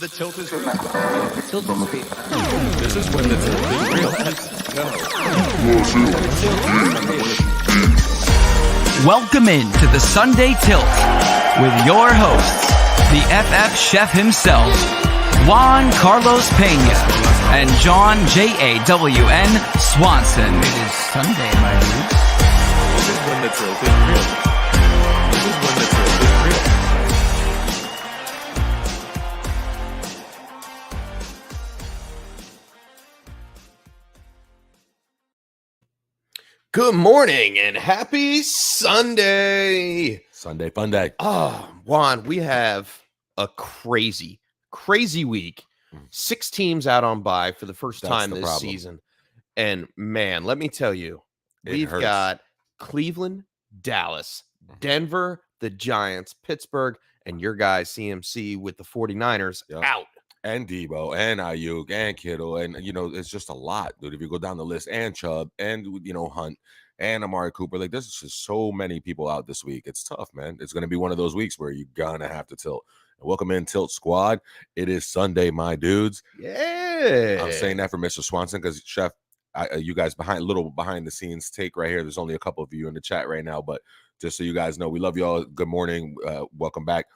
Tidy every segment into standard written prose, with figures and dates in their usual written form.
The tilt is real. Tilt is real. This is when the tilt is real. Welcome in to the Sunday Tilt with your hosts, the FF chef himself, Juan Carlos Pena, and John JAWN Swanson. It is Sunday, my dudes. This is when the tilt is real. This is when the tilt is real. Good morning and happy Sunday. Sunday fun day. Oh, Juan, we have a crazy week. 6 teams out on bye for the first That's time the this problem. season. And man, let me tell you, It we've hurts. got Cleveland, Dallas, Denver, the Giants, Pittsburgh, and your guys CMC with the 49ers Yep. out. And Debo and Ayuk and Kittle. And, it's just a lot, dude. If you go down the list, and Chubb and, Hunt and Amari Cooper, like there's just so many people out this week. It's tough, man. It's going to be one of those weeks where you're going to have to tilt. And welcome in, Tilt Squad. It is Sunday, my dudes. Yeah. I'm saying that for Mr. Swanson because, Chef, you guys behind the scenes take right here. There's only a couple of you in the chat right now, but just so you guys know, we love you all. Good morning. Welcome back.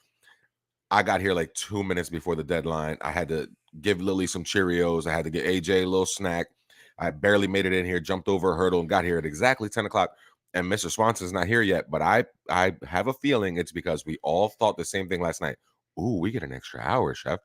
I got here like 2 minutes before the deadline. I had to give Lily some Cheerios. I had to get AJ a little snack. I barely made it in here, jumped over a hurdle and got here at exactly 10 o'clock. And Mr. Swanson's not here yet, but I have a feeling it's because we all thought the same thing last night. Ooh, we get an extra hour, Chef.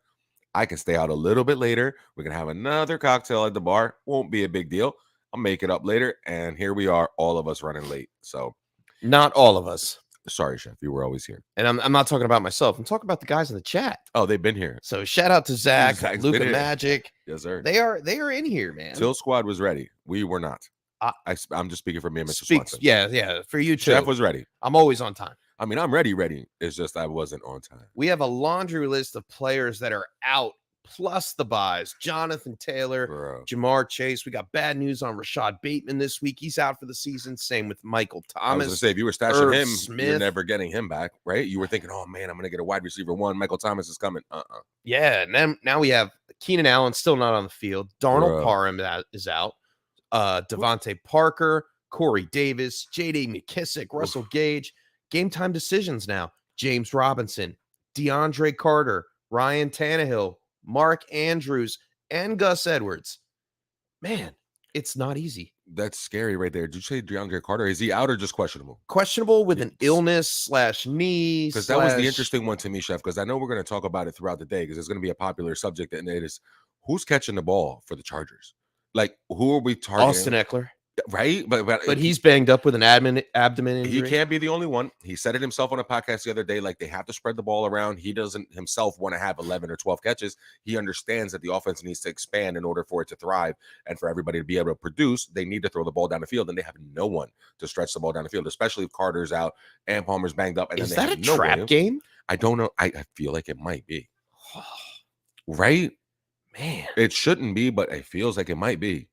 I can stay out a little bit later. We can have another cocktail at the bar. Won't be a big deal. I'll make it up later. And here we are, all of us running late. So Not all of us. sorry, Chef. You were always here. And I'm not talking about myself. I'm talking about the guys in the chat. Oh, they've been here. So shout out to Zach, Zach's been Luca here. Magic. Yes, sir. They are in here, man. Tilt Squad was ready. We were not. I- I'm just speaking for me and Mr. Speaks, Swanson. yeah, for you too. Chef was ready. I'm always on time. I mean, I'm ready. It's just I wasn't on time. We have a laundry list of players that are out, plus the buys. Jonathan Taylor, Bro. Jamar Chase. We got bad news on Rashad Bateman this week. He's out for the season. Same with Michael I was going to Thomas. say, if you were stashing Irv him, you're Smith. never getting him back, right? You were thinking, oh, man, I'm going to get a wide receiver 1. Michael Thomas is coming. Yeah, and then now we have Keenan Allen still not on the field. Darnold Bro. Parham is out. Devontae Parker, Corey Davis, J.D. McKissick, Russell Gage. Game time decisions now. James Robinson, DeAndre Carter, Ryan Tannehill, Mark Andrews, and Gus Edwards. Man, it's not easy. That's scary right there. Did you say DeAndre Carter? Is he out or just questionable? Questionable with an Yes. illness/knee. Because that was the interesting one to me, Chef, because I know we're going to talk about it throughout the day because it's going to be a popular subject, and it is who's catching the ball for the Chargers? Like, who are we targeting? Austin Eckler. Right? But he's banged up with an abdomen injury. He can't be the only one. He said it himself on a podcast the other day, like they have to spread the ball around. He doesn't himself want to have 11 or 12 catches. He understands that the offense needs to expand in order for it to thrive and for everybody to be able to produce. They need to throw the ball down the field, and they have no one to stretch the ball down the field, especially if Carter's out and Palmer's banged up. And Is then that they a have no trap way. game? I don't know. I feel like it might be. Right? Man. It shouldn't be, but it feels like it might be.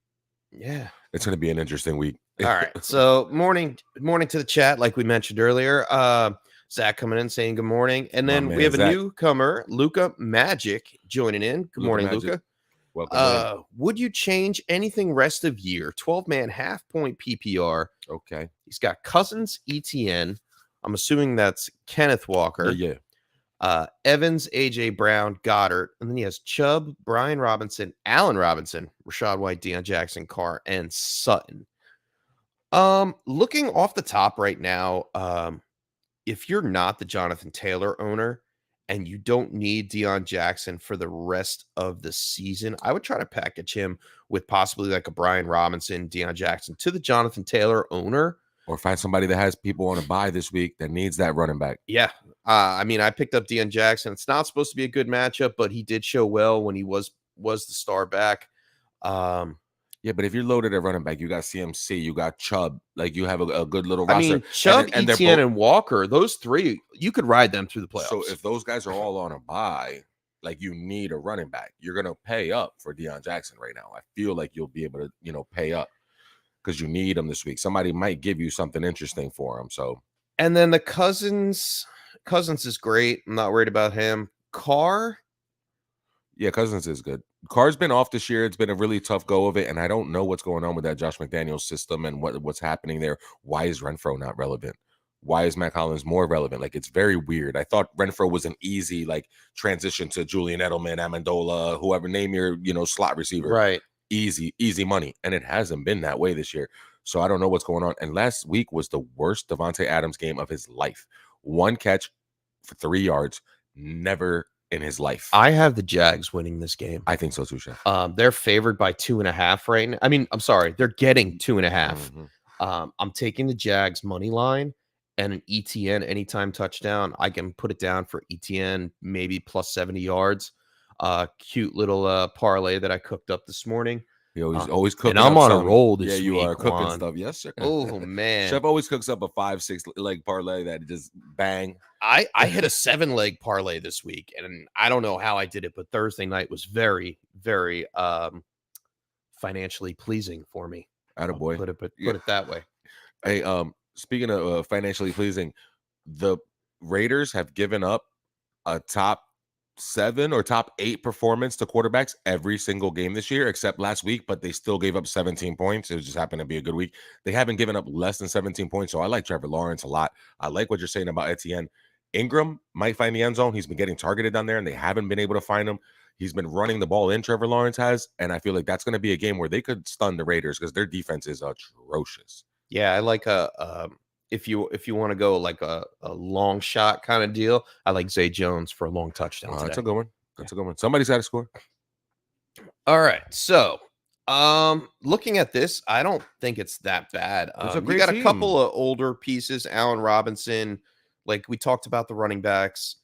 Yeah. It's going to be an interesting week. All right. So morning to the chat, like we mentioned earlier. Zach coming in saying good morning. And My then man, we have a Zach. newcomer, Luca Magic, joining in. Good Luka morning, Magic. Luca. Welcome. Would you change anything rest of year? 12-man half-point PPR. Okay. He's got Cousins, ETN. I'm assuming that's Kenneth Walker. Yeah. Evans, AJ Brown, Goddard, and then he has Chubb, Brian Robinson, Allen Robinson, Rashad White, Deion Jackson, Carr, and Sutton. Looking off the top right now, if you're not the Jonathan Taylor owner and you don't need Deion Jackson for the rest of the season, I would try to package him with possibly like a Brian Robinson, Deion Jackson to the Jonathan Taylor owner. Or find somebody that has people on a bye this week that needs that running back. Yeah. I mean, I picked up Deion Jackson. It's not supposed to be a good matchup, but he did show well when he was the star back. Yeah, but if you're loaded at running back, you got CMC, you got Chubb, like you have a good little I roster. mean, Chubb, and they're ETN, and Walker, those three, you could ride them through the playoffs. So if those guys are all on a bye, like you need a running back, you're gonna pay up for Deion Jackson right now. I feel like you'll be able to, pay up because you need him this week. Somebody might give you something interesting for him. So and then the Cousins is great. I'm not worried about him. Carr, Yeah, Cousins is good. Carr's been off this year. It's been a really tough go of it, and I don't know what's going on with that Josh McDaniels system and what's happening there. Why is Renfro not relevant? Why is Matt Collins more relevant? Like, it's very weird. I thought Renfro was an easy like transition to Julian Edelman, Amendola, whoever, name your slot receiver. Right. Easy money, and it hasn't been that way this year. So I don't know what's going on. And last week was the worst Devontae Adams game of his life. 1 catch for 3 yards, never in his life. I have the Jags winning this game. I think so too, Chef. They're favored by 2.5 right now. I mean, I'm sorry, they're getting 2.5. I'm taking the Jags money line and an ETN anytime touchdown. I can put it down for ETN, maybe plus 70 yards. Cute little parlay that I cooked up this morning. He always cooking. And I'm on something. a roll this week. Yeah, you are cooking Juan. stuff. Yes, sir. Oh man, Chef always cooks up a 5-6 leg parlay that just bang. I hit a 7-leg parlay this week, and I don't know how I did it, but Thursday night was very, very financially pleasing for me. Attaboy. Put it that way. Hey, speaking of financially pleasing, the Raiders have given up a top 7 or top 8 performance to quarterbacks every single game this year, except last week, but they still gave up 17 points. It just happened to be a good week. They haven't given up less than 17 points. So I like Trevor Lawrence a lot. I like what you're saying about Etienne. Ingram might find the end zone. He's been getting targeted down there, and they haven't been able to find him. He's been running the ball in, Trevor Lawrence has, and I feel like that's going to be a game where they could stun the Raiders because their defense is atrocious. Yeah, I like if you want to go like a long shot kind of deal, I like Zay Jones for a long touchdown. That's a good one. That's a good one. Somebody's got to score. All right, so looking at this, I don't think it's that bad. You got a couple of older pieces, Allen Robinson. Like we talked about the running backs.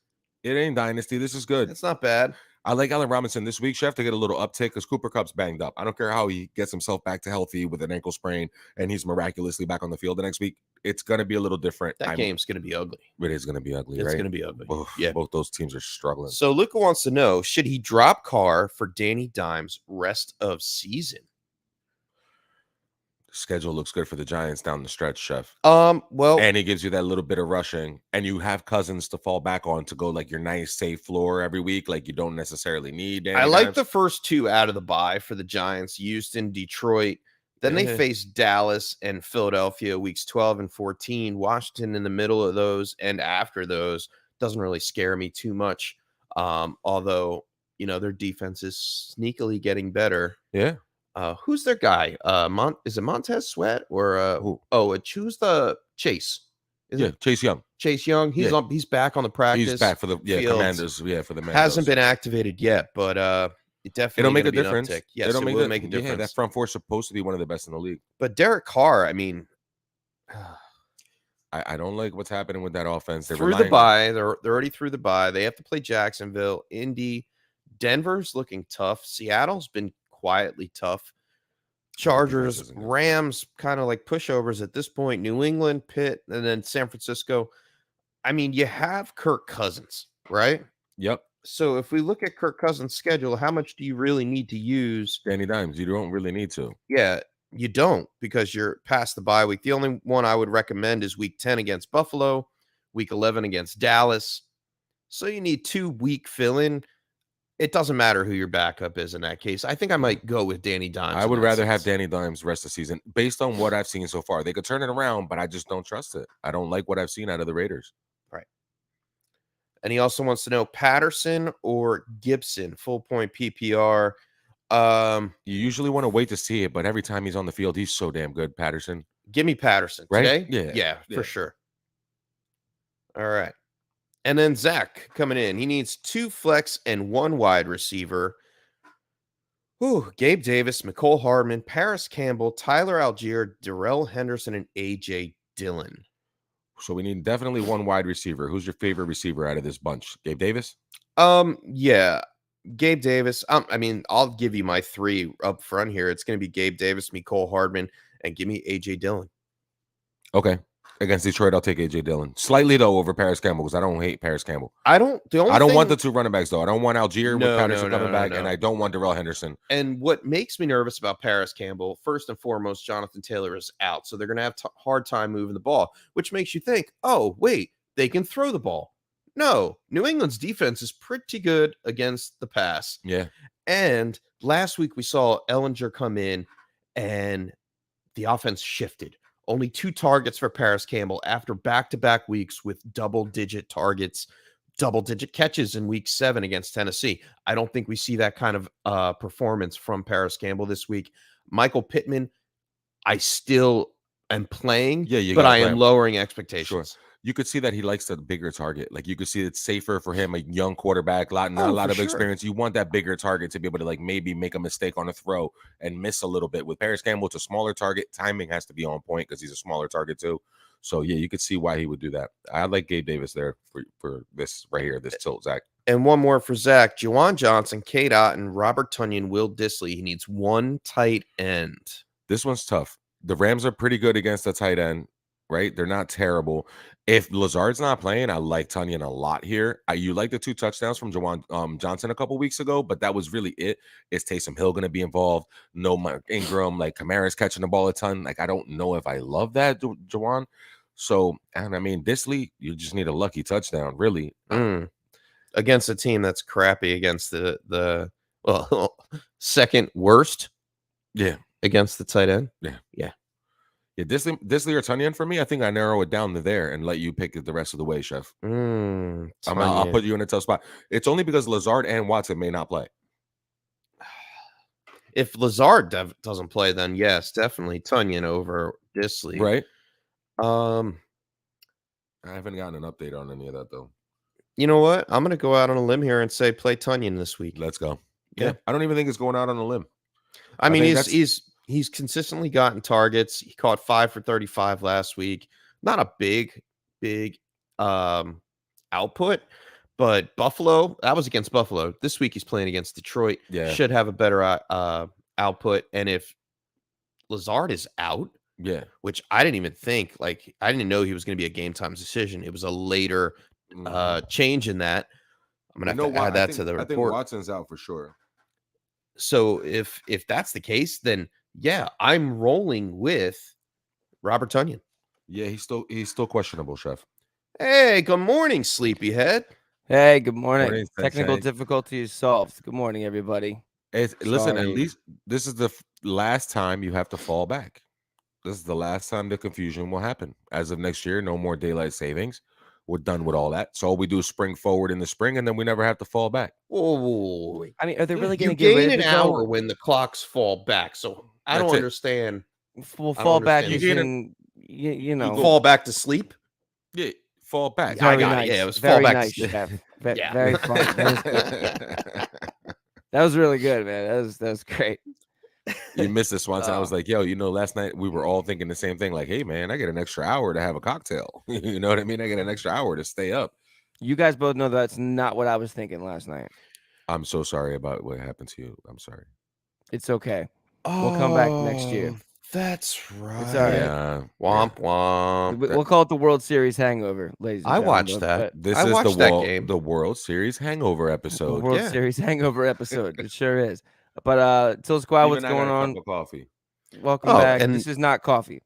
It ain't dynasty. This is good. It's not bad. I like Allen Robinson this week, Chef, to get a little uptick because Cooper Kupp's banged up. I don't care how he gets himself back to healthy with an ankle sprain and he's miraculously back on the field the next week. It's going to be a little different. That game's going to be ugly. It is going to be ugly, right? It's going to be ugly. Yeah. Both those teams are struggling. So Luca wants to know, should he drop Carr for Danny Dimes rest of season? Schedule looks good for the Giants down the stretch, Chef. Well, and he gives you that little bit of rushing, and you have Cousins to fall back on to go like your nice safe floor every week. Like you don't necessarily need. Danny I like Dimes. the first 2 out of the bye for the Giants: Houston, Detroit. Then they face Dallas and Philadelphia weeks 12 and 14. Washington in the middle of those, and after those doesn't really scare me too much. Although their defense is sneakily getting better. Yeah. Who's their guy? Is it Montez Sweat or who's the Chase? Chase Young. Chase Young. He's back on the practice. He's back for the Commanders. Yeah, for the Mandos. Hasn't been activated yet, but it definitely it'll make a difference. Yes, it will make a difference. Yeah, that front four is supposed to be one of the best in the league. But Derek Carr, I mean, I don't like what's happening with that offense. Through the bye, they're already through the bye. They have to play Jacksonville, Indy, Denver's looking tough. Seattle's been quietly tough. Chargers, Rams, kind of like pushovers at this point. New England, Pitt, and then San Francisco. I mean, you have Kirk Cousins, right? Yep. So if we look at Kirk Cousins' schedule, how much do you really need to use Danny Dimes? You don't really need to. Yeah, you don't, because you're past the bye week. The only one I would recommend is week 10 against Buffalo, week 11 against Dallas. So you need 2 week fill-in. It doesn't matter who your backup is in that case. I think I might go with Danny Dimes. I would rather have Danny Dimes rest of the season based on what I've seen so far. They could turn it around, but I just don't trust it. I don't like what I've seen out of the Raiders. Right. And he also wants to know Patterson or Gibson, full point PPR. You usually want to wait to see it, but every time he's on the field, he's so damn good, Patterson. Give me Patterson right? Today? Yeah, for sure. All right. And then Zach coming in. He needs 2 flex and 1 wide receiver. Gabe Davis, McCole Hardman, Paris Campbell, Tyler Algier, Darrell Henderson, and A.J. Dillon. So we need definitely 1 wide receiver. Who's your favorite receiver out of this bunch? Gabe Davis? Yeah. Gabe Davis. I mean, I'll give you my 3 up front here. It's going to be Gabe Davis, McCole Hardman, and give me A.J. Dillon. Okay. Against Detroit, I'll take A.J. Dillon. Slightly, though, over Paris Campbell, because I don't hate Paris Campbell. I don't want the 2 running backs, though. I don't want Algier with Patterson coming back, and I don't want Darrell Henderson. And what makes me nervous about Paris Campbell, first and foremost, Jonathan Taylor is out. So they're going to have hard time moving the ball, which makes you think, oh, wait, they can throw the ball. No, New England's defense is pretty good against the pass. Yeah. And last week we saw Ellinger come in and the offense shifted. Only 2 targets for Paris Campbell after back-to-back weeks with double-digit targets, double-digit catches in week 7 against Tennessee. I don't think we see that kind of performance from Paris Campbell this week. Michael Pittman, I still am playing, but I am lowering expectations. Sure. You could see that he likes the bigger target. Like you could see it's safer for him, a young quarterback, not a lot of experience. You want that bigger target to be able to like maybe make a mistake on a throw and miss a little bit. With Paris Campbell, it's a smaller target. Timing has to be on point because he's a smaller target too. So yeah, you could see why he would do that. I like Gabe Davis there for this right here, this tilt, Zach. And one more for Zach. Juwan Johnson, Cade Otton, Robert Tonyan, Will Dissly. He needs one tight end. This one's tough. The Rams are pretty good against the tight end, right? They're not terrible. If Lazard's not playing, I like Tonyan a lot here. You like the 2 touchdowns from Juwan Johnson a couple weeks ago, but that was really it. Is Taysom Hill going to be involved? No Mark Ingram. Like Kamara's catching the ball a ton. Like I don't know if I love that, Juwan. So, and I mean, Dissly, you just need a lucky touchdown, really. Against a team that's crappy against the second worst. Yeah. Against the tight end. Yeah, Dissly or Tonyan for me. I think I narrow it down to there and let you pick it the rest of the way, Chef. I'll put you in a tough spot. It's only because Lazard and Watson may not play. If Lazard doesn't play, then yes, definitely Tonyan over Dissly. Right. I haven't gotten an update on any of that though. You know what? I'm going to go out on a limb here and say play Tonyan this week. Let's go. Yeah. I don't even think it's going out on a limb. I mean, he's consistently gotten targets. He caught 5 for 35 last week. Not a big output, but Buffalo, that was against Buffalo. This week he's playing against Detroit. Yeah. Should have a better output. And if Lazard is out, which I didn't even think, like I didn't know he was going to be a game time decision. It was a later change in that. I'm going to have to add that to the report. I think Watson's out for sure. So if that's the case, then yeah, I'm rolling with Robert Tonyan. Yeah, he's still questionable, Chef. Hey, good morning, sleepyhead. Hey, good morning. Technical difficulties solved. Good morning, everybody. Listen, at least this is the last time you have to fall back. This is the last time the confusion will happen. As of next year, no more daylight savings. We're done with all that. So all we do is spring forward in the spring, and then we never have to fall back. Oh, I mean, are they really going to get rid of an hour when the clocks fall back? So I don't understand. We'll fall back. You know, fall back to sleep. Yeah, fall back. I got it. Yeah, it was fall back. Nice, very fun. That was really good, man. That was great. You missed this once. I was like, yo, last night we were all thinking the same thing. Like, hey, man, I get an extra hour to have a cocktail. You know what I mean? I get an extra hour to stay up. You guys both know that's not what I was thinking last night. I'm so sorry about what happened to you. I'm sorry. It's okay. We'll come back next year. That's right. It's all right. Yeah. Womp womp. We'll call it the World Series hangover, ladies and gentlemen. I watched that. This is the World Series hangover episode. The World Series hangover episode. It sure is. But Till Squad, what's going on? Coffee. Welcome back. And this is not coffee.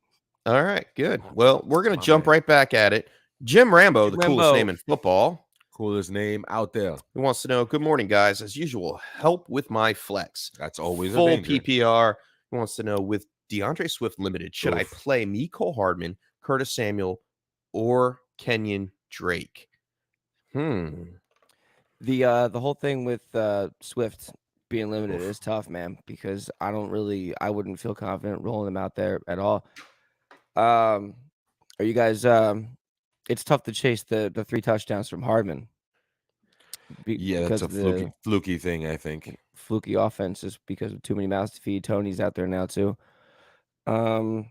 All right, good. Well, we're gonna jump right back at it. Jim Rambo, the coolest name in football. Coolest name out there. Who wants to know? Good morning, guys. As usual, help with my flex. That's always full a danger. PPR. Who wants to know with DeAndre Swift limited? Should I play Mecole Hardman, Curtis Samuel, or Kenyon Drake? The whole thing with Swift being limited is tough, man, because I wouldn't feel confident rolling them out there at all. Are you guys it's tough to chase the 3 touchdowns from Hardman. That's a fluky thing, I think. Fluky offense is because of too many mouths to feed. Tony's out there now too. I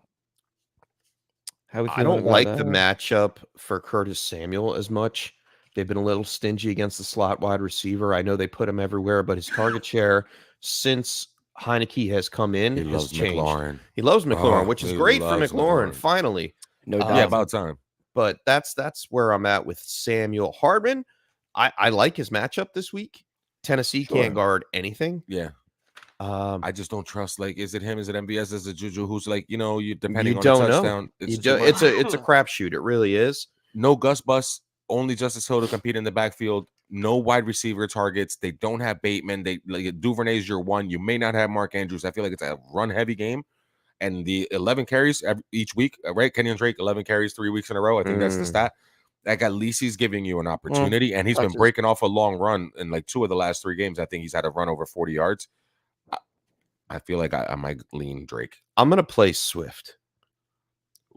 don't like the matchup for Curtis Samuel as much. They've been a little stingy against the slot wide receiver. I know they put him everywhere, but his target share since Heineke has come in has changed. McLaurin. He loves McLaurin, which is great for McLaurin. Finally, no doubt. Yeah, about time. But that's where I'm at with Samuel. Hardman, I like his matchup this week. Tennessee can't guard anything. Yeah. I just don't trust. Like, is it him? Is it MVS? Is it Juju? Who's like, you depending on the touchdown? It's a crapshoot. It really is. No Gus Bus only Justice Hill to compete in the backfield. No wide receiver targets. They don't have Bateman. They like Duvernay's your one. You may not have Mark Andrews. I feel like it's a run heavy game. And the 11 carries each week, right? Kenyon Drake, 11 carries 3 weeks in a row. I think that's the stat. Like at least he's giving you an opportunity, and he's been breaking off a long run in like 2 of the last 3 games. I think he's had a run over 40 yards. I feel like I might lean Drake. I'm gonna play Swift.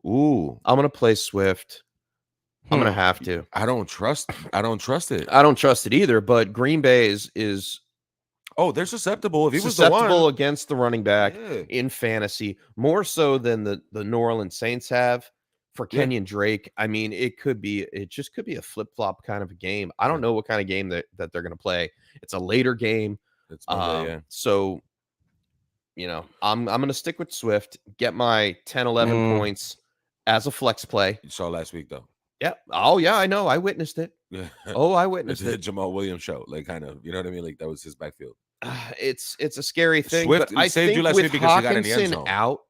Ooh, I'm gonna play Swift. I'm gonna have to. I don't trust it. I don't trust it either. But Green Bay is they're susceptible. If he was susceptible the one against the running back in fantasy, more so than the New Orleans Saints have for Kenyon Drake. I mean, it just could be a flip-flop kind of a game. I don't know what kind of game that they're going to play. It's a later game. It's Monday, so I'm going to stick with Swift, get my 10, 11 points as a flex play. You saw last week though. Yeah. Oh yeah, I know. I witnessed it. Yeah. Oh, I witnessed it. Jamal Williams show, like kind of, you know what I mean? Like that was his backfield. It's a scary thing. Swift but I saved think you last with week because he got in the end Hawkinson zone. out,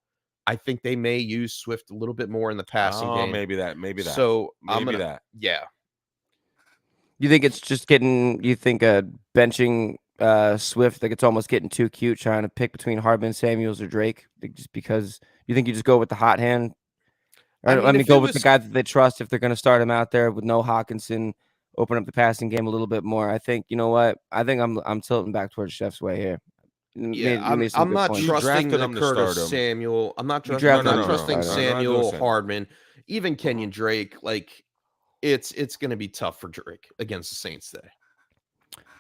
I think they may use Swift a little bit more in the passing game. Maybe that. So maybe that. Yeah. You think it's just getting? You think benching Swift, like it's almost getting too cute, trying to pick between Hardman, Samuels, or Drake, like, just because you think you just go with the hot hand? Let me go with the guy that they trust if they're going to start him out there with no Hawkinson. Open up the passing game a little bit more. I think you know what? I think I'm tilting back towards Chef's way here. Yeah, I'm not trusting the Curtis Samuel. I'm not trusting Samuel, Hardman, even Kenyon Drake. Like it's going to be tough for Drake against the Saints today.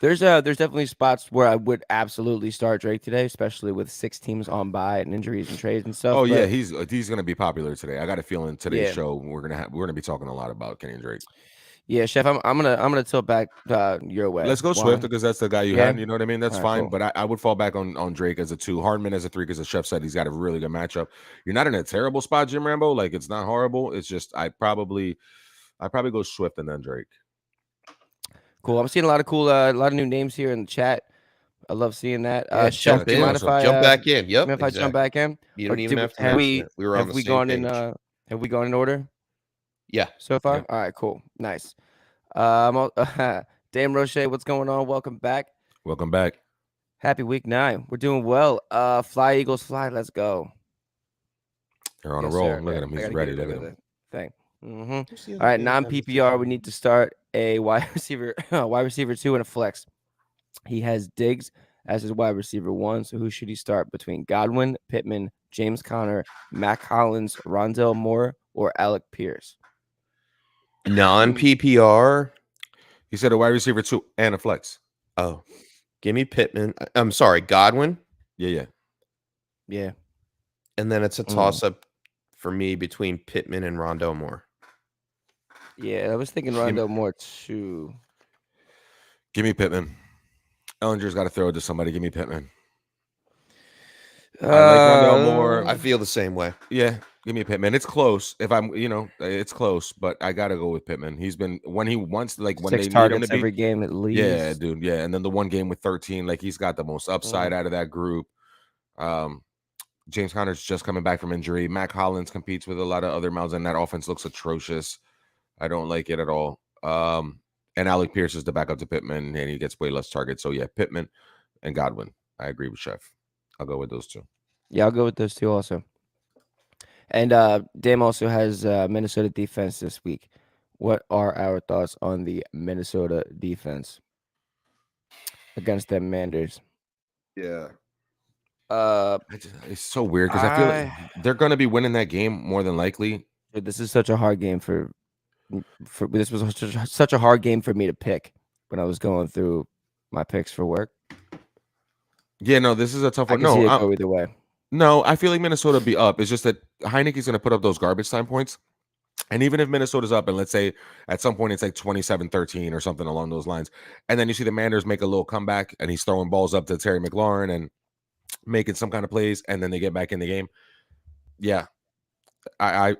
There's definitely spots where I would absolutely start Drake today, especially with 6 teams on bye and injuries and trades and stuff. Oh yeah, he's going to be popular today. I got a feeling today's show we're going to be talking a lot about Kenyon Drake. Yeah, Chef, I'm gonna tilt back your way. Let's go Swift because that's the guy you had. You know what I mean? That's fine. Cool. But I would fall back on Drake as a 2, Hardman as a 3 because the Chef said he's got a really good matchup. You're not in a terrible spot, Jim Rambo. Like it's not horrible. It's just I probably go Swift and then Drake. Cool. I'm seeing a lot of new names here in the chat. I love seeing that. Chef, do you mind if I jump back in? Yep. If I jump back in, you don't even have to. Have we gone in order? Yeah. So far, all right, cool, nice. Dame Roche, what's going on? Welcome back. Welcome back. Happy week 9. We're doing well. Fly Eagles fly. Let's go. They're on a roll. Look at him. He's ready. Look at him. Thing. All right, non-PPR. We need to start a wide receiver 2 and a flex. He has Diggs as his wide receiver 1. So who should he start between Godwin, Pittman, James Conner, Mac Hollins, Rondell Moore, or Alec Pierce? Non-PPR. He said a wide receiver 2 and a flex. Oh, give me Pittman. I'm sorry, Godwin. Yeah. And then it's a toss-up for me between Pittman and Rondell Moore. Yeah, I was thinking Rondell Moore too. Give me Pittman. Ellinger's got to throw it to somebody. Give me Pittman. I like Rondell Moore. I feel the same way. Yeah, give me Pittman. It's close. If I'm, it's close, but I gotta go with Pittman. He's been when he wants, like when 6 they targets need him to be, every game at least. Yeah, dude. Yeah, and then the one game with 13, like he's got the most upside out of that group. James Conner's just coming back from injury. Mac Hollins competes with a lot of other mouths, and that offense looks atrocious. I don't like it at all. And Alec Pierce is the backup to Pittman, and he gets way less targets. So yeah, Pittman and Godwin. I agree with Chef. I'll go with those 2. Yeah, I'll go with those 2 also. And Dame also has Minnesota defense this week. What are our thoughts on the Minnesota defense against the Manders? Yeah. It's so weird because I feel like they're going to be winning that game more than likely. This is such a hard game for this was such a hard game for me to pick when I was going through my picks for work. Yeah, no, this is a tough one. I can see it go either way. No, I feel like Minnesota will be up. It's just that Heineke's going to put up those garbage time points. And even if Minnesota's up, and let's say at some point it's like 27-13 or something along those lines, and then you see the Manders make a little comeback, and he's throwing balls up to Terry McLaurin and making some kind of plays, and then they get back in the game. Yeah, I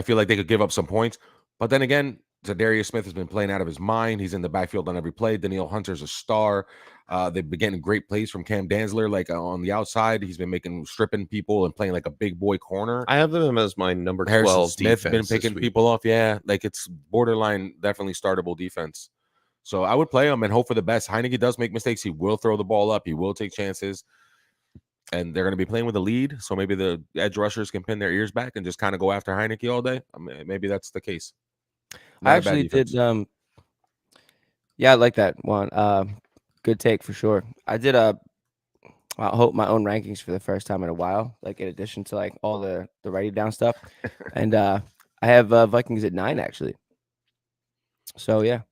feel like they could give up some points. But then again, Zadarius Smith has been playing out of his mind. He's in the backfield on every play. Danielle Hunter's a star. They've been getting great plays from Cam Dantzler, like on the outside. He's been stripping people and playing like a big boy corner. I have them as my number 12 Harrison Smith's been defense this picking week. people off. Yeah, like it's borderline, definitely startable defense. So I would play him and hope for the best. Heineke does make mistakes. He will throw the ball up. He will take chances. And they're going to be playing with a lead. So maybe the edge rushers can pin their ears back and just kind of go after Heineke all day. I mean, maybe that's the case. Not I a bad actually did. defense. Yeah, I like that one. Good take for sure. I did I hope my own rankings for the first time in a while, like in addition to like all the writing down stuff. And I have Vikings at 9 actually. So yeah,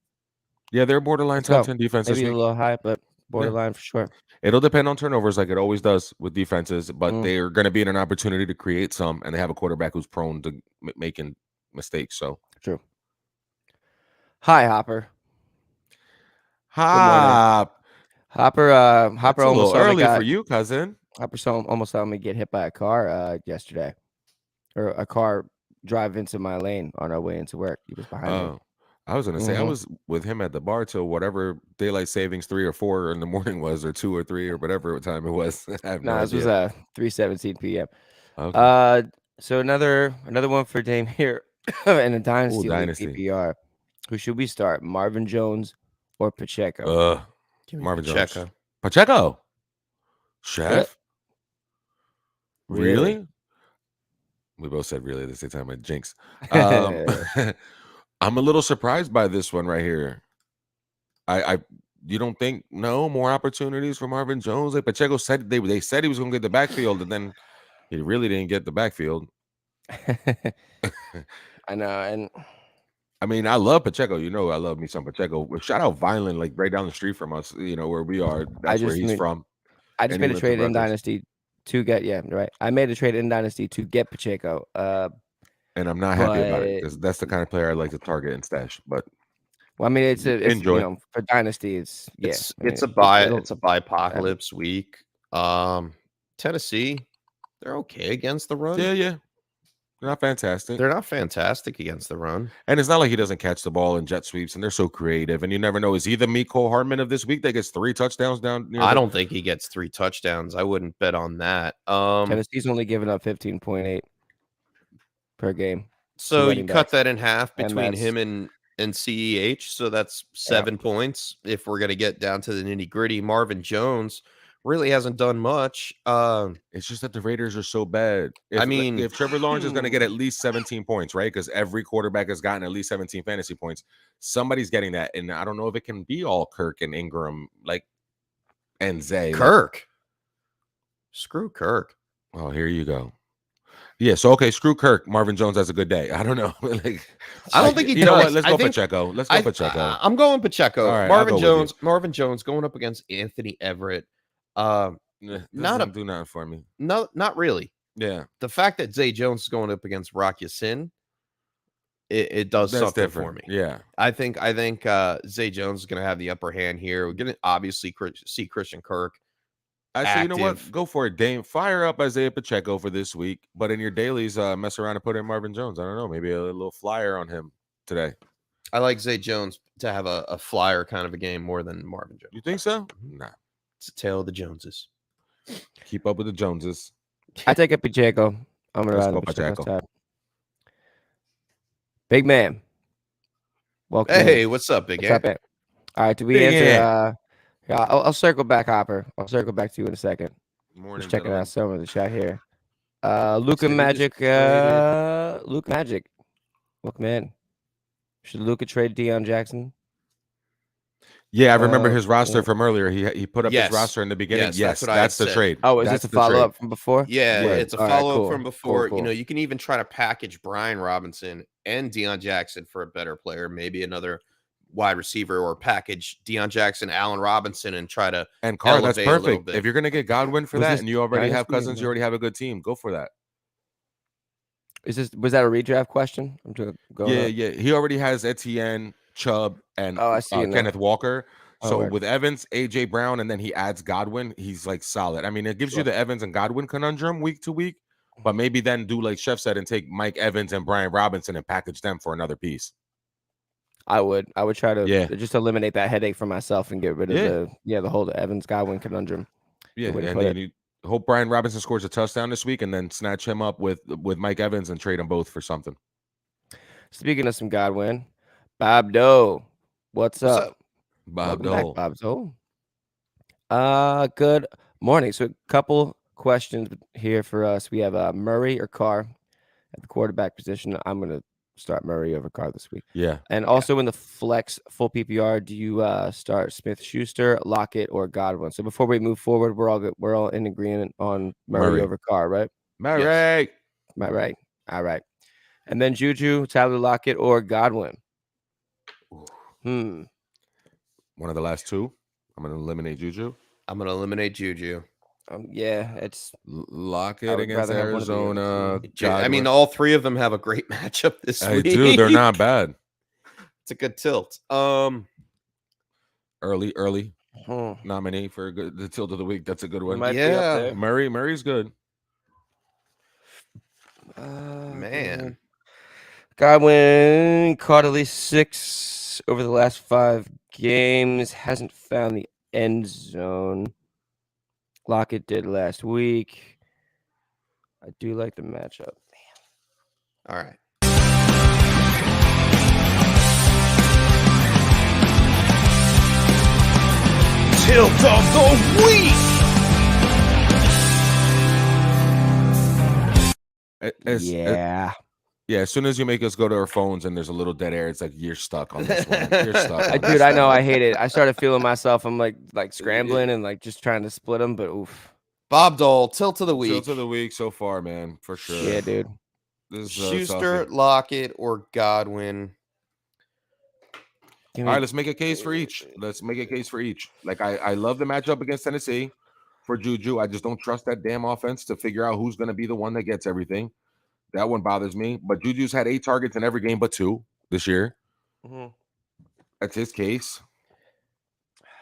Yeah, they're borderline let's go. top 10 defense this Maybe a week. little high, but borderline for sure. It'll depend on turnovers like it always does with defenses, but Mm. they're going to be in an opportunity to create some, and they have a quarterback who's prone to making mistakes. So, True. Hi, Hopper. Hop. Hopper That's a almost little saw me early got, for you, cousin. Hopper almost saw me get hit by a car yesterday, or a car drive into my lane on our way into work. He was behind me. Oh, I was going to say, I was with him at the bar till whatever daylight savings 3 or 4 in the morning was, or 2 or 3 or whatever time it was. I have no This was idea. 3:17 p.m. Okay. So another one for Dame here in a dynasty league Dynasty. PPR. Who should we start? Marvin Jones or Pacheco? Give me Marvin Pacheco. Jones. Pacheco. Chef? Really? Really? We both said really at the same time. I jinx. I'm a little surprised by this one right here. You don't think more opportunities for Marvin Jones? Like Pacheco said, they said he was going to get the backfield, and then he really didn't get the backfield. I know, and I mean, I love Pacheco. You know, I love me some Pacheco. Shout out Vineland, like right down the street from us. You know where we are. That's where he's from. I just And made he a went to trade in Rutgers. Dynasty to get right. I made a trade in Dynasty to get Pacheco. And I'm not happy about it but- because that's the kind of player I like to target and stash. But Well, I mean, it's Enjoy. for Dynasty, it's It's a buy-apocalypse week. Tennessee, they're okay against the run. yeah, they're not fantastic. They're not fantastic against the run. And it's not like he doesn't catch the ball in jet sweeps, and they're so creative. And you never know. Is he the Mecole Hardman of this week that gets 3 touchdowns down near I don't think he gets 3 touchdowns. I wouldn't bet on that. Tennessee's only giving up 15.8 per game. So you running cut backs. that in half And between that's- him and CEH. So that's 7 points. If we're gonna get down to the nitty gritty, Marvin Jones really hasn't done much. It's just that the Raiders are so bad. If Trevor Lawrence is going to get at least 17 points, right? Because every quarterback has gotten at least 17 fantasy points. Somebody's getting that, and I don't know if it can be all Kirk and Ingram, and Zay. Kirk. Screw Kirk. Oh, here you go. Yeah, so okay, screw Kirk. Marvin Jones has a good day. I don't know. I don't think he You know does. what? Let's I go think- Pacheco. Let's go Pacheco. I'm going Pacheco. All right, I'll go with Marvin Jones going up against Anthony Everett. Not not do nothing for me. No, not really. Yeah, The fact that Zay Jones is going up against Rock Ya-Sin, it does that's something different for me. Yeah, I think Zay Jones is going to have the upper hand here. We're going to obviously see Christian Kirk. actually, you know what? Active. Go for it, Dame. Fire up Isaiah Pacheco for this week, but in your dailies, mess around and put in Marvin Jones. I don't know, maybe a little flyer on him today. I like Zay Jones to have a flyer kind of a game more than Marvin Jones. You think so? Nah. It's a tale of the Joneses. Keep up with the Joneses. I take a Pacheco. I'm gonna Let's ride go the Pacheco Pacheco. side. Big man. Welcome. in. Hey, what's up, Big What's up, Ant? man? All right, do we Big answer? Ant. Yeah, I'll circle back, Hopper. I'll circle back to you in a second. Morning, Just checking gentlemen. out some of the chat here. Luke Said and he just Magic. traded- Luke Magic. Welcome in. Should Luca trade Deion Jackson? Yeah, I remember Uh, his roster yeah. from earlier. He put up Yes. his roster in the beginning. Yes, Yes, that's what I had that's the said. trade. Oh, is That's this a the trade. follow up from before? Yeah, Word. it's a All right, follow-up cool, from before. cool. You know, you can even try to package Brian Robinson and Deion Jackson for a better player, maybe another wide receiver, or package Deion Jackson, Allen Robinson, and try to And Carr, that's elevate a little perfect. bit. If you're gonna get Godwin for Was that, this and you already have Dynasty or Cousins, you no? already have a good team. Go for that. Was that a redraft question? I'm just going. Yeah. He already has Etienne, Chubb, and Oh, I see it now. Kenneth Walker. Oh, So word. with Evans, AJ Brown, and then he adds Godwin, he's like solid. I mean, it gives you Sure. the Evans and Godwin conundrum week to week, but maybe then do like Chef said and take Mike Evans and Brian Robinson and package them for another piece. I would try to Yeah. just eliminate that headache for myself and get rid of the whole Evans Godwin conundrum. Yeah, way to and put then it. you hope Brian Robinson scores a touchdown this week, and then snatch him up with Mike Evans and trade them both for something. Speaking of some Godwin, Bob Doe, what's What's up? up? Bob Welcome back, Dole. Bob Doe. Good morning. So a couple questions here for us. We have Murray or Carr at the quarterback position. I'm gonna start Murray over Carr this week. Yeah. And also in the flex full PPR, do you start Smith Schuster, Lockett, or Godwin? So before we move forward, we're all good. We're all in agreement on Murray Murray. over Carr, right? Murray. Am I right? All right. And then Juju, Tyler Lockett, or Godwin? One of the last two. I'm going to eliminate Juju. I'm gonna eliminate Juju. Yeah, it's Lock I it would against rather have one of the other Arizona. I mean, Godwin. all three of them have a great matchup this Hey, week. dude, they're not bad. It's a good tilt. Early hmm, nominee for the tilt of the week. That's a good it one. might be Yeah. up there. Murray's good. Man. Godwin caught at least 6 over the last 5 games. Hasn't found the end zone. Lockett did last week. I do like the matchup. All right. Tilt of the week. As soon as you make us go to our phones and there's a little dead air, it's like you're stuck on this one. You're stuck. On Dude, this I know. one. I hate it. I started feeling myself. I'm like scrambling and like just trying to split them, but oof. Bob Dole, tilt of the week. Tilt of the week so far, man, for sure. Yeah, dude. This is Schuster, saucy. Lockett, or Godwin. All right, let's make a case for each. Like I love the matchup against Tennessee for Juju. I just don't trust that damn offense to figure out who's going to be the one that gets everything. That one bothers me. But Juju's had 8 targets in every game but 2 this year. That's his case.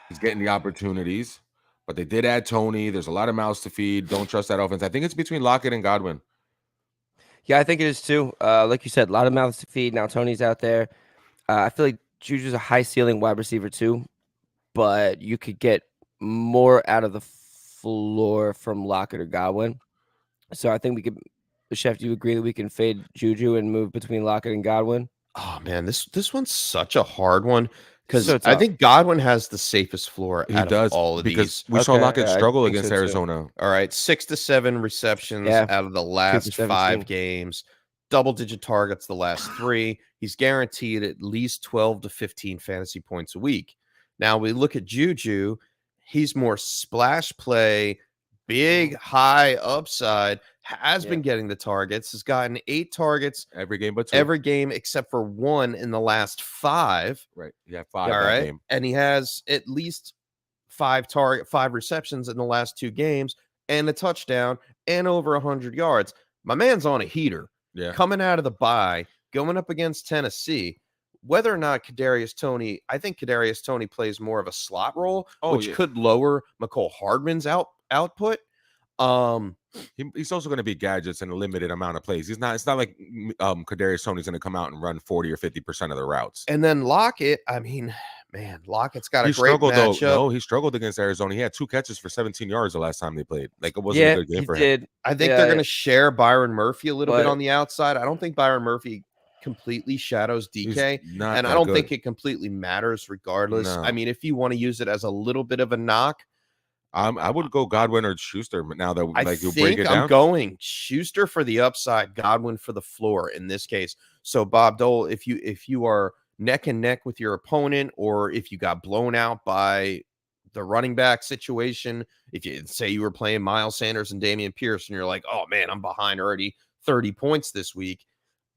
He's getting the opportunities. But they did add Tony. There's a lot of mouths to feed. Don't trust that offense. I think it's between Lockett and Godwin. Yeah, I think it is too. Like you said, a lot of mouths to feed. Now Tony's out there. I feel like Juju's a high ceiling wide receiver too, but you could get more out of the floor from Lockett or Godwin. So I think we could. Chef, do you agree that we can fade Juju and move between Lockett and Godwin? Oh man, this one's such a hard one because So I tough. think Godwin has the safest floor He out does of all of because these. we saw Okay, Lockett I struggle think against so, too. Arizona. All right, 6 to 7 receptions Yeah, out of the last 17. 5 games, double-digit targets the last 3. He's guaranteed at least 12 to 15 fantasy points a week. Now we look at Juju; he's more splash play, big high upside. Has been getting the targets. Has gotten 8 targets Every game but 2. every game except for 1 in the last 5. Right. Yeah, 5 All that right, game. and he has at least 5 receptions in the last 2 games and a touchdown and over 100 yards. My man's on a heater. Yeah. Coming out of the bye, going up against Tennessee. Whether or not Kadarius Toney, I think Kadarius Toney plays more of a slot role, which could lower McCole Hardman's output. He's also going to be gadgets in a limited amount of plays. It's not like Kadarius Toney's going to come out and run 40 or 50% of the routes. And then Lockett, I mean, man, Lockett's got a He great struggled matchup. though. No, he struggled against Arizona. He had 2 catches for 17 yards the last time they played. Like it wasn't a good game for him. I think they're going to share Byron Murphy a little bit But- on the outside. I don't think Byron Murphy completely shadows DK, and I don't think it completely matters regardless. No. I mean, if you want to use it as a little bit of a knock, I would go Godwin or Schuster now that I like you think break it down. I'm going Schuster for the upside, Godwin for the floor in this case. So Bob Dole, if you are neck and neck with your opponent, or if you got blown out by the running back situation, if you say you were playing Miles Sanders and Dameon Pierce and you're like, oh man, I'm behind already 30 points this week,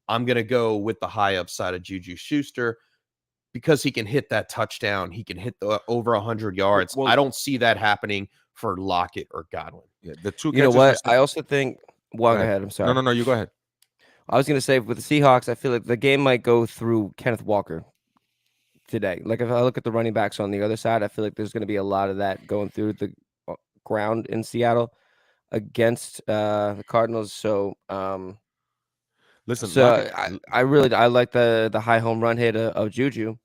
I'm going to go with the high upside of Juju Schuster because he can hit that touchdown. He can hit the over 100 yards. Well, I don't see that happening for Lockett or Godwin. Yeah, the 2 You know catches what? for I also think. Well, go ahead. I'm sorry. No, you go ahead. I was going to say with the Seahawks, I feel like the game might go through Kenneth Walker today. Like if I look at the running backs on the other side, I feel like there's going to be a lot of that going through the ground in Seattle against the Cardinals. So Listen, So Lockett, I like the high home run hit of Juju.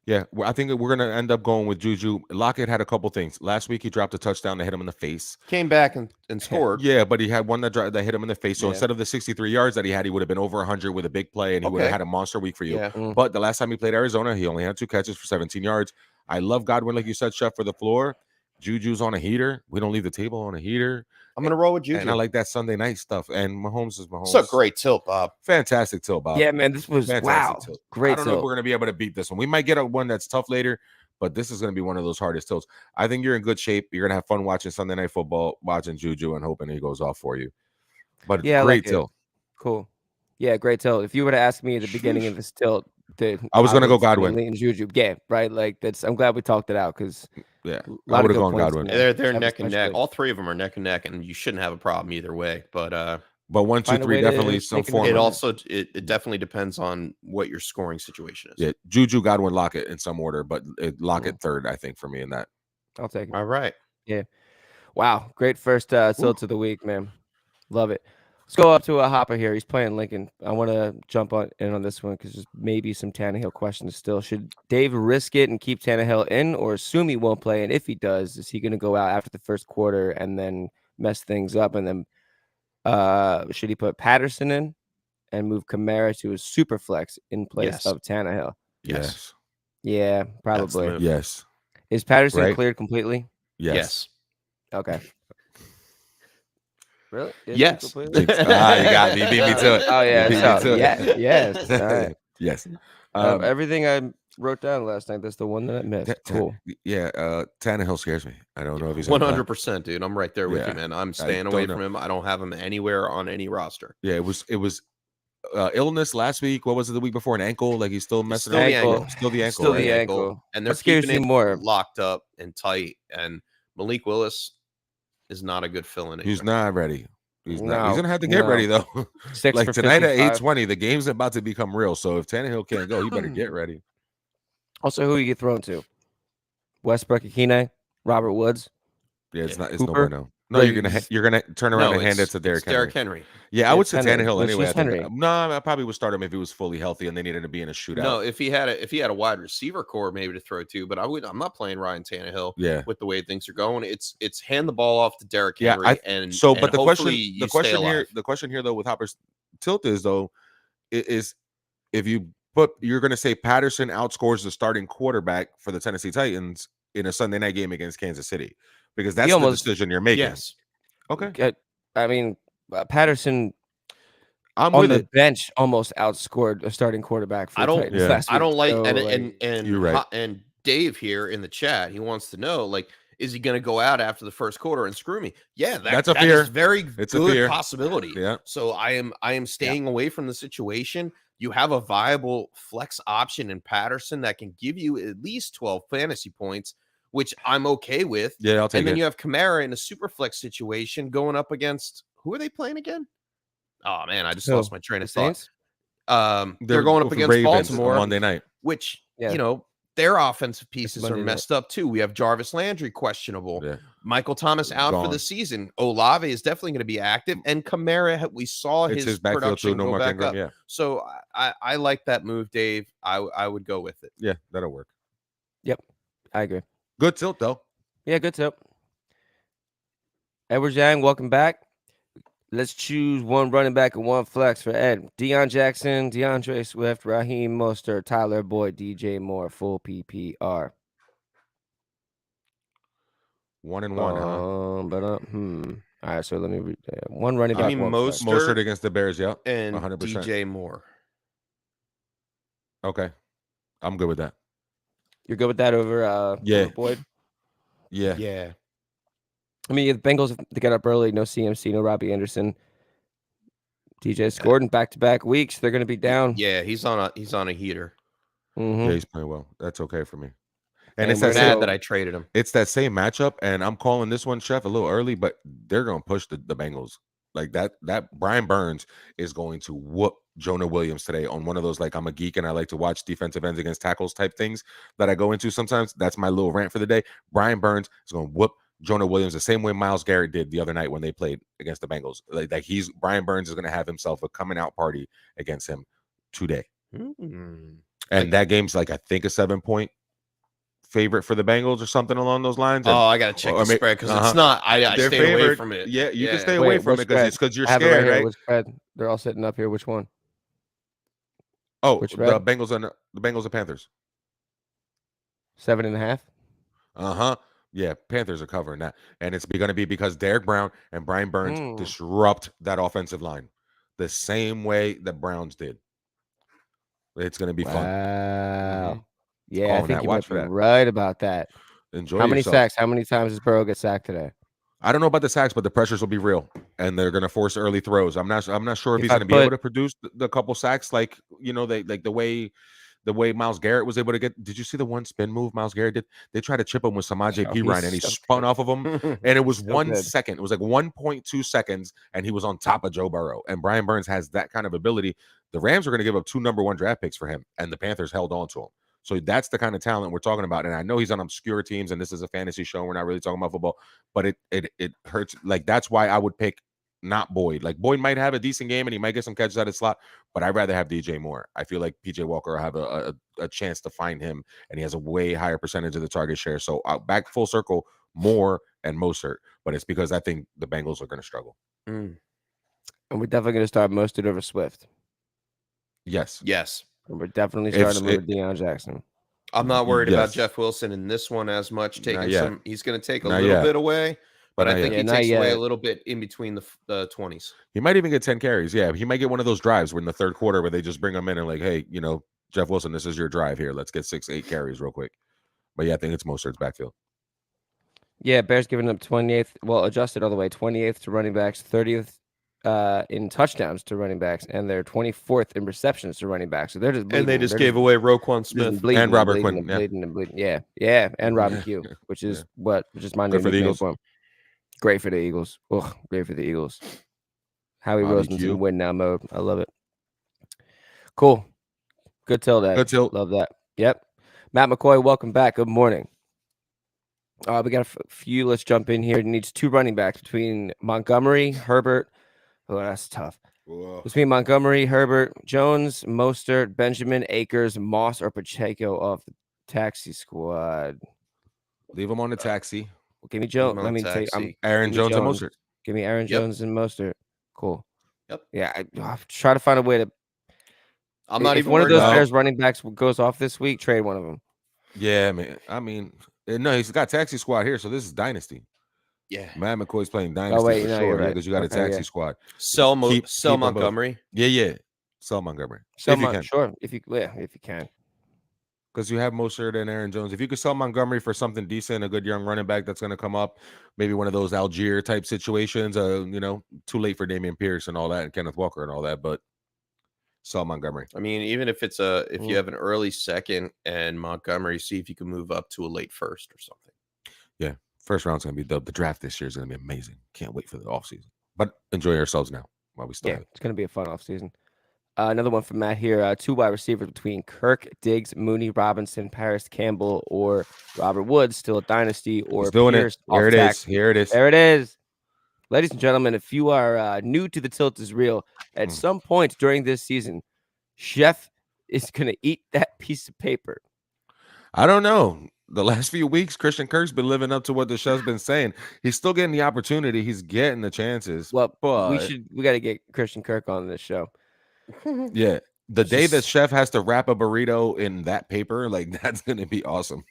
yeah, I think we're gonna end up going with Juju. Lockett had a couple things. Last week he dropped a touchdown that hit him in the face. Came back and scored. Yeah, but he had one that hit him in the face. So Yeah. instead of the 63 yards that he had, he would have been over 100 with a big play, and he would have Okay. had a monster week for you. Yeah. But the last time he played Arizona, he only had 2 catches for 17 yards. I love Godwin, like you said, Chef, for the floor. Juju's on a heater. We don't leave the table on a heater. I'm gonna roll with Juju. And I like that Sunday night stuff. And Mahomes is Mahomes. It's a great tilt, Bob. Fantastic tilt, Bob. Yeah, man, this was Fantastic wow. tilt. I Great don't know if tilt. we're going to be able to beat this one. We might get one that's tough later, but this is going to be one of those hardest tilts. I think you're in good shape. You're going to have fun watching Sunday Night Football, watching Juju, and hoping he goes off for you. But Yeah, I great like it. tilt. Cool. Yeah, great tilt. If you were to ask me at the beginning of this tilt, I was gonna go would say Godwin. lean Juju. Yeah, right. Like that's. I'm glad we talked it out because Yeah, a I lot of would have good gone points in Godwin. there. They're Seven neck and neck. especially. All three of them are neck and neck, and you shouldn't have a problem either way. But But 1, 2, Find a 3 way to definitely some make it form. it Format. also it definitely depends on what your scoring situation is. Yeah, Juju, Godwin, Lockett in some order, but Lockett third, I think, for me in that. I'll take it. All right. Wow, great first tilt of the week, man. Love it. Let's go up to a Hopper here. He's playing Lincoln. I want to jump in on this one because there's maybe some Tannehill questions still. Should Dave risk it and keep Tannehill in, or assume he won't play? And if he does, is he going to go out after the first quarter and then mess things up? And then should he put Patterson in and move Kamara to a super flex in place Yes. of Tannehill? Yes. Yeah, That's the probably. move. Yes. Is Patterson Right. cleared completely? Yes. Okay. Really? Is he Yes. completely? You got me. You beat me to it. Oh yeah, You beat me so, to it. yeah, yes. All right. Yes. Everything I wrote down last night, that's the one that I missed. Cool. Yeah, Tannehill scares me. I don't know if he's gonna play. 100%, dude. I'm right there with Yeah. you, man. I'm I staying don't away know. from him. I don't have him anywhere on any roster. Yeah, it was illness last week. What was it the week before? An ankle? Like he's still messing Still up. the ankle. Still the ankle. Still right? the ankle. And they're What scares keeping you it more? locked up and tight. And Malik Willis is not a good fill-in. He's either. not ready. He's not. No, He's gonna have to get no. ready though. 6 like for tonight at 55. 8:20, the game's about to become real. So if Tannehill can't go, he better get ready. Also, who you get thrown to? Westbrook Akine, Robert Woods. Yeah, it's not. It's Cooper? no bueno. No, Like, you're gonna turn around No, and hand it it's- to Derrick it's Henry. Derrick Henry. Yeah, I would It's say Henry. Tannehill It's anyway. I just think. Henry. No, I probably would start him if he was fully healthy and they needed to be in a shootout. No, if he had a wide receiver core maybe to throw to, but I'm not playing Ryan Tannehill Yeah. with the way things are going. It's hand the ball off to Derrick Yeah, Henry and So, and but the hopefully question, you stay the question alive. here though with Hopper's tilt is though, is if you're going to say Patterson outscores the starting quarterback for the Tennessee Titans in a Sunday night game against Kansas City, because that's the almost- decision you're making. Yes. Okay. I mean, Patterson I'm on with the it. bench almost outscored a starting quarterback for I the don't- Titans Yeah. last I don't week. like So, and You're right. and Dave here in the chat, he wants to know, like, is he going to go out after the first quarter and screw me? Yeah, That's a that fear. is very It's a good fear. possibility. Yeah. So I am staying away from the situation. You have a viable flex option in Patterson that can give you at least 12 fantasy points, which I'm okay with. Yeah, I'll take And then it. you have Kamara in a super flex situation going up against, who are they playing again? Oh man, I just Who? lost my train the of thought. Saints. They're going up with against Ravens on Baltimore, Monday night. which Yeah. you know their offensive pieces are Monday night. messed up too. We have Jarvis Landry questionable, Yeah. Michael Thomas out for Gone. the season. Olave is definitely going to be active, and Kamara, we saw It's his his backfield production too. No go Mark back Ingram. up. Yeah. So I like that move, Dave. I would go with it. Yeah, that'll work. I agree. Good tilt though. Yeah, good tip. Edward Yang, welcome back. Let's choose one running back and one flex for Ed. Deion Jackson, DeAndre Swift, Raheem Mostert, Tyler Boyd, DJ Moore, full PPR. 1 and 1, huh? All right, so let me read that. One running Give back. me one flex. Mostert Mostert against the Bears. Yeah. and 100%. DJ Moore. Okay. I'm good with that. You're good with that over Yeah. over Boyd? Yeah. Yeah. I mean, the Bengals they got up early. No CMC, no Robbie Anderson. DJ scored in back-to-back weeks. They're going to be down. Yeah, he's on a heater. Mhm. Yeah, he's playing well. That's okay for me. And And it's we're that Sad same, so- that I traded him. it's that same matchup, and I'm calling this one, Chef, a little early, but they're gonna push the Bengals. Like that Brian Burns is going to whoop Jonah Williams today on one of those, like, I'm a geek and I like to watch defensive ends against tackles type things that I go into sometimes. That's my little rant for the day. Brian Burns is going to whoop Jonah Williams the same way Myles Garrett did the other night when they played against the Bengals. Like Brian Burns is going to have himself a coming out party against him today. And that game's like, I think, a 7-point favorite for the Bengals or something along those lines. And, I gotta check the spread because it's not. I they're stay away favored. from it. Yeah, you can stay Wait, away from what it because spread? you're I have it scared, here. right? Which spread? They're all sitting up here. Which one? Oh, Which the spread? Bengals and Panthers. 7.5. Yeah, Panthers are covering that, and it's going to be because Derek Brown and Brian Burns Mm. disrupt that offensive line the same way the Browns did. It's going to be fun. Wow. Yeah, I Calling think that. you Watch might for be that. right about that. Enjoy How many yourself. sacks? How many times does Burrow get sacked today? I don't know about the sacks, but the pressures will be real, and they're going to force early throws. I'm not sure if If he's I going to be able put- to produce the couple sacks like the way Myles Garrett was able to get. Did you see the one spin move Myles Garrett did? They tried to chip him with Samaje Oh, Perine, he's and he so spun good. off of him, and it was So 1 good. second. It was like 1.2 seconds, and he was on top of Joe Burrow. And Brian Burns has that kind of ability. The Rams are going to give up 2 number 1 draft picks for him, and the Panthers held on to him. So that's the kind of talent we're talking about. And I know he's on obscure teams, and this is a fantasy show. We're not really talking about football, but it hurts. Like, that's why I would pick not Boyd. Like, Boyd might have a decent game and he might get some catches out of the slot, but I'd rather have DJ Moore. I feel like PJ Walker will have a chance to find him, and he has a way higher percentage of the target share. So back full circle, Moore and Mostert, but it's because I think the Bengals are going to struggle. And we're definitely going to start Mostert over Swift. Yes. And we're definitely If- starting over Deion Jackson. I'm not worried about Yes. Jeff Wilson in this one as much. Not yet. He's going to take a Not little yet. bit away, but Not I think yet. he Yeah, takes not away yet. a little bit in between the 20s. He might even get 10 carries. Yeah, he might get one of those drives where in the third quarter where they just bring him in and like, hey, Jeff Wilson, this is your drive here. Let's get 6-8 carries real quick. But yeah, I think it's Mostert's backfield. Yeah, Bears giving up 28th. Well, adjusted all the way. 28th to running backs, 30th in touchdowns to running backs, and they're 24th in receptions to running backs. So they're just bleeding. And they just They're gave away Roquan just Smith. bleeding And Robert bleeding Quinn, yeah. bleeding and bleeding. Yeah, and Robin Q, which is my Good name for the Eagles. for him. Great for the Eagles. Ugh, great for the Eagles. Howie Bobby Rosen's Q. in win now mode. I love it. Cool. Good till that. Good tilt. Love that. Yep. Matt McCoy, welcome back. Good morning. We got a few. Let's jump in here. It needs 2 running backs between Montgomery, Herbert. Oh, that's tough. Whoa. Between Montgomery, Herbert, Jones, Mostert, Benjamin, Akers, Moss, or Pacheco of the taxi squad. Leave him on the taxi. Give me Jones. on Let me take. taxi. Aaron Give me Jones and Mostert. Give me Aaron Yep. Jones and Mostert. Cool. Yep. Yeah, I try to find a way to. I'm not if even one of worried those about Bears running backs goes off this week, trade one of them. Yeah, man. I mean, no, he's got taxi squad here, so this is dynasty. Yeah. Matt McCoy's playing dynasty wait, for no, sure. you're Yeah, right. because you got a Okay, taxi yeah. squad. Sell Keep 'em both. Montgomery. Yeah. Sell Montgomery. So if you can. sure, if you can. Because you have Mostert and Aaron Jones. If you could sell Montgomery for something decent, a good young running back that's going to come up, maybe one of those Algier type situations, too late for Dameon Pierce and all that, and Kenneth Walker and all that, but sell Montgomery. I mean, even if it's if you have an early second and Montgomery, see if you can move up to a late first or something. Yeah, first round's going to be the draft this year is going to be amazing. Can't wait for the offseason. But enjoy ourselves now while we still Yeah, have it. it's going to be a fun offseason. Another one from Matt here. 2 wide receivers between Kirk, Diggs, Mooney, Robinson, Paris Campbell, or Robert Woods, still a dynasty, or He's doing Pierce. it. Here off it is. tax. Here it is. There it is. Ladies and gentlemen, if you are new to the Tilt is Real, at some point during this season, Chef is going to eat that piece of paper. I don't know. The last few weeks, Christian Kirk's been living up to what the chef's been saying. He's still getting the opportunity. He's getting the chances. Well, but we got to get Christian Kirk on this show. yeah, the It's day that just- chef has to wrap a burrito in that paper, like that's going to be awesome.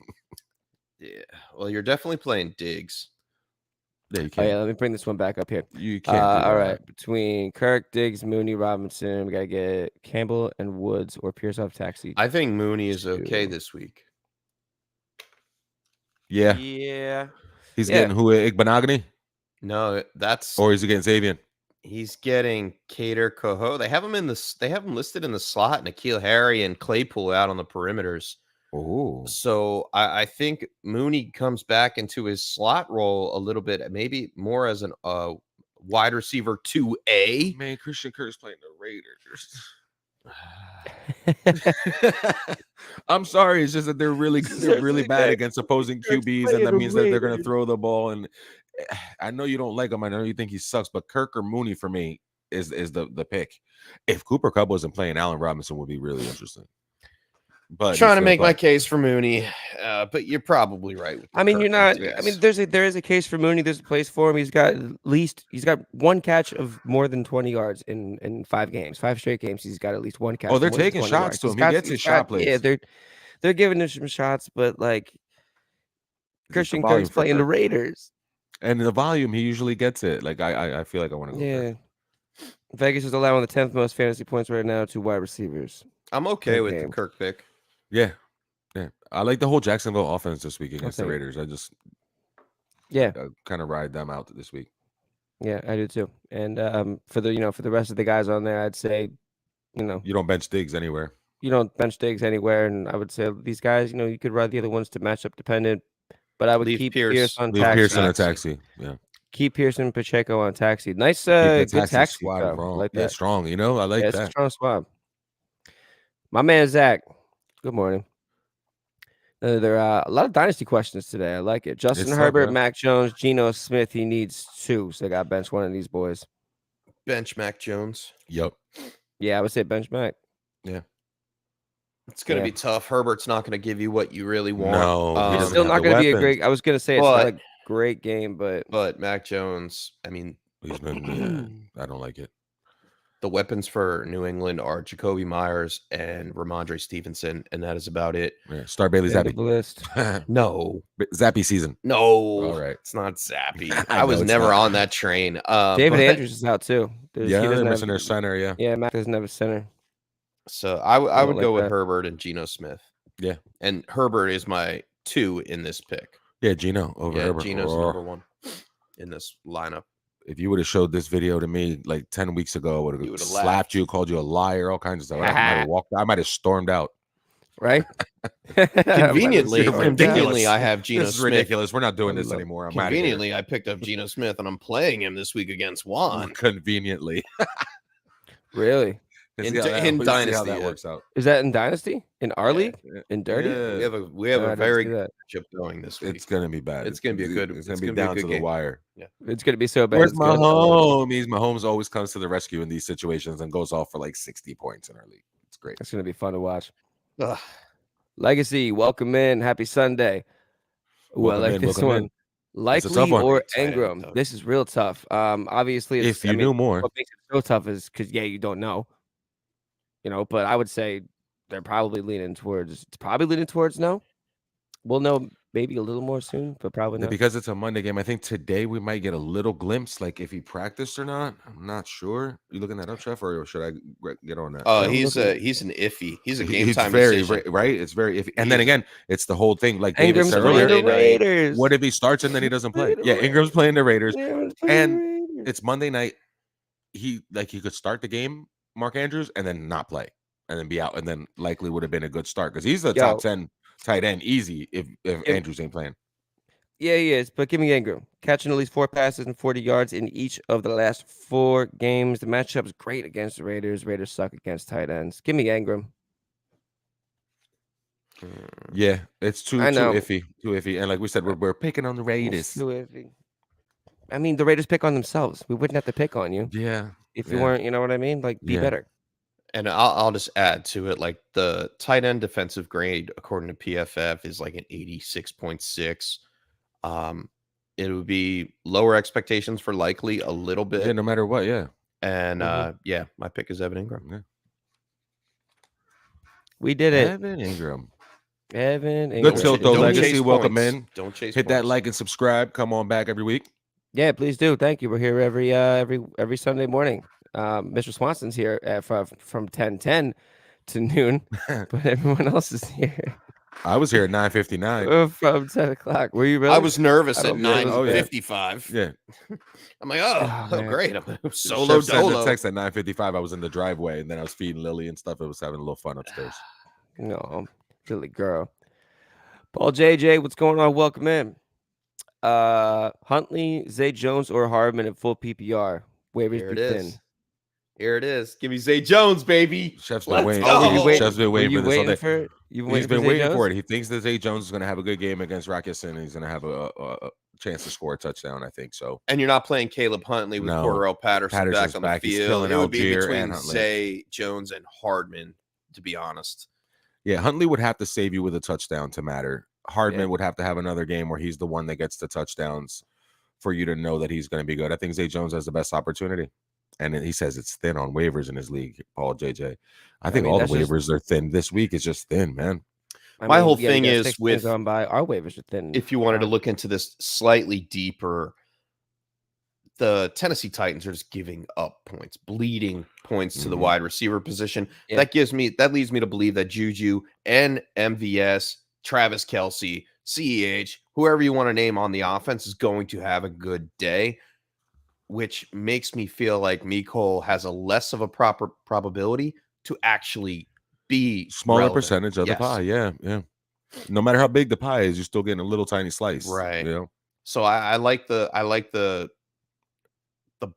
Yeah. Well, you're definitely playing Diggs. Yeah, you Oh, can't. yeah, let me bring this one back up here. You can't. do All that. right. Between Kirk, Diggs, Mooney, Robinson, we got to get Campbell and Woods or Pierce off taxi. I think Mooney is okay Two. this week. Yeah, Yeah. he's Yeah. getting who? Igbenogany, No, that's or is he getting Xavier? he's getting Cater Coho. They have him They have him listed in the slot. N'Keal Harry and Claypool out on the perimeters. Oh, So I think Mooney comes back into his slot role a little bit, maybe more as an wide receiver 2A. man, Christian Kirk's playing the Raiders. I'm sorry. It's just that they're really bad against opposing QBs, and that means that they're going to throw the ball. And I know you don't like him. I know you think he sucks, but Kirk or Mooney for me is the pick. If Cooper Kupp wasn't playing, Allen Robinson would be really interesting. But trying to make my case for Mooney, but you're probably right. With I mean, you're not. Yes. I mean, there is a case for Mooney. There's a place for him. He's got one catch of more than 20 yards in 5 games, 5 straight games. He's got at least one catch. Oh, they're of more than taking 20 shots yards. to him. He gets his shot plays. Yeah, they're giving him some shots, but like Christian Kirk's playing the Raiders, and the volume he usually gets it. Like I feel like I want to go. Yeah, there. Vegas is allowing the 10th most fantasy points right now to wide receivers. I'm okay with the Kirk pick. Yeah. I like the whole Jacksonville offense this week against the Raiders. I just kind of ride them out this week. Yeah, I do too. And for the rest of the guys on there, I'd say, you don't bench Diggs anywhere. You don't bench Diggs anywhere, and I would say these guys, you could ride the other ones to matchup dependent. But I would keep Pierce on taxi. Pearson on taxi. Yeah. Keep Pearson and Pacheco on taxi. Nice, good taxi squad. Like that. Strong. I like that. It's a strong squad. My man Zach. Good morning. There are a lot of dynasty questions today. I like it. Justin Herbert, Mac Jones, Geno Smith. He needs 2, so I got bench one of these boys. Bench Mac Jones. Yep. Yeah, I would say bench Mac. Yeah. It's going to be tough. Herbert's not going to give you what you really want. No, it's still not going to be a great. I was going to say it's not a great game, but Mac Jones. I mean, he's been. I don't like it. The weapons for New England are Jacoby Myers and Ramondre Stevenson, and that is about it. Yeah, start Bailey Zappi. No. Zappy season. No. All right. It's not Zappy. I was never on that train. David Andrews is out too. They're missing their center, yeah. Yeah, Mac doesn't have a center. So I would go with Herbert and Geno Smith. Yeah. And Herbert is my 2 in this pick. Yeah, Geno over Herbert. Geno's number 1 in this lineup. If you would have showed this video to me like 10 weeks ago, I would have slapped you, called you a liar, all kinds of stuff. I might have stormed out. Right? Conveniently, I have Geno Smith. This is ridiculous. We're not doing this anymore. Conveniently, I picked up Geno Smith, and I'm playing him this week against Juan. Conveniently. Really? In Dynasty, how that works out. Is that in Dynasty? In our league? In Dirty? Yeah. We have a very good matchup going this week. It's gonna be bad. It's gonna be a good. It's gonna be down to the wire. Yeah, it's gonna be so bad. Where's Mahomes? Mahomes always comes to the rescue in these situations and goes off for like 60 points in our league. It's great. It's gonna be fun to watch. Legacy, welcome in. Happy Sunday. Well, like this one. Likely or Ingram. This is real tough. Obviously, if you knew more, what makes it so tough is because you don't know. But I would say they're probably leaning towards no. We'll know maybe a little more soon, but probably not. Because it's a Monday game. I think today we might get a little glimpse, like if he practiced or not. I'm not sure. You looking that up, Chef, or should I get on that? Oh, he's an iffy. He's a game time decision. Right. It's very iffy. And then again, it's the whole thing. Like David said earlier, what if he starts and then he doesn't play? Yeah, Ingram's playing the Raiders, and it's Monday night. He could start the game, Mark Andrews, and then not play, and then be out, and then likely would have been a good start because he's the top 10 tight end easy if Andrews ain't playing. Yeah, he is. But give me Ingram. Catching at least 4 passes and 40 yards in each of the last 4 games. The matchup's great against the Raiders. Raiders suck against tight ends. Give me Ingram. Yeah, it's too iffy. Too iffy. And like we said, we're picking on the Raiders. It's too iffy. I mean, the Raiders pick on themselves. We wouldn't have to pick on you. Yeah. If you weren't, you know what I mean? Like, be better. And I'll just add to it, like the tight end defensive grade, according to PFF, is like an 86.6. It would be lower expectations for Likely a little bit. Yeah, no matter what, yeah. And my pick is Evan Ingram. Yeah. We did it. Evan Ingram. Good tilt though, Legacy. Welcome in. Don't chase. Hit that like and subscribe. Come on back every week. Yeah, please do. Thank you. We're here every Sunday morning. Mr. Swanson's here from 10:10 to noon, but everyone else is here. I was here at 9:59 from 10 o'clock. Were you really? I was nervous at 9:55. Yeah. I'm like, oh great. I'm solo dolo. Text at 9:55. I was in the driveway and then I was feeding Lily and stuff. It was having a little fun upstairs. No, silly girl. Paul JJ, what's going on? Welcome in. Huntley, Zay Jones, or Hardman at full PPR. Waivers be thin. Here it is. Give me Zay Jones, baby. Chef's been Let's waiting. go. Chef's been waiting for this all day. You He's been Zay waiting Jones? for it. He thinks that Zay Jones is going to have a good game against Rakic, and he's going to have a chance to score a touchdown. I think so. And you're not playing Caleb Huntley with No. Cordell Patterson Patterson's back on the back. He's field. killing It would be Algier between and Huntley. Zay Jones and Hardman, to be honest. Yeah, Huntley would have to save you with a touchdown to matter. Hardman Yeah. would have to have another game where he's the one that gets the touchdowns for you to know that he's going to be good. I think Zay Jones has the best opportunity. And then he says it's thin on waivers in his league, Paul JJ. I think mean, all the that's just- waivers are thin. This week is just thin, man. My whole yeah, thing we got is 6 with- games on by our waivers are thin. If you wanted to look into this slightly deeper, the Tennessee Titans are just giving up points, bleeding points to the Mhm. wide receiver position. Yeah. That leads me to believe that Juju and MVS, Travis Kelce, CEH, whoever you want to name on the offense is going to have a good day, which makes me feel like Mecole has a less of a proper probability to actually be Smaller relevant. percentage of Yes. the pie. Yeah, yeah. No matter how big the pie is, you're still getting a little tiny slice. Right. You know? So I like the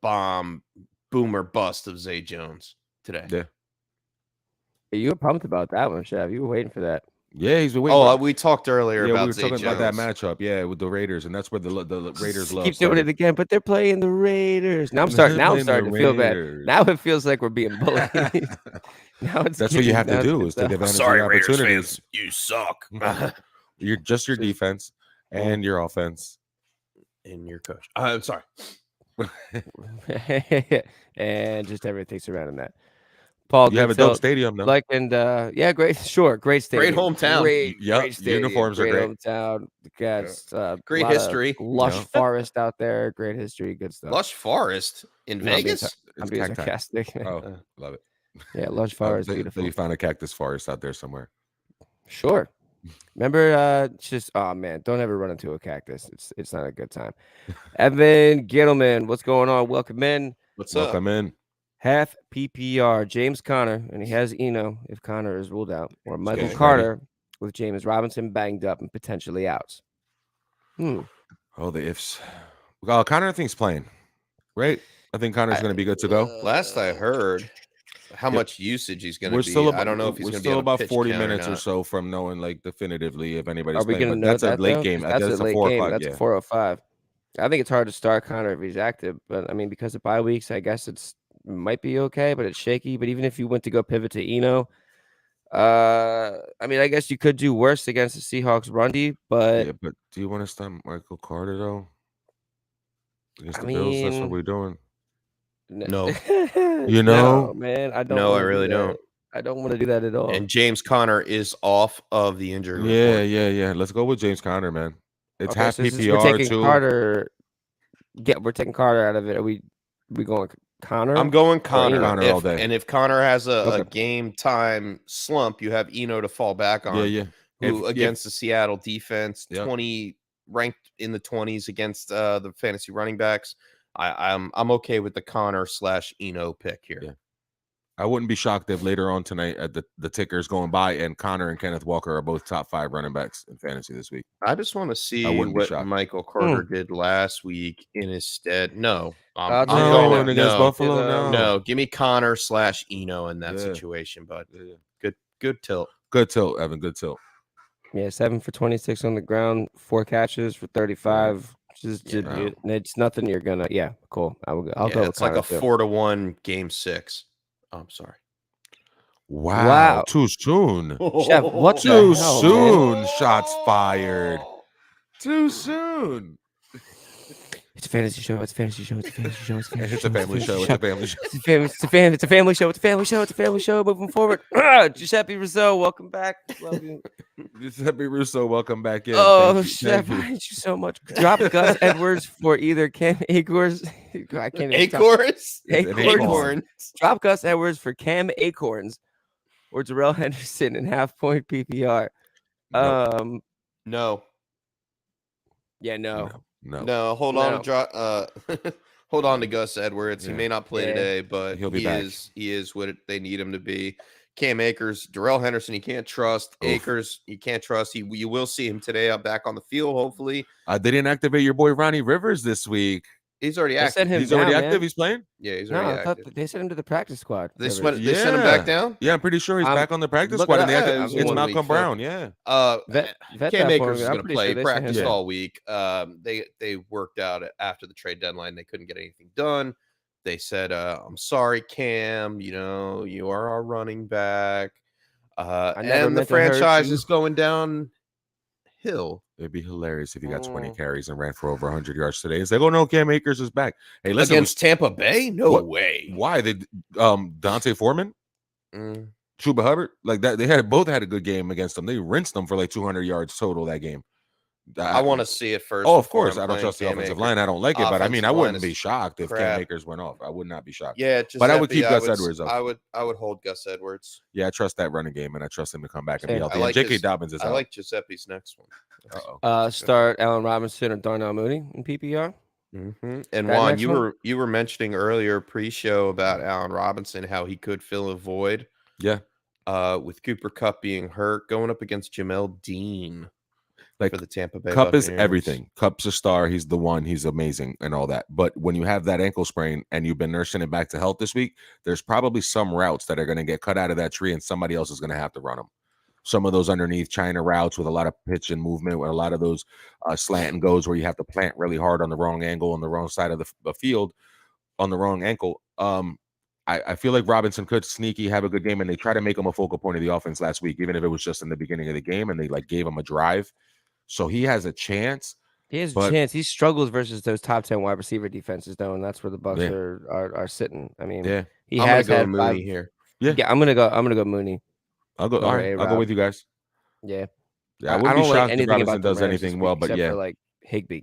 bomb boomer bust of Zay Jones today. Yeah. You were pumped about that one, Chef. You were waiting for that. Yeah, he's been waiting. Oh, for- we talked earlier yeah, about we were Zay talking Jones. about that matchup. Yeah, with the Raiders, and that's where the Raiders love. Keep doing it again, but they're playing the Raiders. Now I'm starting to feel bad. Now it feels like we're being bullied. Now it's That's what you have to now do it's is take advantage Sorry, of the Raiders opportunities. fans, you suck. You're just your defense and your offense. And your coach. I'm sorry. and just everything surrounding that. Paul, You have a Good dope Tilt, stadium, though. like and yeah, great, sure, great stadium, hometown. Yep, great stadium, uniforms are great great. hometown. Got Great lot of history. lush Yeah. forest out there, great history, good stuff. Lush Forest in I'm being Vegas. I'm It's being cacti. sarcastic. Oh, love it. Yeah, lush Oh, forest, so beautiful. you found a cactus forest out there somewhere. Sure. Remember, just oh man, don't ever run into a cactus. It's not a good time. Evan Gittleman, what's going on? Welcome in. What's up? Welcome in. Half PPR, James Conner, and he has Eno if Conner is ruled out, or Michael getting Carter with James Robinson banged up and potentially out. Oh, the ifs. Well, Connor, I think's playing, right? I think Connor's going to be good to go. Last I heard, how Yeah. much usage he's going We're to be. still about, I don't know if he's we're going to be still able to about pitch 40 count or minutes or not. so from knowing like definitively if anybody's Are we playing. going to But know that's that a late though? game. 'Cause That's That's a late 4 game. o'clock. That's Yeah. a 4:05. I think it's hard to start Conner if he's active, but I mean because of bye weeks, I guess it's might be okay, but it's shaky. But even if you went to go pivot to Eno, I mean I guess you could do worse against the Seahawks Rundy, but Yeah, but do you want to start Michael Carter though? Against I the Bills, that's what mean- we're doing. No. You know? No, man, I don't. No, I wanna do really that. don't. I don't want to do that at all. And James Conner is off of the injury Yeah, report. yeah. Let's go with James Conner, man. It's Okay, half so since PPR we're taking too. Carter. Yeah, we're taking Carter out of it. Are we going Connor? I'm going Connor. Connor all day. And if Connor has a Okay. game time slump, you have Eno to fall back on. Yeah. Who If- against the Seattle defense, Yep. 20 ranked in the 20s against the fantasy running backs. I'm okay with the Connor / Eno pick here. Yeah. I wouldn't be shocked if later on tonight at the tickers going by and Connor and Kenneth Walker are both top 5 running backs in fantasy this week. I just want to see wouldn't be what shocked. Michael Carter did last week in his stead. No, I'll I'm tell you No, right going now. against no, Buffalo, no. no. Give me Connor / Eno in that Yeah. situation, bud. Yeah. Good tilt. Good tilt, Evan. Good tilt. Yeah, 7 for 26 on the ground, 4 catches for 35. Just Yeah. it's nothing you're gonna. Yeah, cool. I'll go. Yeah, With it's like Connor a too. 4-1 game 6. Oh, I'm sorry. Wow. Too soon. Chef, what the Too hell, soon. Shots fired. Too soon. It's a fantasy show. It's a fantasy show. It's a fantasy show. It's a fantasy It's a family show. It's a family show. It's a family show. It's a family show. It's a family show. Moving forward. Giuseppe Rizzo, welcome back. Love you. Giuseppe Russo, welcome back in. Oh, Thank you. Chef, Thank you. thank you so much. Drop Gus Edwards for either Cam Akers. I can't even talk. Acorns? It's an Acorns. acorn. Drop Gus Edwards for Cam Acorns or Darrell Henderson in half-point PPR. No. No. Yeah, no. No. No, hold on to hold on to Gus Edwards. He Yeah. may not play Yeah. today, but He'll be back. he is what they need him to be. Cam Akers, Darrell Henderson, you can't trust. Oof. Akers, you can't trust. You will see him today. I'm back on the field, hopefully. They didn't activate your boy Ronnie Rivers this week. He's already They active. sent him He's already down, active. man. He's playing. Yeah, he's No, already I thought active. they sent him to the practice squad. They Whatever. they sent him back Yeah. down. Yeah, I'm pretty sure he's I'm- back on the practice look squad. it And they up. have Yeah, it to, was it's 1 Malcolm week, Brown. Yeah. Vet Cam that Akers for is me. I'm going to pretty play sure they sent him practice Yeah. down. all week. They worked out after the trade deadline. They couldn't get anything done. They said, "I'm sorry, Cam. You know, you are our running back." never And the meant to hurt franchise you. is going downhill. It'd be hilarious if he got 20 Mm. carries and ran for over 100 yards today. It's like, oh no, Cam Akers is back. Hey, listen, Against Tampa Bay? No What? way. why they Dante Foreman, Mm. Chuba Hubbard, like that? They both had a good game against them. They rinsed them for like 200 yards total that game. I want to see it first. Oh, of before course, I'm I don't playing trust the Cam offensive Akers. line. I don't like it, but I mean, I Offensive line wouldn't be is shocked if crap. Cam Akers went off. I would not be shocked. Yeah, But I would keep Giuseppe, Gus Edwards up. I would hold Gus Edwards. Yeah, I trust that running game, and I trust him to come back and be Same. healthy. I like and J.K. his- Dobbins is I out. like Giuseppe's next one. Uh-oh. Start Allen Robinson or Darnell Mooney in PPR. And That Juan, next one? you were mentioning earlier pre-show about Allen Robinson, how he could fill a void. Yeah. With Cooper Kupp being hurt, going up against Jamel Dean Like, for the Tampa Bay. Cup is Buccaneers. everything. Cup's a star. He's the one. He's amazing and all that. But when you have that ankle sprain and you've been nursing it back to health this week, there's probably some routes that are going to get cut out of that tree and somebody else is going to have to run them. Some of those underneath China routes with a lot of pitch and movement, with a lot of those slant and goes where you have to plant really hard on the wrong angle on the wrong side of the field on the wrong ankle. I feel like Robinson could sneaky have a good game, and they try to make him a focal point of the offense last week, even if it was just in the beginning of the game, and they like gave him a drive. So he has a chance. He has a But- chance. He struggles versus those top 10 wide receiver defenses, though, and that's where the Bucks Yeah. are sitting. I mean, Yeah, he I'm gonna has go had Mooney five. here. Yeah, I'm gonna go Mooney. I'll go. Go All right, I'll go A-Rob. with you guys. Yeah, Yeah, I wouldn't don't be like shocked if anything Robinson about the does Rams this anything well, week but except yeah, for, like Higbee.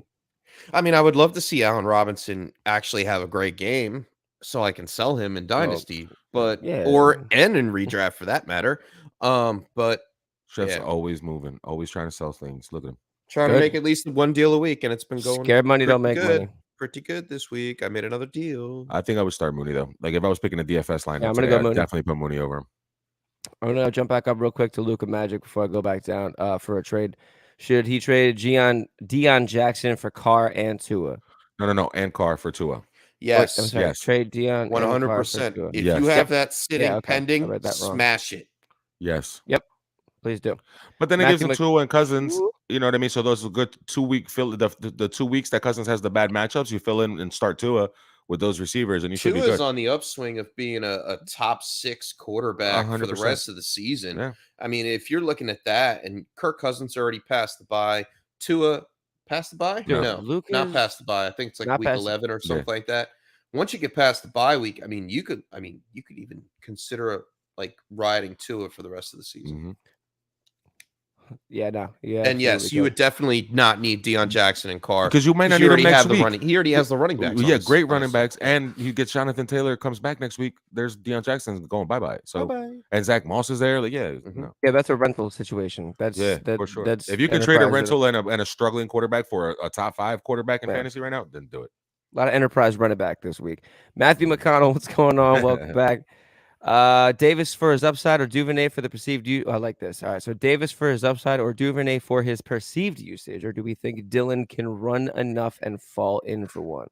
I mean, I would love to see Allen Robinson actually have a great game, so I can sell him in Dynasty, but yeah. and in redraft for that matter. But Chef's Yeah. always moving, always trying to sell things. Look at him. trying to Good. make at least one deal a week, and it's been going Scared money don't make pretty good. money. Pretty good this week. I made another deal. I think I would start Mooney though. Like if I was picking a DFS lineup, Yeah, I'm gonna today, go I'd Mooney. definitely put Mooney over him. I'm gonna jump back up real quick to Luka Magic before I go back down for a trade. Should he trade Deion Jackson for Carr and Tua? No, and Carr for Tua. Yes, I'm sorry, yes. trade Deion 100%. Tua. If Yes. you have Yep. that sitting okay. I pending, read that wrong. smash it. Yes, Please do. but then it gives him Matthew Tua and Cousins. You know what I mean? So those are good 2-week fill. The 2 weeks that Cousins has the bad matchups, you fill in and start Tua with those receivers, and you should be Tua's good. on the upswing of being a top 6 quarterback for the 100%. rest of the season. Yeah. I mean, if you're looking at that, and Kirk Cousins already passed the bye, Tua passed the bye? No. No, Luke not is- past the bye. I think it's like not week past- 11 or something like that. Once you get past the bye week, I mean, you could even consider like riding Tua for the rest of the season. Mhm. Yeah, no. Yeah. And yes, you would definitely not need Deion Jackson and Carr Because you might not you need him already next have the week. running. He already has the running backs. on Yeah, his- great on running his- backs, and he gets Jonathan Taylor comes back next week. There's Deion Jackson going bye. So Bye-bye. and Zach Moss is there. Like Mhm. no. Yeah, that's a rental situation. That's Yeah, that, for sure. That's If you can trade a enterprise rental and a struggling quarterback for a top 5 quarterback in Yeah. fantasy right now, then do it. A lot of enterprise running back this week. Matthew McConnell, what's going on? Welcome back. Davis for his upside or Duvernay for the perceived use. I like this. All right. So Davis for his upside or Duvernay for his perceived usage, or do we think Dylan can run enough and fall in for one?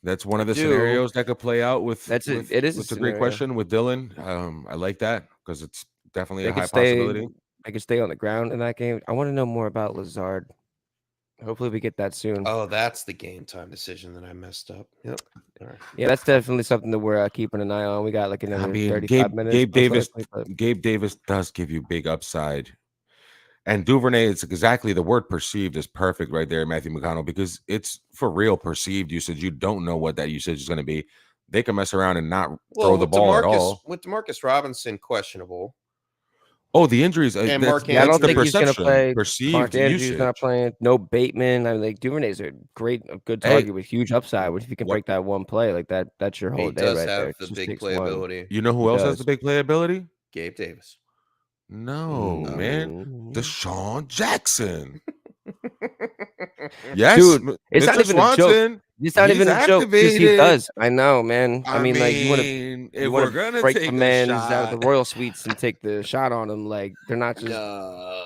That's one of the Dude, scenarios that could play out with. it is a It's a great scenario. question with Dylan. I like that because it's definitely a They high could stay. possibility. They could stay on the ground in that game. I want to know more about Lazard. Hopefully, we get that soon. Oh, that's the game time decision that I messed up. Yep. All right. Yeah, that's definitely something that we're keeping an eye on. We got like another I mean, 35 minutes. Gabe most Davis. likely, but- Gabe Davis does give you big upside. And Duvernay, it's exactly the word perceived is perfect right there, Matthew McConnell, because it's for real perceived usage. You don't know what that usage is going to be. They can mess around and not throw the with ball at DeMarcus- all. With Demarcus Robinson questionable. Oh, the injuries. And That's, Mark that's I don't the think he's gonna perception. play. Perceived Mark Andrews usage. not playing. No Bateman. I mean, like Duvernay's a good Hey. target with huge upside. If you can What- break that one play like that, that's your whole He day does right there. have the Just big takes one. playability. You know who He else has does. the big playability? Gabe Davis. No, No. man. Deshaun Jackson. Yes, Dude, it's not Mr. even a joke. Swanson. It's not He's even a joke because he activated. does. I know, man. I mean, like you want to if you we're want gonna to break take the a man's shot, out of the Royal Suites and take the shot on him. Like they're not just. No.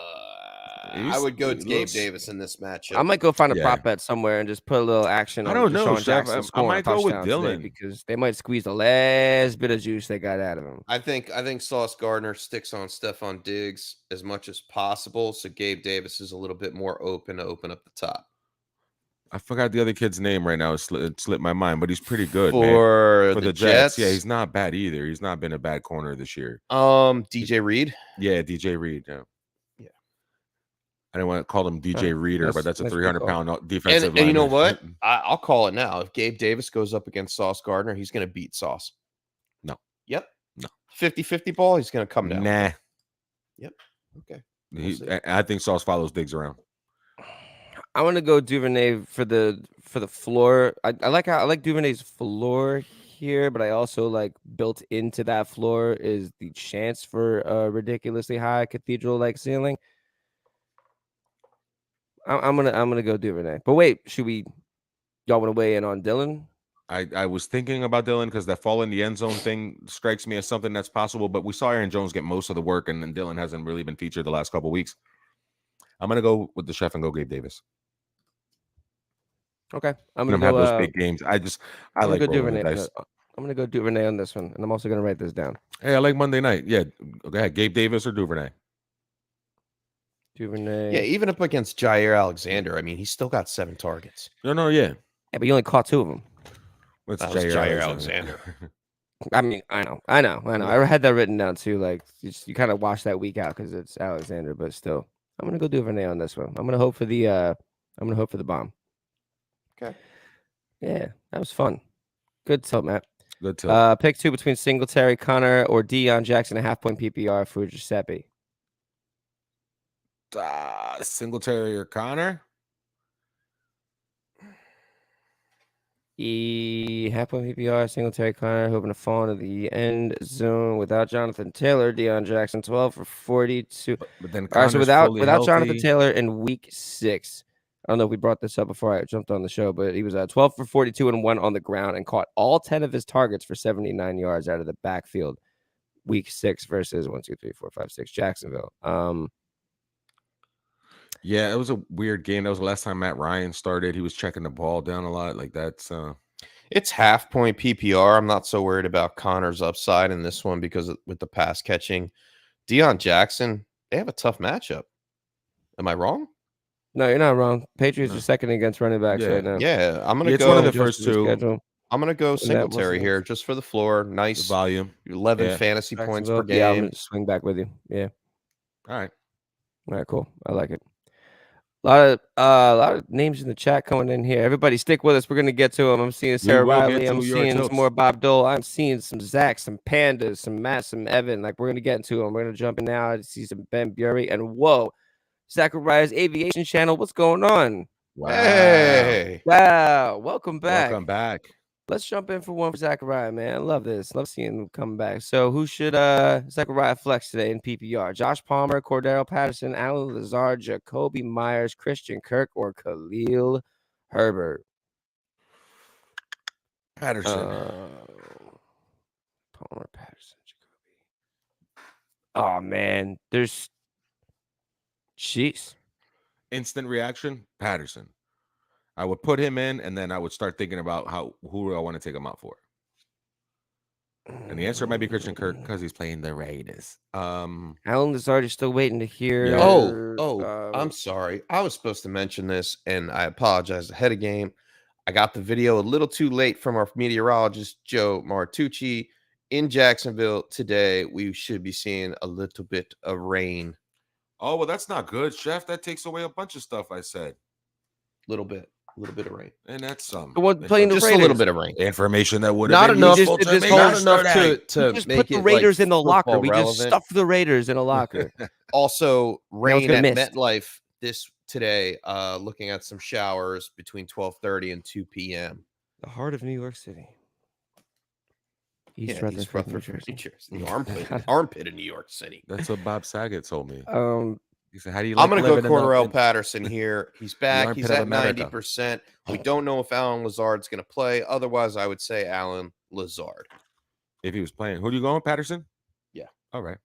I would go It with Gabe looks- Davis in this matchup. I might go find a Yeah. prop bet somewhere and just put a little action I on don't know, Deshaun Chef. Jackson I scoring might a go with touchdown today Dylan. because they might squeeze the last bit of juice they got out of him. I think Sauce Gardner sticks on Stephon Diggs as much as possible, so Gabe Davis is a little bit more open to open up the top. I forgot the other kid's name right now. It slipped my mind, but he's pretty good, man. For For the Jets, yeah, he's not bad either. He's not been a bad corner this year. DJ Reed. Yeah, DJ Reed. Yeah. Yeah. I didn't want to call him DJ Reader, but that's a that's a good 300-pound defensive And you know lineman. what? I'll call it now. If Gabe Davis goes up against Sauce Gardner, he's going to beat Sauce. No. Yep. No. 50-50 ball, he's going to come down. Nah. Okay. I think Sauce follows Diggs around. I want to go Duvernay for the floor. I like Duvernay's floor here, but I also like built into that floor is the chance for a ridiculously high cathedral like ceiling. I'm gonna go Duvernay. But wait, y'all want to weigh in on Dylan? I was thinking about Dylan because that fall in the end zone thing strikes me as something that's possible, but we saw Aaron Jones get most of the work, and then Dylan hasn't really been featured the last couple weeks. I'm gonna go with the Chef and go Gabe Davis. Okay, I'm Let gonna him go. have those big games. I I'm like gonna go rolling the Duvernay. dice. I'm gonna go Duvernay on this one, and I'm also gonna write this down. Hey, I like Monday night. Yeah, go ahead. Gabe Davis or Duvernay. Duvernay. Yeah, even up against Jair Alexander, I mean, he's still got 7 targets. No, Yeah, but you only caught 2 of them. What's That was Jair Alexander. I mean, I know. I had that written down too. Like you kind of wash that week out because it's Alexander, but still, I'm gonna go Duvernay on this one. I'm gonna hope for the bomb. Okay. Yeah, that was fun. Good tilt, Matt. Good tilt. Pick 2 between Singletary, Connor, or Deion Jackson, a half-point PPR for Giuseppe. Singletary or Connor? Half-point PPR, Singletary, Connor, hoping to fall into the end zone without Jonathan Taylor. Deion Jackson, 12 for 42. But then All right, so Connor's without fully Jonathan healthy. Taylor in week 6, I don't know if we brought this up before I jumped on the show, but he was 12 for 42 and 1 on the ground and caught all 10 of his targets for 79 yards out of the backfield. Week 6 versus 1, 2, 3, 4, 5, 6 Jacksonville. Yeah, it was a weird game. That was the last time Matt Ryan started. He was checking the ball down a lot. Like that's It's half-point PPR. I'm not so worried about Connor's upside in this one because with the pass catching. Deion Jackson, they have a tough matchup. Am I wrong? No, you're not wrong. Patriots No. are second against running backs Yeah. right now. Yeah, I'm gonna it's go. one of the Just first for the 2. schedule. I'm gonna go that Singletary was- here just for the floor. The Nice volume. 11 Yeah. fantasy points per Jacksonville, yeah, I'm game. gonna swing back with you. Yeah. All right. All right, cool. I like it. A lot of names in the chat coming in here. Everybody, stick with us. We're gonna get to them. I'm seeing Sarah will get Riley. I'm to your seeing some tilts. more Bob Dole. I'm seeing some Zach, some Pandas, some Matt, some Evan. Like we're gonna get into them. We're gonna jump in now. I see some Ben Bury and whoa, Zachariah's Aviation Channel. What's going on? Wow. Hey, Wow, welcome back. Welcome back. Let's jump in for one for Zachariah, man. I love this. Love seeing him come back. So who should Zachariah flex today in PPR? Josh Palmer, Cordero Patterson, Alan Lazard, Jacoby Myers, Christian Kirk, or Khalil Herbert? Patterson. Palmer, Patterson, Jacoby. Oh man, there's jeez. Instant reaction, Patterson. I would put him in, and then I would start thinking about who do I want to take him out for. And the answer might be Christian Kirk because he's playing the Raiders. Alan Lazard is still waiting to hear. Yeah. I'm sorry. I was supposed to mention this, and I apologize ahead of game. I got the video a little too late from our meteorologist, Joe Martucci. In Jacksonville today, we should be seeing a little bit of rain. Oh, well, that's not good, Chef. That takes away a bunch of stuff I said. Little bit of rain. And that's some The one playing the Just a little Raiders. bit of rain. information that would Not have been enough. useful Just- to this me whole- Not enough yesterday. to We just make put the it Raiders like in the locker. football We relevant. just stuffed the Raiders in a locker. Also, rain gonna at miss. MetLife today. Looking at some showers between 12:30 and 2 p.m. The heart of New York City. East Yeah, Rutherford, East New Rutherford, Jersey. New Jersey. The armpit of New York City. That's what Bob Saget told me. He said, "How do you?" I'm like going to go living in the- Cordarrelle in- Patterson here. He's back. armpit He's of at America. 90%. We don't know if Alan Lazard's going to play. Otherwise, I would say Alan Lazard. If he was playing, who do you go on, Patterson? Yeah. All right.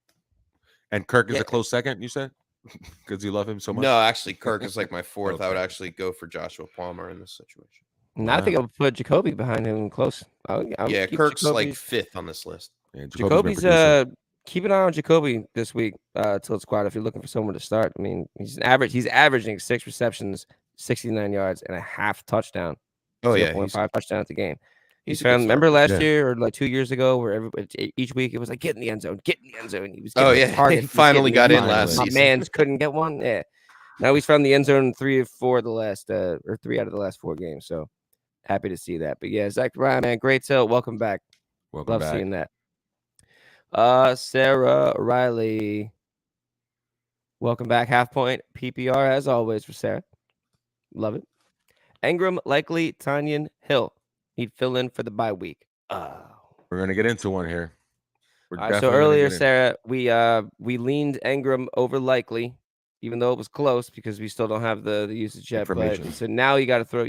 And Kirk is Yeah. a close second. You said Because you love him so much. No, actually, Kirk is like my fourth. I would Okay. actually go for Joshua Palmer in this situation. And I think I would put Jacoby behind him close. I would Yeah, keep Kirk's like Jacoby's- fifth on this list. Yeah, Jacoby's keep an eye on Jacoby this week, Tilt Squad, if you're looking for someone to start. I mean, he's averaging 6 receptions, 69 yards, and a half touchdown. Oh, yeah. 0.5 touchdowns a game. He's a found, good remember starter. last year or like 2 years ago where each week it was like, get in the end zone, get in the end zone. He was Oh, getting yeah. targets, He was finally getting got in the- last My season. man couldn't get one. Yeah. Now he's found the end zone in 3 or 4 of the last, or 3 out of the last 4 games. So happy to see that. But yeah, Zach Ryan, man, great tilt. Welcome back. Welcome Love back. seeing that. Sarah Riley. Welcome back. Half point PPR as always for Sarah. Love it. Ingram, likely, Tanyan, Hill. He'd fill in for the bye week. We're gonna get into one here. We're All right, so definitely gonna earlier, get in. Sarah, we leaned Ingram over likely, even though it was close because we still don't have the usage yet. But Information. so now you got to throw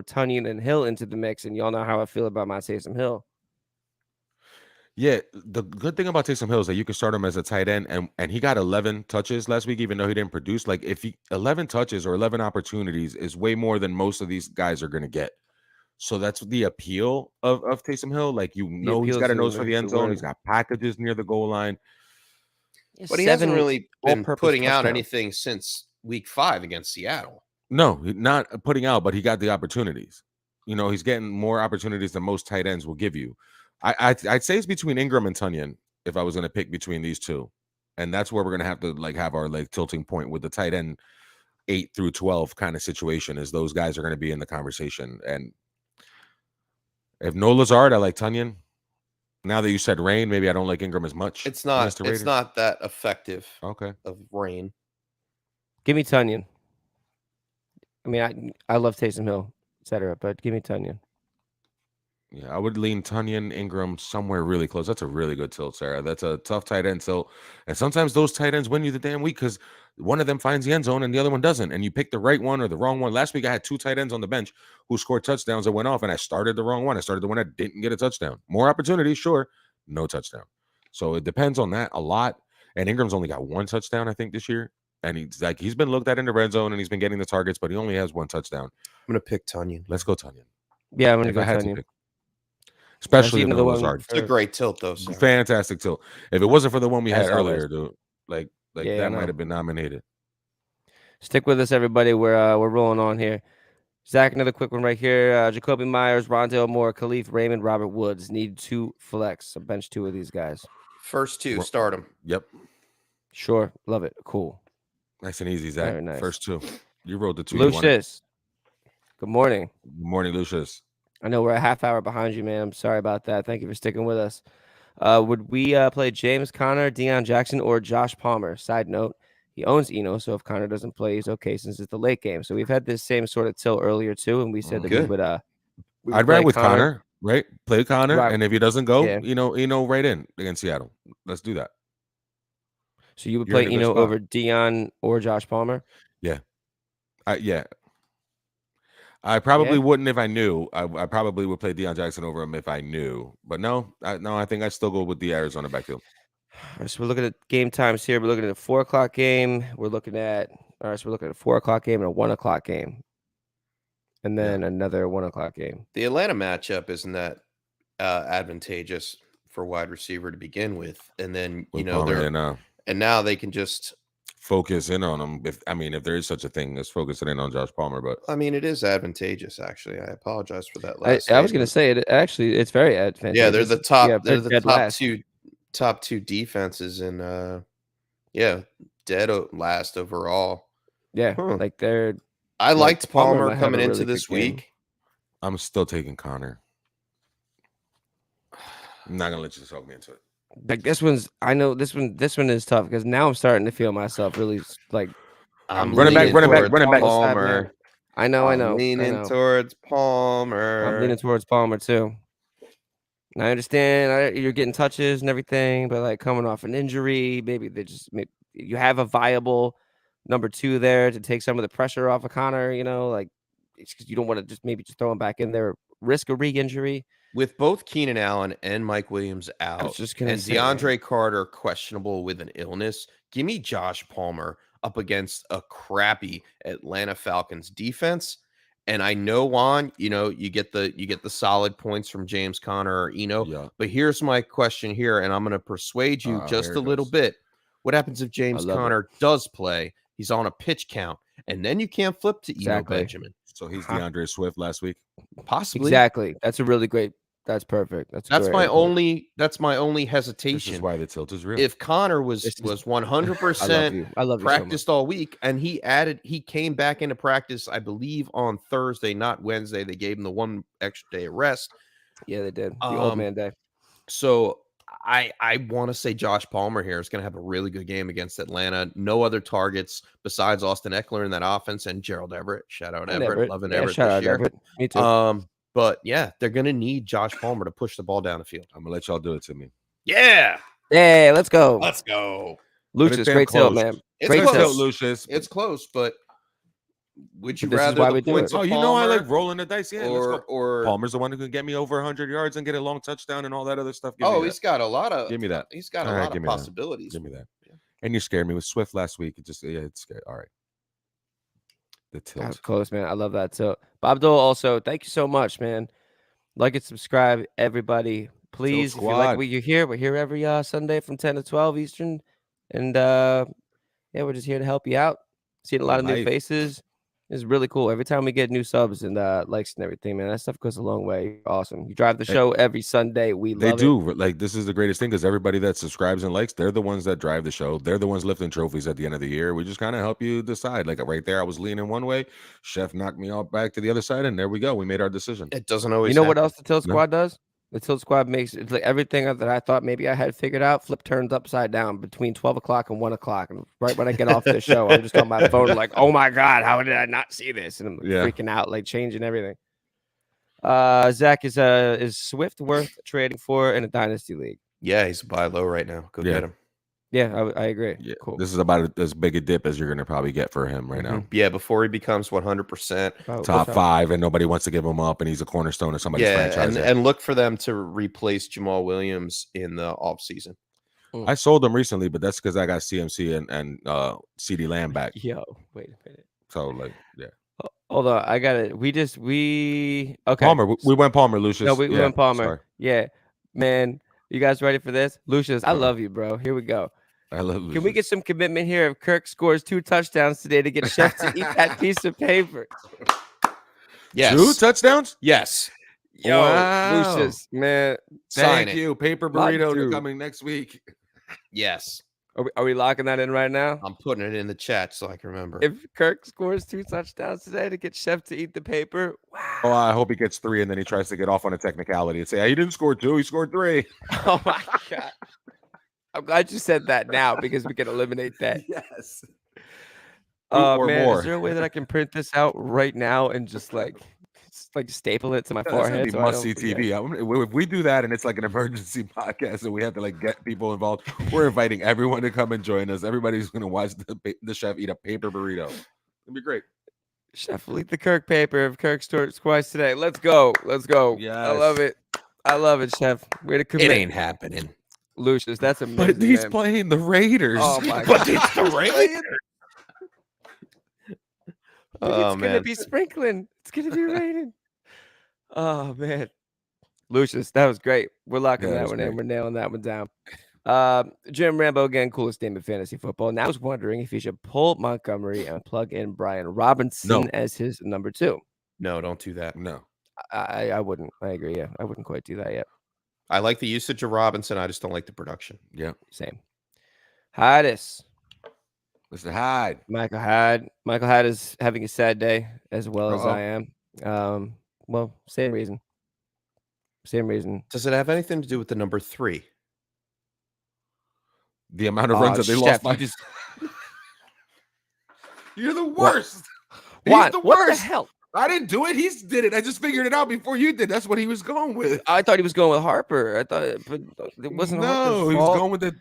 Tanyan and Hill into the mix, and y'all know how I feel about my Taysom Hill. Yeah, the good thing about Taysom Hill is that you can start him as a tight end, and he got 11 touches last week, even though he didn't produce. Like, 11 touches or 11 opportunities is way more than most of these guys are going to get. So that's the appeal of Taysom Hill. Like, he's appeal got a is nose for the the end zone. word. He's got packages near the goal line. But he hasn't 7 really been all-purpose putting out touchdowns. anything since week 5 against Seattle. No, not putting out, but he got the opportunities. He's getting more opportunities than most tight ends will give you. I'd say it's between Ingram and Tunyon if I was going to pick between these two, and that's where we're going to have to have our tilting point with the tight end 8 through 12 kind of situation. Is those guys are going to be in the conversation, and if no Lazard, I like Tunyon. Now that you said Rain, maybe I don't like Ingram as much. It's not. against the It's Raiders. not that effective Okay. of Rain. Give me Tunyon. I mean, I love Taysom Hill, etc., but give me Tunyon. Yeah, I would lean Tunyon, Ingram somewhere really close. That's a really good tilt, Sarah. That's a tough tight end tilt. And sometimes those tight ends win you the damn week because one of them finds the end zone and the other one doesn't. And you pick the right one or the wrong one. Last week, I had 2 tight ends on the bench who scored touchdowns that went off, and I started the wrong one. I started the one that didn't get a touchdown. More opportunities, sure. No touchdown. So it depends on that a lot. And Ingram's only got 1 touchdown, I think, this year. And he's been looked at in the red zone and he's been getting the targets, but he only has 1 touchdown. I'm going to pick Tunyon. Let's go Tunyon. Yeah, I'm going to If go I had to Tunyon. pick. Especially even the the one Lazard. It's a great tilt, though. Sarah. Fantastic tilt. If it wasn't for the one we had As always. earlier, dude, like Yeah, I that know. might have been nominated. Stick with us, everybody. We're rolling on here. Zach, another quick one right here. Jacoby Myers, Rondale Moore, Khalif Raymond, Robert Woods. Need 2 flex. So bench 2 of these guys. First 2, start him. Yep. Sure. Love it. Cool. Nice and easy, Zach. Very nice. First 2. You rolled the 2. you wanted. Lucius. Good morning. Good morning, Lucius. I know we're a half hour behind you, man. I'm sorry about that. Thank you for sticking with us. Would we play James Conner, Deion Jackson, or Josh Palmer? Side note, he owns Eno, so if Conner doesn't play, he's okay since it's the late game. So we've had this same sort of tilt earlier too, and we said that Good. we would I'd play ride with Connor, right? Play Connor, Right. and if he doesn't go, Yeah. Eno right in against Seattle. Let's do that. So you would You're in play a good Eno spot. over Deion or Josh Palmer? Yeah. I probably Yeah. wouldn't if I knew. I probably would play Deion Jackson over him if I knew. But no, I think I'd still go with the Arizona backfield. All right, so we're looking at game times here. We're looking at a 4:00 game. We're looking at a 4:00 game and a 1:00 game, and then another 1:00 game. The Atlanta matchup isn't that advantageous for wide receiver to begin with, and then With Palmer, and now they can just. focus in on him. If there is such a thing as focusing in on Josh Palmer, but I mean, it is advantageous. Actually, I apologize for that. I Last was going to statement. say it. Actually, it's very advantageous. Yeah, they're the top. Yeah, they're the dead top last. top two defenses, and dead last overall. Yeah, Huh. like they're. I Like, liked Palmer Palmer might have a coming into really this good game. week. I'm still taking Connor. I'm not gonna let you talk me into it. Like this one's. I know this one. This one is tough because now I'm starting to feel myself really like. I'm Running back, leaning running back, towards running back. Palmer. I know. I'm leaning towards Palmer. I'm leaning towards Palmer too. And I understand you're getting touches and everything, but like coming off an injury, maybe you have a viable number 2 there to take some of the pressure off of Connor. Like it's because you don't want to just throw him back in there, risk a re-injury. With both Keenan Allen and Mike Williams out, just gonna and say, DeAndre Carter questionable with an illness, give me Josh Palmer up against a crappy Atlanta Falcons defense. And I know, Juan, you get the solid points from James Conner or Eno. Yeah. But here's my question here, and I'm going to persuade you just here a it little goes. bit. What happens if James love it. Conner does play? He's on a pitch count, and then you can't flip to Eno Exactly. Benjamin. So he's DeAndre Swift last week. Possibly. Exactly. That's a really great. That's perfect. That's That's great my input. only. That's my only This hesitation. is why the tilt is real. If Connor was This is- 100% I love you so much. practiced all week, and he came back into practice, I believe, on Thursday, not Wednesday. They gave him the one extra day of rest. Yeah, they did. The old Um, man day. So I want to say Josh Palmer here is going to have a really good game against Atlanta. No other targets besides Austin Eckler in that offense and Gerald Everett. Shout out And Everett. Loving Yeah, Everett shout this out year. Everett. Me too. But yeah, they're going to need Josh Palmer to push the ball down the field. I'm gonna let y'all do it to me. Yeah. Hey, let's go. Let's go. Lucius, damn great tilt, close. man. It's Great close. Tilt, tilt. Lucius. It's close, but would you This is rather why the we do points it. of Oh, you know I Palmer like rolling the dice. Yeah, let's go. or Palmer's the one who can get me over 100 yards and get a long touchdown and all that other stuff. Give me he's that. got a lot of Give me that. He's got a All right, lot of give me that. possibilities. Give me that. Yeah. And you scared me with Swift last week. It just it's scary. All right. The That tilt. was close, man. I love that tilt. Bob Dole, also, thank you so much, man. Like and subscribe, everybody. Please, if you like Squad. what you hear, we're here every Sunday from 10 to 12 Eastern. And yeah, we're just here to help you out. Seeing a lot of new Life. faces. It's really cool. Every time we get new subs and likes and everything, man, that stuff goes a long way. Awesome. You drive the show every Sunday. We They love it. do. Like, this is the greatest thing because everybody that subscribes and likes, they're the ones that drive the show. They're the ones lifting trophies at the end of the year. We just kind of help you decide. Like right there, I was leaning one way. Chef knocked me all back to the other side, and there we go. We made our decision. It doesn't always You know what happen. else the Tilt No. Squad does? The Tilt Squad makes it's like everything that I thought maybe I had figured out, flip turns upside down between 12 o'clock and 1 o'clock. And right when I get off the show, I'm just on my phone like, oh my God, how did I not see this? And I'm like, Yeah. freaking out, like changing everything. Zach, is Swift worth trading for in a dynasty league? Yeah, he's a buy low right now. Go Yeah. get him. Yeah, I agree. Yeah, Cool. this is about as big a dip as you're gonna probably get for him right now. Yeah, before he becomes 100%. Oh, Top what's up? 5, and nobody wants to give him up, and he's a cornerstone of somebody's Yeah, franchise. and look for them to replace Jamal Williams in the offseason. I sold him recently, but that's because I got CMC and CD Lamb back. Yo, wait a minute. So like, yeah, Hold on, I got it. Okay. Palmer. We went Palmer, Lucius. No, we Yeah, went Palmer. sorry. Yeah, man. You guys ready for this? Lucius, I love you, bro. Here we go. I love Lucius. Can we get some commitment here if Kirk scores 2 touchdowns today to get Chef to eat that piece of paper? Yes. 2 touchdowns? Yes. Yo, Wow. Lucius, man. Sign Thank it. you. Paper My burrito dude. coming next week. Yes. Are we locking that in right now? I'm putting it in the chat so I can remember. If Kirk scores 2 touchdowns today to get Chef to eat the paper, wow. Oh, I hope he gets 3, and then he tries to get off on a technicality and say, he didn't score 2, he scored 3. Oh my God. I'm glad you said that now because we can eliminate that. Yes. Oh or man, more. is there a way that I can print this out right now and just like staple it to my That's gonna forehead? be so I must don't see forget? TV. If we do that and it's like an emergency podcast and we have to like get people involved, we're inviting everyone to come and join us. Everybody's gonna watch the chef eat a paper burrito. It'd be great. Chef will eat the Kirk paper if Kirk scores today. Let's go. Let's go. I love Yes. it. I love it, Chef. Way to commit. It ain't happening. Lucius, that's amazing. But he's man. playing the Raiders. Oh my But God. it's the Raiders. Oh It's gonna man. be sprinkling. It's gonna be raining. Oh man. Lucius, that was great. We're locking Yeah, that that was one in. great. We're nailing that one down. Jim Rambo again, coolest name in fantasy football. Now I was wondering if he should pull Montgomery and plug in Brian Robinson as his number 2. No, don't do that. No. I wouldn't. I agree. Yeah, I wouldn't quite do that yet. I like the usage of Robinson. I just don't like the production. Yeah. Same. Hyde. Mr. Hyde. Michael Hyde is having a sad day as well as Uh-oh. I am. Well, same reason. Does it have anything to do with the number 3? The amount of runs that they lost Chef, by. you just You're the worst. Juan, He's the what the worst. hell? I didn't do it. He did it. I just figured it out before you did. That's what he was going with. I thought he was going with Harper. I thought, but it wasn't. No, Harper's he was fault. going with the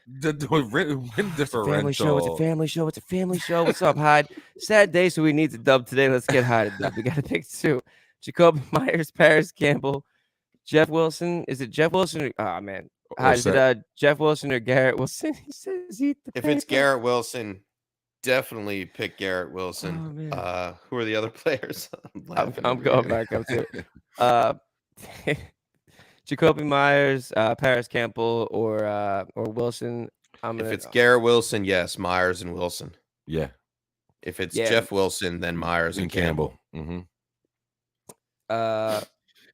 win It's a family show. It's a differential. family show. It's a family show. What's up, Hyde? Sad day, so we need to dub today. Let's get Hyde a dub. We got to pick 2. Jacoby Myers, Paris Campbell, Jeff Wilson. Is it Jeff Wilson? Oh man, Hyde, is it Jeff Wilson or Garrett Wilson? He says eat the If it's paper. Garrett Wilson, definitely pick Garrett Wilson. Oh, man. Who are the other players? Laughing I'm over going here. back up to it. Uh, Jacoby Myers, Paris Campbell, or Wilson. If it's Garrett Wilson, yes, Myers and Wilson. Yeah. If it's Yeah. Jeff Wilson, then Myers and Campbell. Mm-hmm. If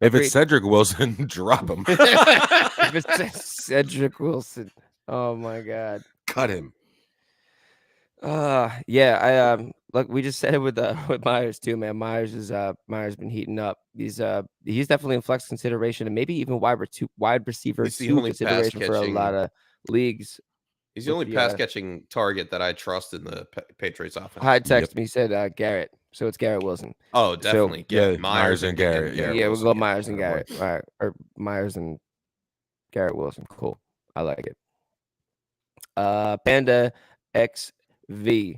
If Agreed. it's Cedric Wilson, drop him. it's Cedric Wilson, oh my God. Cut him. Yeah, look, we just said it with Myers too, man. Myers been heating up. He's definitely in flex consideration and maybe even wide receiver He's the two only pass consideration for a catching- lot of leagues. He's the With only the, pass catching target that I trust in the Patriots offense. Hyde texted me, said Garrett, so it's Garrett Wilson. Oh, definitely. yeah, Myers and Garrett. Yeah, we'll Wilson, go yeah. Myers and Garrett. All right, or Myers and Garrett Wilson. Cool, I like it. Panda XV.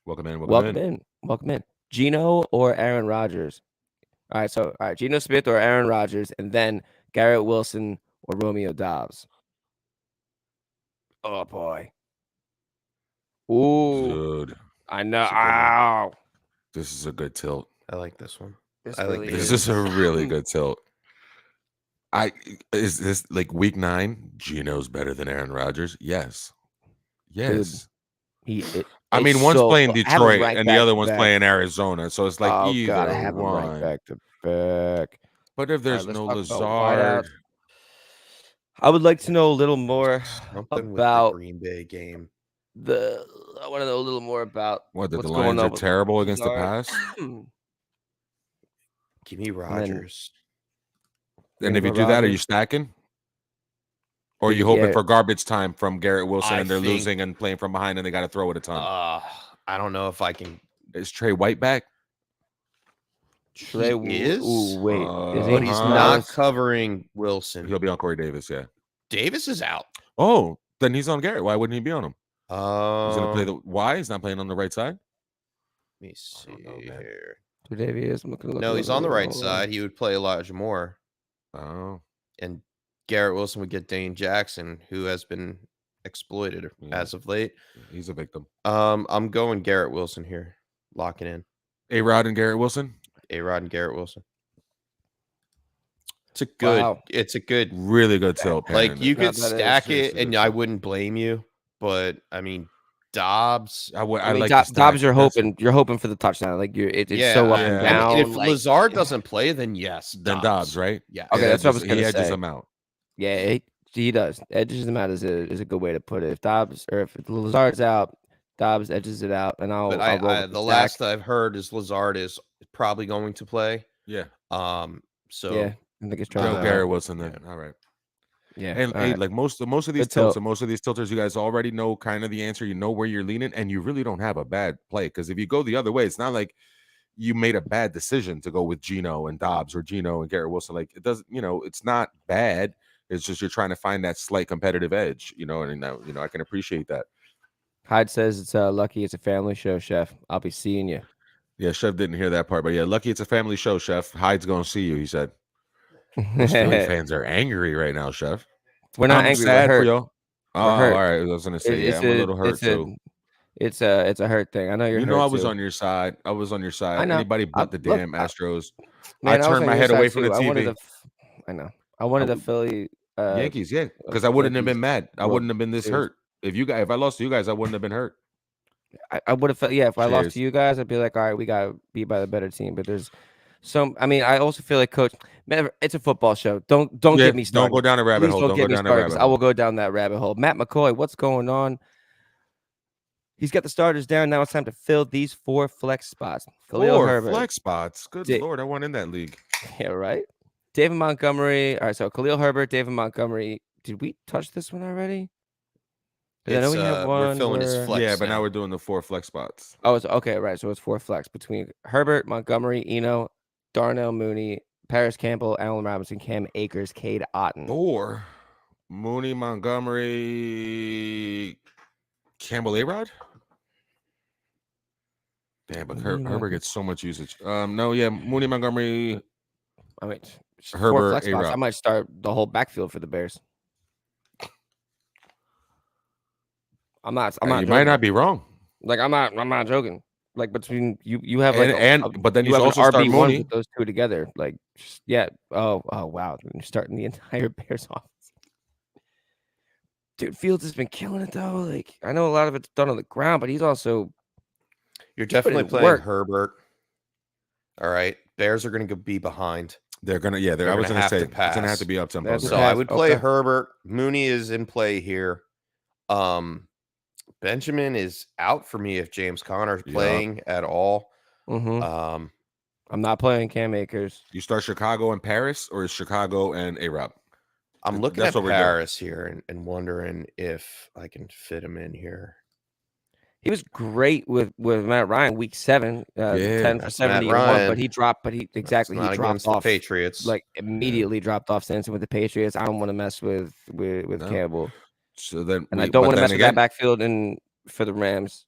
Welcome in. Welcome in. Geno or Aaron Rodgers? All right, Geno Smith or Aaron Rodgers, and then Garrett Wilson or Romeo Dobbs. Oh boy. Ooh, Dude, I know. That's a good one. Ow. this is a good tilt. I like this one. This I like really This is. is a really good tilt. Is this like week 9? Geno's better than Aaron Rodgers? Yes. Yes. I mean, one's playing Detroit and the other one's playing Arizona. So it's like either God, I have him right one. back to back. But if there's let's no talk about Lazard, wideouts. I would like to know a little more Something with about the Green Bay game. I want to know a little more about what, that what's the going Lions on are with terrible against the Lazard. pass? Give me Rodgers. And if you Denver do that, are Rodgers. you stacking? Or are you hoping Yeah. for garbage time from Garrett Wilson I and they're think- losing and playing from behind and they got to throw it a ton? I don't know if I can. Is Trey White back? Trey He is, Ooh, wait. Is but he's Uh-huh. not covering Wilson. He'll be on Corey Davis, yeah. Davis is out. Oh, then he's on Garrett. Why wouldn't he be on him? He's going to play Let the why? He's not playing on the right side? me see don't know, man. here. Davis. No, he's on the right side. He would play Elijah Moore, Oh, and Garrett Wilson would get Dane Jackson, who has been exploited Yeah. as of late. he's a victim. I'm going Garrett Wilson here. Locking in A-Rod and Garrett Wilson? A-Rod and Garrett Wilson. It's a good. Wow. It's a good. Really good tilt. Like Panda. you Not could that it is stack it, seriously and good I tilt. wouldn't blame you. But I mean, Dobbs. I I mean, like Dobbs, the stack. you're That's- hoping for the touchdown. Like it's Yeah, so up yeah. and I mean, down. if like- Lazard doesn't play, then yes, Then Dobbs, right? Yeah. Okay, that's what I was He gonna edges say. him out. Yeah, he does. Edges them out is a good way to put it. If Dobbs or if Lazard's out, Dobbs edges it out, and I'll But roll with the the last stack. I've heard is Lazard is probably going to play. Yeah. So Yeah, I think it's Joe trying. Garrett Wilson then. All right. Yeah, And all hey, right. like most of these Good tilts tilt. and most of these tilters, you guys already know kind of the answer. You know where you're leaning, and you really don't have a bad play. Because if you go the other way, it's not like you made a bad decision to go with Geno and Dobbs or Geno and Garrett Wilson. Like it doesn't, it's not bad. It's just you're trying to find that slight competitive edge, and I can appreciate that. Hyde says it's lucky it's a family show, Chef. I'll be seeing you. Yeah, Chef didn't hear that part, but yeah, lucky it's a family show, Chef. Hyde's gonna see you, he said. Those Philly fans are angry right now, Chef. We're not I'm angry. sad We're for hurt. y'all. Oh, hurt. all right. I was gonna say, I'm a little hurt too. It's a hurt thing. I know you're. You know, hurt I was too. on your side. I was on your side. I know. Anybody but the look, damn Astros. Man, I was turned on my your head side away from the too. I wanted TV. I know. I wanted I the Philly Yankees, yeah, because I wouldn't have been mad. I World wouldn't have been this Series. hurt. If I lost to you guys, I wouldn't have been hurt. I would have felt, yeah, if I lost Cheers. to you guys, I'd be like, all right, we got beat by the better team. But there's some, I mean, I also feel like, Coach, man, it's a football show. Don't Yeah, get me started. Don't go down a rabbit Please hole. don't Don't get go me down a started, rabbit 'cause hole. I will go down that rabbit hole. Matt McCoy, what's going on? He's got the starters down. Now it's time to fill these 4 flex spots. Khalil Four Herbert. flex spots. Good Di- lord, I won in that league. Yeah, right. David Montgomery. All right, so Khalil Herbert, David Montgomery. Did we touch this one already? 'Cause I know we have we're one filling his where- flex. Yeah, but now now we're doing the 4 flex spots. Oh, it's okay, right. So it's 4 flex between Herbert, Montgomery, Eno, Darnell Mooney, Paris Campbell, Allen Robinson, Cam Akers, Cade Otton. 4. Mooney, Montgomery, Campbell, A-Rod. Damn, but Mooney, Herbert gets so much usage. No, yeah, Mooney, Montgomery. I mean, 4 Herbert, flex spots. I A-Rod. might start the whole backfield for the Bears. I'm not. You might not be wrong. Like I'm not joking. Like between you have like but then you you have also an start RB1 Mooney. with those two together. Like yeah. Oh wow. You're starting the entire Bears offense. Dude, Fields has been killing it though. Like I know a lot of it's done on the ground, but he's also You're putting definitely in playing work. Herbert. All right. Bears are going to be behind. They're gonna, I They're was gonna gonna have say to it's gonna have pass. to be up tempo. That's So Okay. I would play Okay. Herbert. Mooney is in play here. Benjamin is out for me if James Conner's Yeah. playing at all. I'm not playing Cam Akers. You start Chicago and Paris, or is Chicago and A-Rob? I'm looking That's at what we're doing. Paris here and wondering if I can fit him in here. He was great with Matt Ryan week 7, 10 for that's 70 Matt and 1, Ryan. but he dropped. Exactly. He Not dropped against off. the Patriots. Like immediately dropped off Stanton with the Patriots. I don't want to mess with No. Campbell, So then, and I don't want to mess with that backfield for the Rams.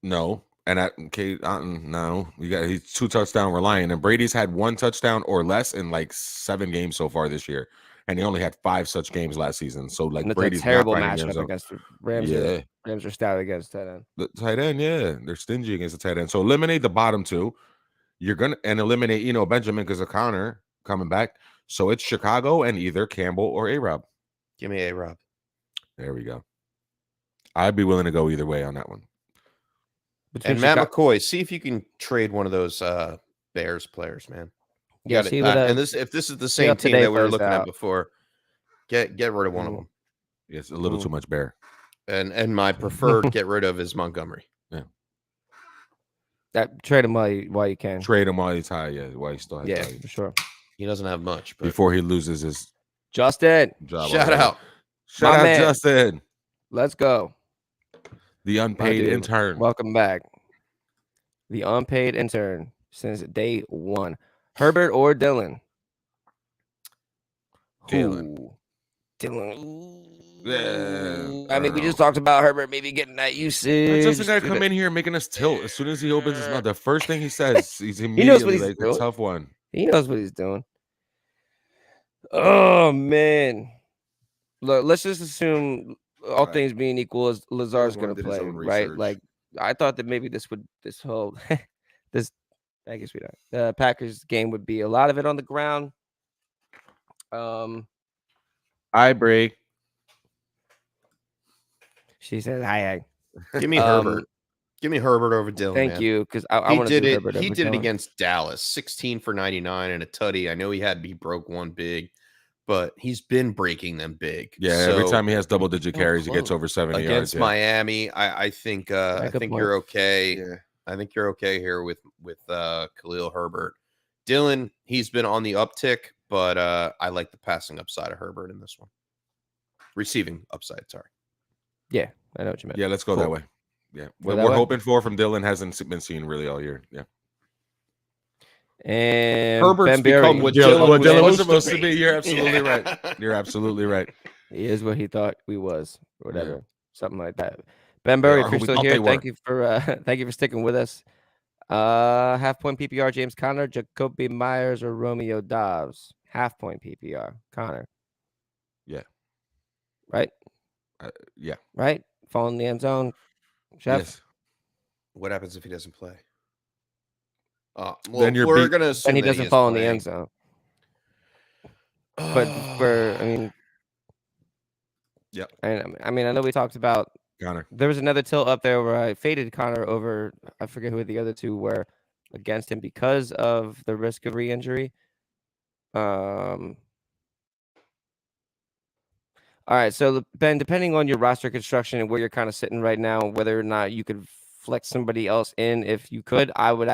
No, and no, he's 2 touchdown reliant, and Brady's had 1 touchdown or less in like 7 games so far this year, and he only had 5 such games last season. So like And that's Brady's a terrible not finding the end matchup zone. against the Rams. Yeah, Rams are stout against tight end. the tight end, they're stingy against the tight end. So eliminate the bottom 2. You're gonna eliminate Benjamin because of Connor coming back. So it's Chicago and either Campbell or A-Rob. Give me A-Rob. There we go. I'd be willing to go either way on that one. And Matt McCoy, see if you can trade one of those Bears players, man. Yeah, see what and if this is the same team that we were looking at before, get rid of one of them. It's a little too much Bear. And my preferred get rid of is Montgomery. Yeah. That trade him while you can. Trade him while he's high, while he still has value. For sure. He doesn't have much, but Before he loses his Justin. job. Shout out, Justin. Let's go. The unpaid intern. Welcome back. The unpaid intern since day 1. Herbert or Dylan? Dylan. I mean, we just talked about Herbert maybe getting that usage. Justin got to come in here making us tilt. As soon as he opens his mouth, the first thing he says, he's immediately knows what he's like doing. a tough one. He knows what he's doing. Oh, man. Look, let's just assume all things being equal, as Lazard's going to play, right? Like, I thought that maybe the Packers game would be a lot of it on the ground. I break. She said, "Hi." give me Herbert. Give me Herbert over Dylan. Thank you, because I want to do Herbert. He did it against Dallas, 16 for 99 and a tutty. I know he broke one big, but he's been breaking them big. Yeah, every time he has double-digit carries, he gets over 70 yards. Against Miami, I think you're okay. Yeah. I think you're okay here with Khalil Herbert. Dylan, he's been on the uptick, but I like the passing upside of Herbert in this one. Receiving upside, sorry. Yeah, I know what you meant. Yeah, let's go that way. Yeah, what we're hoping for from Dylan hasn't been seen really all year. Yeah. And Herbert's become what Dylan was supposed to be. You're absolutely right. You're absolutely right. He is what he thought we was, or whatever, something like that. Ben Berry, if you're still here, thank you for sticking with us. Half-point PPR, James Conner, Jacoby Myers, or Romeo Dobbs. Half-point PPR, Conner. Yeah. Right. Yeah. Right. Fall in the end zone. Chef. Yes. What happens if he doesn't play? Then we're gonna assume and he doesn't fall in the end zone. But yeah. I mean, I know we talked about Conner. There was another tilt up there where I faded Conner over. I forget who the other two were against him because of the risk of re-injury. All right, so Ben, depending on your roster construction and where you're kind of sitting right now, whether or not you could flex somebody else in, if you could, I'm going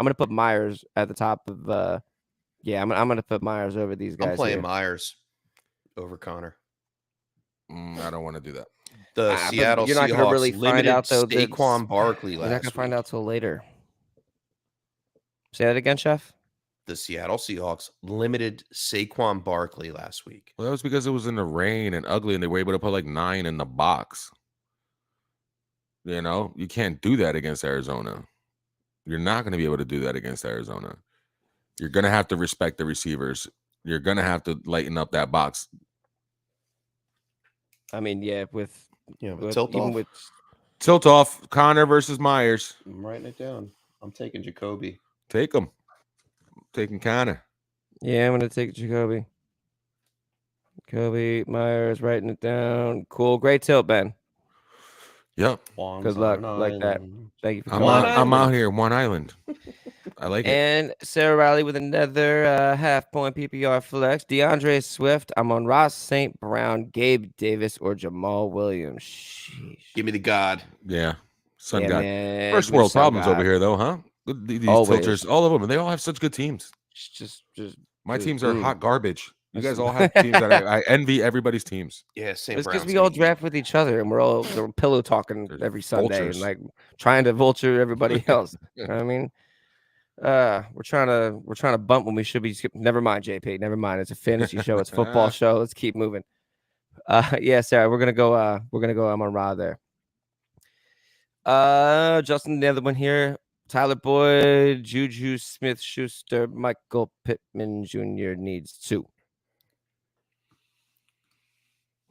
to put Myers at the top of. I'm going to put Myers over these guys. I'm playing Myers over Conner. I don't want to do that. The Seattle you're not Seahawks going to really limited find out though. Saquon Barkley last. You're not going to find out till later. Say that again, Chef. The Seattle Seahawks limited Saquon Barkley last week. Well, that was because it was in the rain and ugly, and they were able to put like 9 in the box. You know, you can't do that against Arizona. You're not going to be able to do that against Arizona. You're going to have to respect the receivers. You're going to have to lighten up that box. I mean, yeah, with tilt even off. with Tilt off. Connor versus Myers. I'm writing it down. I'm taking Jacoby. Take him. Taking Connor. Yeah, I'm gonna take Jacoby. Jacoby Myers, writing it down. Cool, great tilt, Ben. Yep. Good luck, like that. Thank you for I'm calling. I'm out here, One Island. I like it. And Sarah Riley with another half-point PPR flex. DeAndre Swift. I'm on Ross St. Brown, Gabe Davis, or Jamal Williams. Sheesh. Give me the God. Yeah. Sun Yeah, God. man. First Give me world Sun problems God. over here, though, huh? These Always. tilters, all of them, they all have such good teams. Just My Just- teams are mm. hot garbage. You That's- guys all have teams that I envy everybody's teams. Yeah, St. it's Brown's because we all gonna eat. draft with each other and we're pillow talking They're every Sunday vultures. and like trying to vulture everybody else. You know what I mean? We're trying to bump when we should be never mind, JP. Never mind. It's a fantasy show, it's a football show. Let's keep moving. Yeah, Sarah, we're gonna go I'm on Ra there. Justin, the other one here. Tyler Boyd, Juju Smith Schuster, Michael Pittman Jr. needs 2.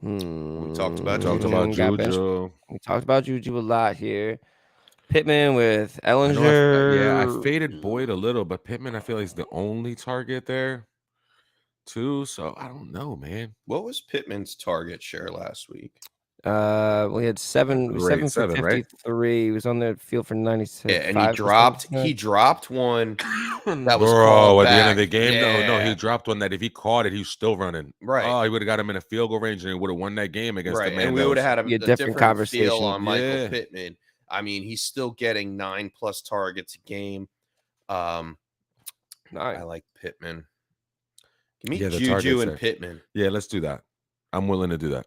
We talked about Talked Juju. about got benched. Juju. We talked about Juju a lot here. Pittman with I know Ellinger. I faded Boyd a little, but Pittman, I feel like he's the only target there, too. So I don't know, man. What was Pittman's target share last week? We had 7 Great, for 7, right? 53. He was on the field for 96. Yeah, and he dropped one that was Bro, called at the end of back. the game, no, Yeah. he dropped one that if he caught it, he was still running. Right. Oh, he would have got him in a field goal range and he would have won that game against Right, the and we would have had Yeah, a different different conversation. feel on Michael Yeah. Pittman. I mean, he's still getting 9+ targets a game. I like Pittman. Give me Yeah, the Juju targets and there. Pittman. Yeah, let's do that. I'm willing to do that.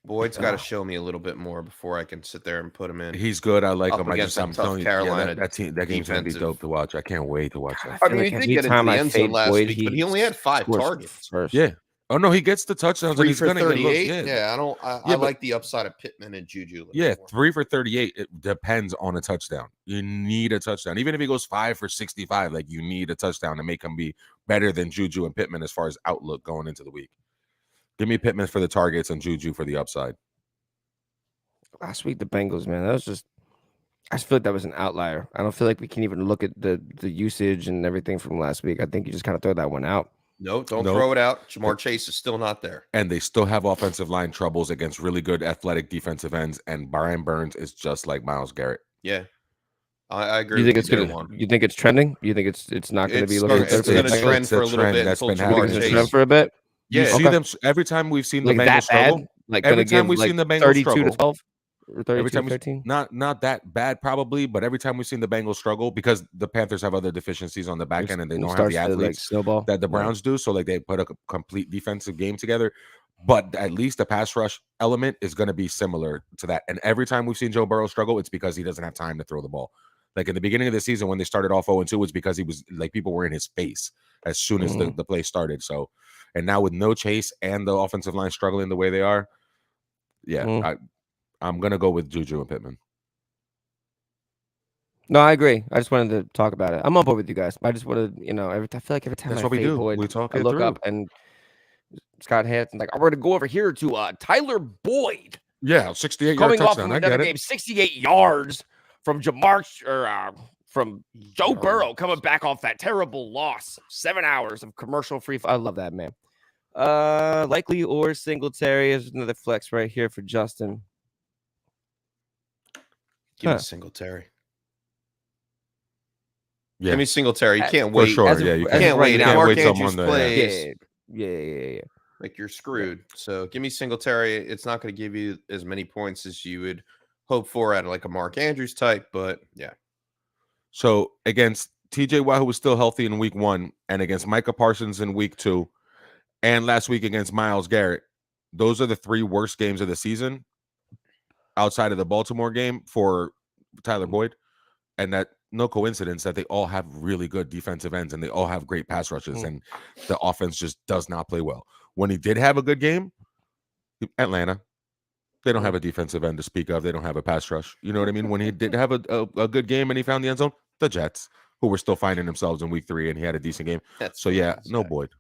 Boyd's got to show me a little bit more before I can sit there and put him in. He's good. I like Up him. against I'm that tough telling you, Carolina that game's gonna be defensive. dope to watch. I can't wait to watch that. I feel mean, like he did every get into time the I end zone fade last Boyd, week, but he only had 5 scores targets. first. Yeah. Oh no, he gets the touchdowns. 3 and he's for gonna get looks. 38. Yeah. I but- like the upside of Pittman and Juju. a little Yeah, more. 3 for 38. It depends on a touchdown. You need a touchdown. Even if he goes 5 for 65, like you need a touchdown to make him be better than Juju and Pittman as far as outlook going into the week. Give me Pittman for the targets and Juju for the upside. Last week, the Bengals, man, I just feel like that was an outlier. I don't feel like we can even look at the usage and everything from last week. I think you just kind of throw that one out. No, don't Nope. throw it out. Jamar Chase is still not there. And they still have offensive line troubles against really good athletic defensive ends. And Brian Burns is just like Myles Garrett. Yeah, I agree. You think with it's you gonna? there, Juan. You think it's trending? You think it's not going to be It's looking gonna- good it's for the gonna Bengals? trend It's for a a little trend bit that's until been Jamar happening. It's gonna Chase. trend for a bit. You Yeah, see okay. them every time we've seen the Like Bengals that struggle. bad? Like Every gonna time give we've like seen the Bengals 32 struggle. to 12 or 32 Every time to 13. not that bad probably, but every time we've seen the Bengals struggle because the Panthers have other deficiencies on the back end and they It don't have starts the to, like, athletes snowball. that the Browns do. So like they put a complete defensive game together. But at least the pass rush element is going to be similar to that. And every time we've seen Joe Burrow struggle, it's because he doesn't have time to throw the ball. Like in the beginning of the season, when they started off 0-2, it's because he was like people were in his face as soon as the play started. So, and now with no Chase and the offensive line struggling the way they are, yeah, I'm gonna go with Juju and Pittman. No, I agree. I just wanted to talk about it. I'm on board with you guys. I just wanted, I feel like every time That's I what we fade do. Boyd, We talk I it look through. up and Scott Hansen's like, I'm going to go over here to Tyler Boyd Yeah, 68 yard coming off touchdown. from I another get game, it. 68 yards from from Joe Burrow coming back off that terrible loss. 7 hours of commercial free. I love that, man. Likely or Singletary is another flex right here for Justin. Give me Huh. Singletary. Yeah, Give me Singletary. You can't for wait. sure. as of- Yeah, you as You of can't right wait. now, If Mark wait till Andrews Monday, plays, Yeah. like you're screwed. So give me Singletary. It's not going to give you as many points as you would hope for out of like a Mark Andrews type, but yeah. So against TJ Watt, who was still healthy in week 1, and against Micah Parsons in week 2, and last week against Myles Garrett, those are the 3 worst games of the season outside of the Baltimore game for Tyler Boyd. And that no coincidence that they all have really good defensive ends and they all have great pass rushes, and the offense just does not play well. When he did have a good game, Atlanta, they don't have a defensive end to speak of. They don't have a pass rush. You know what I mean? When he did have a good game and he found the end zone, the Jets, who were still finding themselves in week 3, and he had a decent game. That's So yeah, no Zach. Boyd.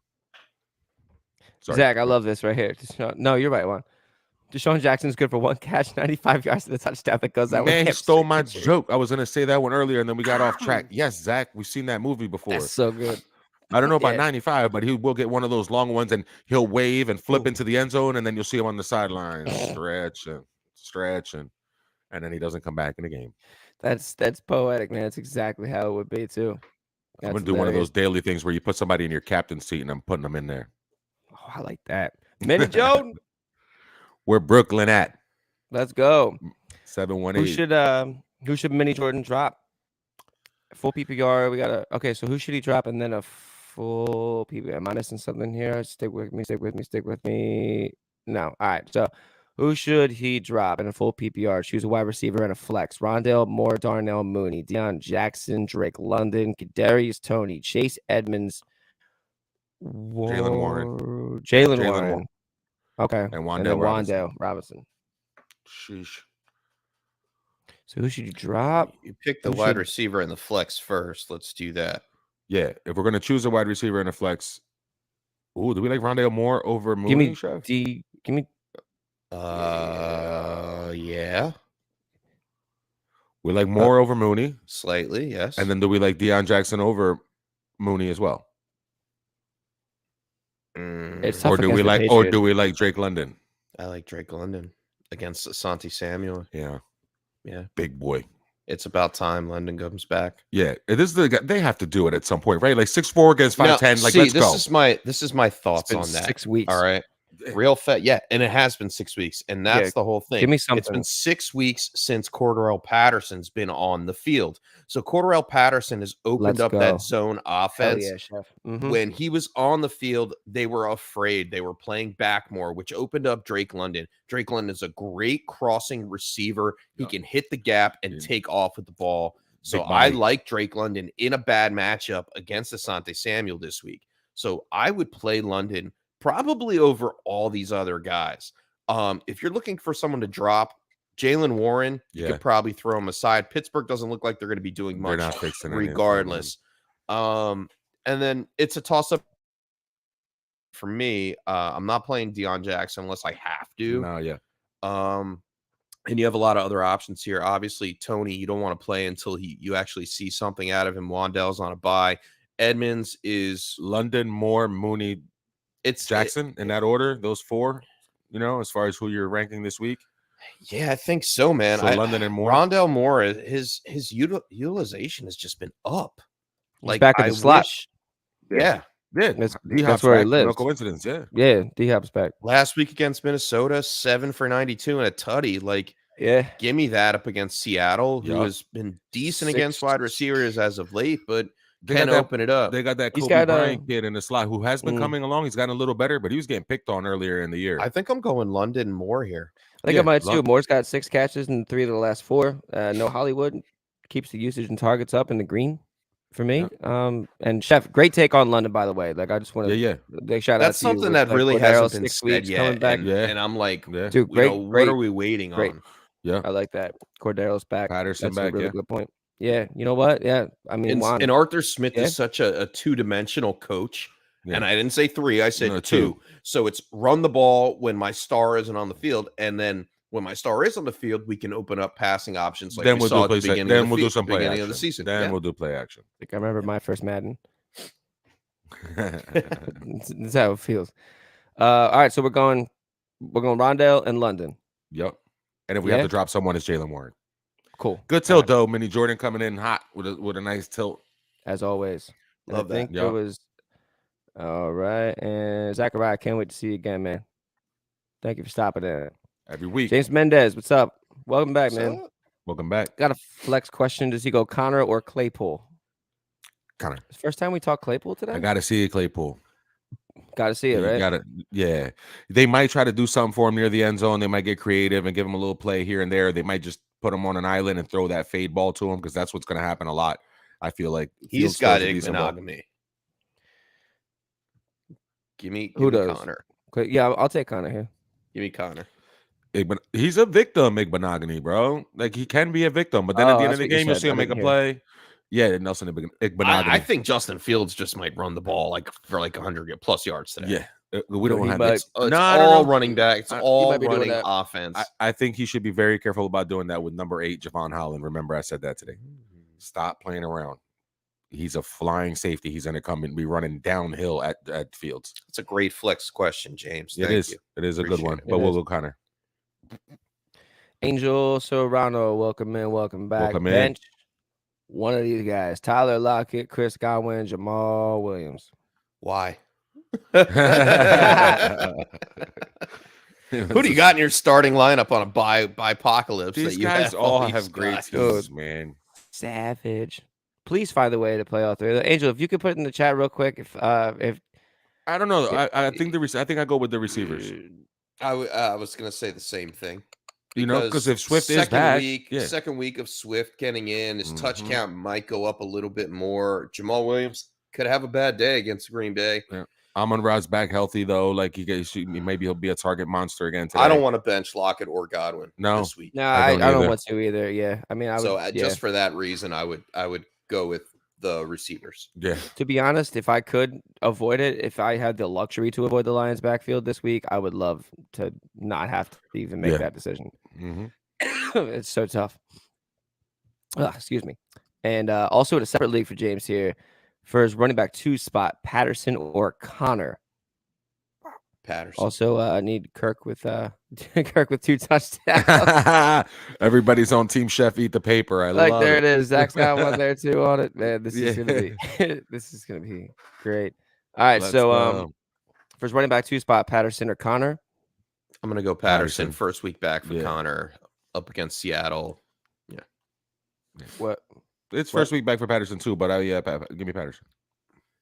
Sorry. Zach, I love this right here. No, you're right, Juan. Deshaun Jackson's good for 1 catch, 95 yards to the touchdown that goes out. Man, he with stole my joke. I was gonna say that one earlier, and then we got off track. Yes, Zach, we've seen that movie before. That's so good. I don't know about Yeah. 95, but he will get one of those long ones, and he'll wave and flip into the end zone, and then you'll see him on the sideline stretching, and then he doesn't come back in the game. That's poetic, man. That's exactly how it would be too. I'm gonna do one of those daily things where you put somebody in your captain's seat, and I'm putting them in there. Oh, I like that. Minnie Jones. Where Brooklyn at? Let's go. 718. Who should Mini Jordan drop? Full PPR. We got okay. So who should he drop and then a full PPR? Am I missing something here? Stick with me. No. All right. So who should he drop in a full PPR? Choose a wide receiver and a flex. Rondale Moore, Darnell Mooney, Deion Jackson, Drake London, Kadarius Toney, Chase Edmonds, Jaylen Warren. Jaylen Warren. Okay. And Wan'Dale Robinson. Sheesh. So who should you drop? You pick the wide receiver and the flex first. Let's do that. Yeah, if we're gonna choose a wide receiver and a flex, do we like Rondale Moore over Mooney? Give me. Yeah. We like Moore over Mooney, Slightly, yes. and then do we like Deion Jackson over Mooney as well? It's tough Or do we like Drake London? I like Drake London against Asante Samuel. Yeah, Yeah. big boy. It's about time London comes back. Yeah, it is they have to do it at some point, right? Like 6'4" against 5'10". Like, let's go. This is my thoughts on that. 6 weeks. All right. Real fat. Yeah. And it has been 6 weeks. And that's the whole thing. Give me It's something. been 6 weeks since Cordarrelle Patterson's been on the field. So Cordarrelle Patterson has opened Let's up go. that zone Hell offense. yeah, Chef. Mhm. When he was on the field, they were afraid. They were playing back more, which opened up Drake London. Drake London is a great crossing receiver. He can hit the gap and take off with the ball. So I like Drake London in a bad matchup against Asante Samuel this week. So I would play London probably over all these other guys. If you're looking for someone to drop, Jaylen Warren, you could probably throw him aside. Pittsburgh doesn't look like they're going to be doing much They're not fixing anything, regardless. And then it's a toss-up for me. I'm not playing Deion Jackson unless I have to. No, yeah. And you have a lot of other options here. Obviously, Toney, you don't want to play until you actually see something out of him. Wan'Dale's on a bye. Edmonds is London, Moore, Mooney, Jackson in that order. Those four, as far as who you're ranking this week. Yeah, I think so, man. So London and Moore. Rondale Moore, his utilization has just been up. Like back in the slot. Yeah. That's where he lives. No coincidence. Yeah. Yeah, D-Hop's back. Last week against Minnesota, 7 for 92 and a tutty. Like, yeah, give me that up against Seattle, who has been decent against wide receivers as of late, but can open it up. They got that Kobe Bryant kid in the slot who has been coming along. He's gotten a little better, but he was getting picked on earlier in the year. I think I'm going London Moore here. I think I might too. Moore's got 6 catches in 3 of the last 4. No Hollywood keeps the usage and targets up in the green for me. Yeah. And Chef, great take on London, by the way. Like, I just want to big shout out to you. That's something that really hasn't been said yet. And I'm like, dude, great. What are we waiting on? Yeah, I like that. Cordarrelle's back. Patterson That's back. A really good point. Yeah, you know what? Yeah, I mean, and Arthur Smith is such a two-dimensional coach. Yeah. And I didn't say 3, I said 2. So it's run the ball when my star isn't on the field, and then when my star is on the field, we can open up passing options like we saw at the beginning of the beginning of the season. Then we'll do play action. I think I remember my first Madden. That's how it feels. All right, so we're going Rondale and London. Yep. And if we have to drop someone, it's Jaylen Warren. Cool. Good tilt though. Mini Jordan coming in hot with a nice tilt. As always. Love that. I think it was all right. And Zachariah, can't wait to see you again, man. Thank you for stopping in. Every week. James Mendez, what's up? Welcome back, man. Welcome back. Got a flex question. Does he go Connor or Claypool? Connor. It's the first time we talk Claypool today? I gotta see it, Claypool. Gotta see it, right? Yeah. They might try to do something for him near the end zone. They might get creative and give him a little play here and there. They might just put him on an island and throw that fade ball to him because that's what's going to happen a lot. I feel like he's got monogamy. Give me Connor. Yeah, I'll take Connor here. Give me Connor. He's a victim, Igbenogany, bro. Like, he can be a victim, but then at the end of the game, you'll see him make a play. Yeah, Nelson Igbenogany. I think Justin Fields just might run the ball for 100+ yards today. Yeah, We So don't he have might- it. It's No, I don't all know. running back. It's I- you all might be doing running that. offense. I think he should be very careful about doing that with number 8, Javon Holland. Remember, I said that today. Stop playing around. He's a flying safety. He's going to come and be running downhill at Fields. It's a great flex question, James. It Thank is. you. It is a good Appreciate one. it. But It we'll is. go Connor. Angel Serrano, welcome in, welcome back. Welcome in. Bench, one of these guys: Tyler Lockett, Chris Godwin, Jamal Williams. Why? Who do you got in your starting lineup on a bipocalypse? These that you guys have all these have great guys? teams, man. Savage. Please find a way to play all three. Angel, if you could put it in the chat real quick, if I don't know. I think I think I go with the receivers. I was going to say the same thing. You know, because if Swift is second back, week, yeah. second week of Swift getting in, his touch Mhm. count might go up a little bit more. Jamal Williams could have a bad day against Green Bay. Amon-Ra's back healthy though. Like maybe he'll be a target monster again today. I don't want to bench Lockett or Godwin No. this week. no, I I don't don't either. want to either. Yeah, I mean, I would. So yeah. just for that reason, I would go with the receivers. Yeah. To be honest, if I could avoid it, if I had the luxury to avoid the Lions backfield this week, I would love to not have to even make Yeah. that decision. Mm-hmm. It's so tough. Excuse me. And also in a separate league for James here, for his running back 2 spot, Patterson or Connor. Patterson. Also, I need Kirk with 2 touchdowns. Everybody's on Team Chef Eat the Paper. I Like love there it. it is. Zach's got one there too on it. Man, this is gonna Yeah. be this is gonna be great. All right, Let's so go. for his running back 2 spot, Patterson or Connor. I'm going to go Patterson. Patterson. First week back for Yeah. Connor up against Seattle. What? It's first week back for Patterson too, but give me Patterson.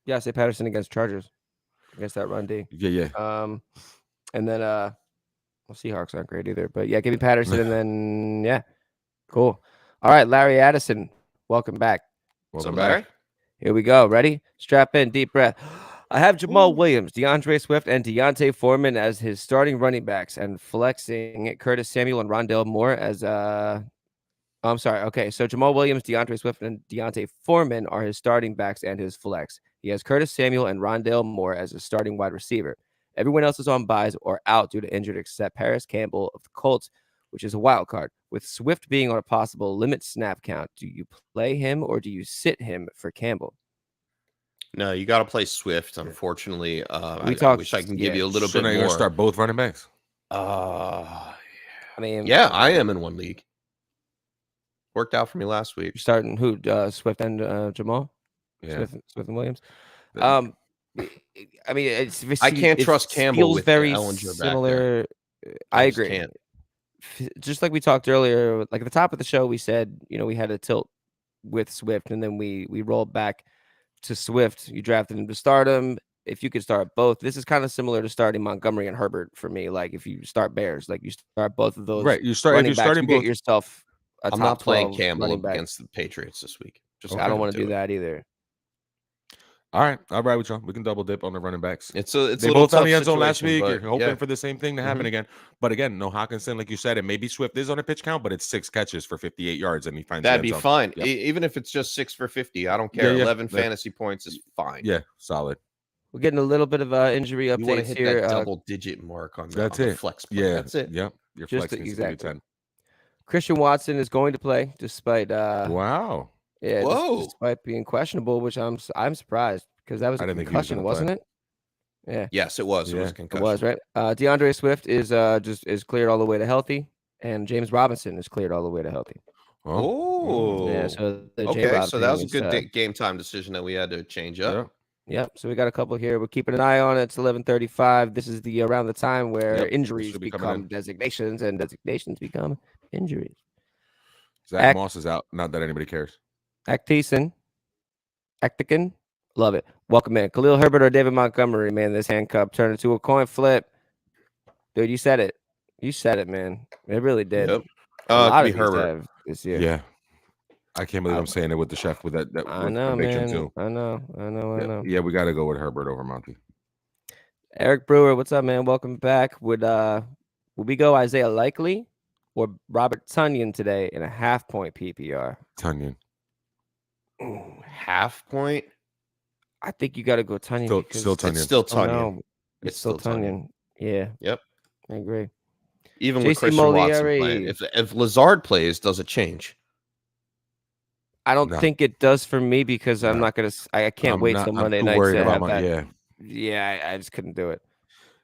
Yeah, I say Patterson against Chargers, against that run D. Yeah. And then well, Seahawks aren't great either, but yeah, give me Patterson, and then yeah, cool. All right, Larry Addison, welcome back. Welcome So, back. Barry? Here we go. Ready? Strap in, deep breath. I have Jamal Williams, DeAndre Swift, and Deontay Foreman as his starting running backs, and flexing Curtis Samuel and Rondale Moore as I'm sorry. Okay, so Jamal Williams, DeAndre Swift, and Deontay Foreman are his starting backs and his flex. He has Curtis Samuel and Rondale Moore as his starting wide receiver. Everyone else is on buys or out due to injured except Paris Campbell of the Colts, which is a wild card. With Swift being on a possible limit snap count, do you play him or do you sit him for Campbell? No, you got to play Swift. Unfortunately, I talked- wish I can give yeah. you a little So now bit you're more. gonna start both running backs. Uh, I mean, yeah, I am in one league. Worked out for me last week. you're starting who? Swift and Jamal? Yeah. Swith and Williams. Uh, I mean, it's I can't it trust Campbell feels with very Ellinger back there. similar. I just agree. can't. Just like we talked earlier, like at the top of the show, we said, we had a tilt with Swift, and then we rolled back to Swift. You drafted him to start him. If you could start both, this is kind of similar to starting Montgomery and Herbert for me. Like if you start Bears, like you start both of those. Right. You start if running you're backs, starting you get both. yourself. I'm not playing Campbell against the Patriots this week. Just I don't want to to do that either. All right, I'll ride with you. We can double dip on the running backs. It's They a little both on tough the end zone last situation, week. You're but hoping yeah. for the same thing to happen again. But again, no Hawkinson, like you said, and maybe Swift is on a pitch count, but it's 6 catches for 58 yards, and he finds the That'd end be zone. fine. Yep. Even if it's just 6 for 50, I don't care. Yeah, yeah. 11 Yeah. fantasy points is fine. Yeah, solid. We're getting a little bit of injury You want to updates hit here. that double-digit mark on the, That's on the it. flex play. Yeah, That's it. Yep. Your Just flex needs to be exactly. 10. Christian Watson is going to play despite Wow. yeah, Whoa. despite being questionable, which I'm surprised because that was a I didn't think he was concussion, gonna play. wasn't it? Yeah, Yes, it was. It was Yeah, a it concussion. it was, right? DeAndre Swift is cleared all the way to healthy, and James Robinson is cleared all the way to healthy. Oh. Yeah, so the James Okay, so Robinson that was a is, good game time decision that we had to change up. Yeah. Yep. So we got a couple here. We're keeping an eye on it. It's 11:35. This is the around the time where Yep, injuries should be coming become in. designations and designations become injuries. Zach Act- Moss is out. Not that anybody cares. Acteson, love it. Welcome in. Khalil Herbert or David Montgomery, man. This handcuff turned into a coin flip. Dude, you said it. You said it, man. It really did. Yep. A lot It could be of these Herbert. have this year. Yeah. I can't believe I'm saying it with the chef with that I with know, conviction man. too. I know. Yeah, we got to go with Herbert over Monty. Eric Brewer, what's up, man? Welcome back. Would we go Isaiah Likely or Robert Tonyan today in a half-point PPR? Tunyon. Half point. I think you got to go Tonyan. Still because Tunyon. It's still I Tunyon. don't know. It's still Tonyan. Yeah. Yep. I agree. Even with JC Christian Watson playing. Molieri. If Lazard plays, does it change? I don't No. think it does for me because I'm No. not gonna. I can't wait till Monday too night worried to about have that. Yeah. Yeah, I just couldn't do it.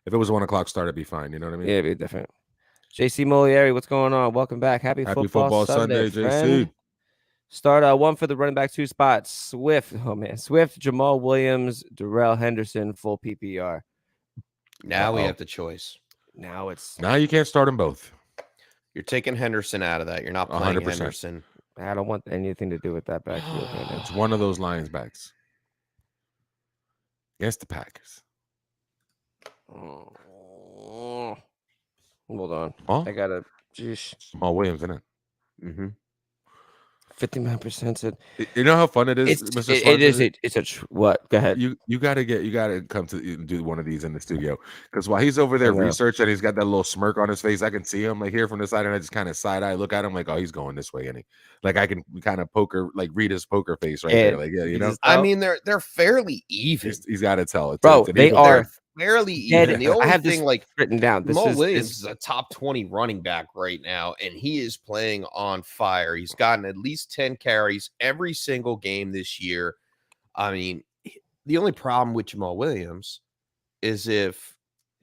If it was 1 o'clock start, it'd be fine. You know what I mean? Yeah, it'd be different. JC Molieri, what's going on? Welcome back. Happy football Sunday, friend. JC. Start one for the running back 2 spots. Swift. Oh man, Swift, Jamal Williams, Darrell Henderson, full PPR. Now we Uh-oh. have the choice. Now it's. Now you can't start them both. You're taking Henderson out of that. You're not playing 100%. Henderson. I don't want anything to do with that backfield. man. It's one of those Lions backs against the Packers. Hold on. Oh, I gotta. Jeez. Jamal Williams, isn't it? Mm-hmm. 59% said. You know how fun it is, It's Mr. it is Swanson? it's a what? Go ahead. You gotta come to do one of these in the studio, because while he's over there I know. researching, he's got that little smirk on his face. I can see him like here from the side, and I just kind of side eye look at him like, oh, he's going this way, and like I can kind of read his poker face right there, like you know. I mean, they're fairly even. He's got to tell it, Bro, they are fairly dead. even. The only I have thing, this like, written down. Jamal Williams is a top 20 running back right now, and he is playing on fire. He's gotten at least 10 carries every single game this year. I mean, the only problem with Jamal Williams is if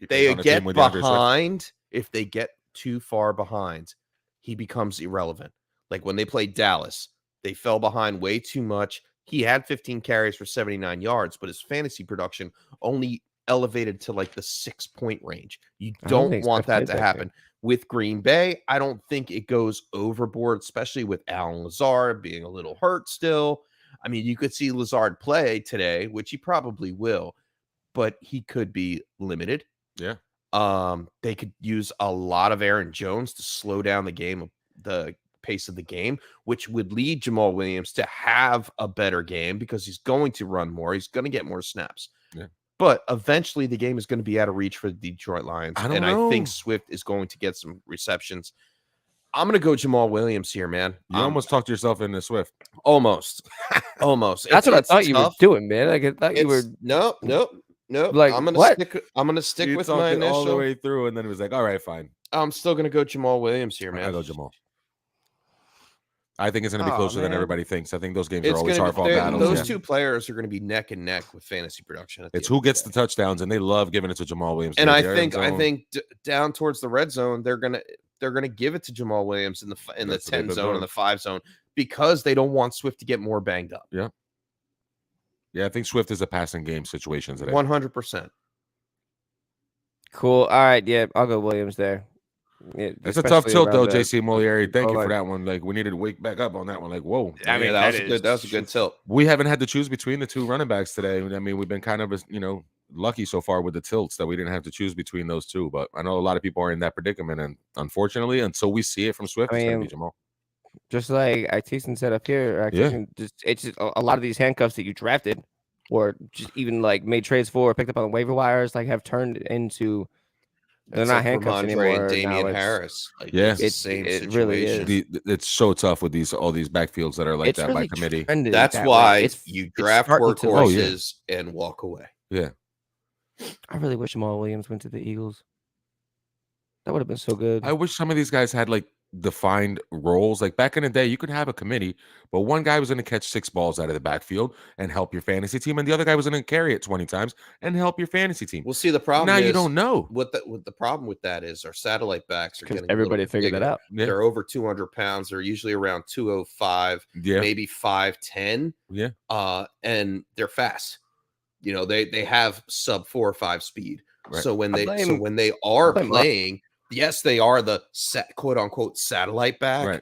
they get behind, if they get too far behind, he becomes irrelevant. Like when they played Dallas, they fell behind way too much. He had 15 carries for 79 yards, but his fantasy production only elevated to like the 6-point range. You don't want that to happen. With Green Bay, I don't think it goes overboard, especially with Alan Lazard being a little hurt still. I mean, you could see Lazard play today, which he probably will, but he could be limited. Yeah. They could use a lot of Aaron Jones to slow down the pace of the game, which would lead Jamal Williams to have a better game because he's going to run more. He's going to get more snaps. Yeah. But eventually the game is going to be out of reach for the Detroit Lions. I think Swift is going to get some receptions. I'm going to go Jamal Williams here, man. You almost talked yourself into Swift. Almost. That's what I thought you were doing, man. I thought you were. No. Like, I'm going to stick with my initial. All the way through, and then it was like, all right, fine. I'm still going to go Jamal Williams here, man. I go Jamal. I think it's going to be closer than everybody thinks. I think those games are always hard-fought battles. Those two players are going to be neck and neck with fantasy production. It's who gets the touchdowns, and they love giving it to Jamal Williams. And I think down towards the red zone, they're going to give it to Jamal Williams in the 10 zone and the 5 zone because they don't want Swift to get more banged up. Yeah. Yeah, I think Swift is a passing game situation today. 100%. Cool. All right. Yeah, I'll go Williams there. Yeah, it's a tough tilt though, JC Molieri. Thank you for that one. Like we needed to wake back up on that one. Like, whoa. I mean, that was a good tilt. We haven't had to choose between the two running backs today. I mean, we've been kind of, lucky so far with the tilts that we didn't have to choose between those two. But I know a lot of people are in that predicament, and unfortunately, until we see it from Swift, it's gonna be Jamal. Just like Tyson said up here, it's just a lot of these handcuffs that you drafted, or just even like made trades for, or picked up on the waiver wires, like have turned into. They're not handcuffs anymore. And Damian Harris. Like, it's the same situation. Really is. It's so tough with all these backfields that are like that by committee. That's why you draft workhorses and walk away. Yeah. I really wish Jamal Williams went to the Eagles. That would have been so good. I wish some of these guys had like defined roles. Like back in the day, you could have a committee, but one guy was going to catch 6 balls out of the backfield and help your fantasy team, and the other guy was going to carry it 20 times and help your fantasy team. We'll see. The problem now is, you don't know what the problem with that is. Our satellite backs are getting everybody figured that out. Yeah. They're over 200 pounds. They're usually around 205, maybe 5'10. Yeah, and they're fast. They have sub 4 or 5 speed. Right. So when they are playing. Yes, they are the quote unquote satellite back, right?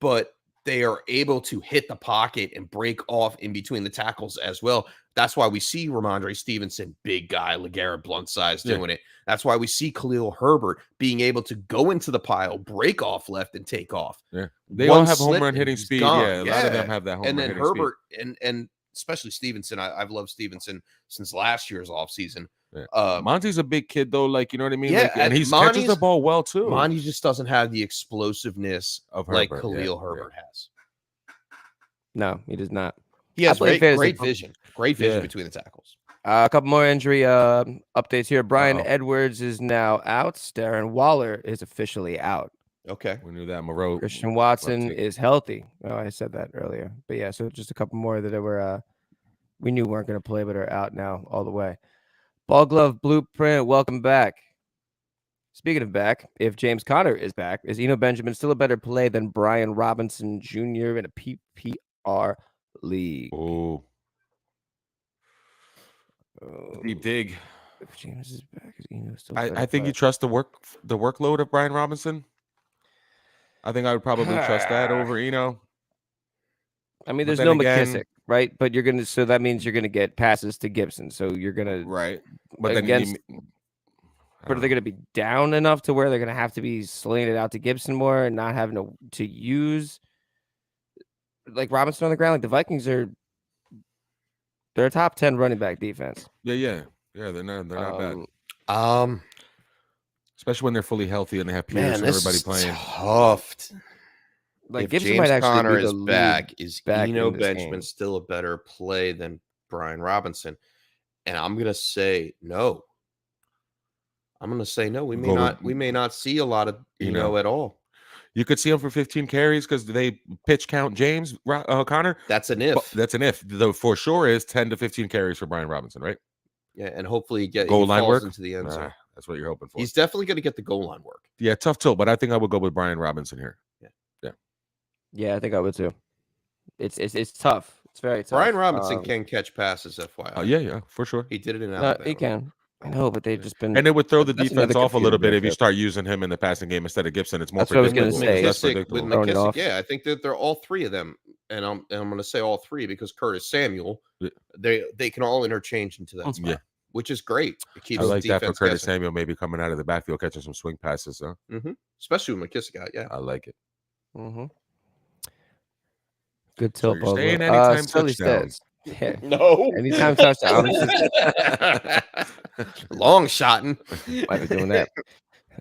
But they are able to hit the pocket and break off in between the tackles as well. That's why we see Ramondre Stevenson, big guy, LeGarrette Blount size doing it. That's why we see Khalil Herbert being able to go into the pile, break off left, and take off. Yeah, they all have home run hitting speed. Yeah, a lot of them have that home run hitting speed. And then Herbert and especially Stevenson. I've loved Stevenson since last year's offseason. Yeah. Monty's a big kid though, like you know what I mean. Yeah, and he catches the ball well too. Monty just doesn't have the explosiveness of Herbert, like Khalil Herbert has. No, he does not. He has great vision. Great vision between the tackles. A couple more injury updates here. Brian Uh-oh. Edwards is now out. Darren Waller is officially out. Okay. We knew that. Moreau. Christian Watson take- is healthy. Oh, I said that earlier. But yeah, so just a couple more that were we knew weren't going to play, but are out now all the way. Ball Glove Blueprint, welcome back. Speaking of back, if James Conner is back, is Eno Benjamin still a better play than Brian Robinson Jr. in a PPR league? Oh, deep dig. If James is back, is Eno still? I think you trust the workload of Brian Robinson. I think I would probably trust that over Eno. I mean, But there's then no again- McKissick, right? But you're gonna. So that means you're gonna get passes to Gibson. So you're gonna. Right. But Against- then But are they going to be down enough to where they're going to have to be slinging it out to Gibson more and not having to use like Robinson on the ground? Like the Vikings they're a top 10 running back defense. Yeah. They're not bad, Um, especially when they're fully healthy and they have man, Pierce and this everybody is playing. tough. Like If Gibson James might actually Conner be is the lead back, is back Eno in this Benjamin game. still a better play than Brian Robinson? And I'm gonna say no. I'm gonna say no. We may Go with- not. We may not see a lot of Eno at all. You could see him for 15 carries because they pitch count James Conner. That's an But if. that's an if. Though for sure is 10 to 15 carries for Brian Robinson, right? Yeah, and hopefully he Goal line falls work? into the end zone. That's what you're hoping for. He's definitely going to get the goal line work. Yeah, tough tilt, but I think I would go with Brian Robinson here. Yeah, I think I would too. It's tough. It's very tough. Brian Robinson can catch passes, FYI. Yeah, for sure. He did it in Alabama. He can. I know, but they've just been. And it would throw the That's defense another off a little computer bit if you matchup. start using him in the passing game instead of Gibson. It's more That's what I was gonna predictable. say. Less McKissick, predictable. with Throwing it McKissick, off. yeah, I think that they're all three of them, and I'm going to say all three because Curtis Samuel, Yeah. they can all interchange into that spot, Yeah. which is great. It keeps I like the that for defense Curtis guessing. Samuel maybe coming out of the backfield catching some swing passes. Huh? Especially with McKissick out. Yeah, I like it. Mhm. Good So tilt. you're saying Bubba. anytime Sully touchdown. says, yeah. no, Anytime touchdown. long shotting. Might be doing that.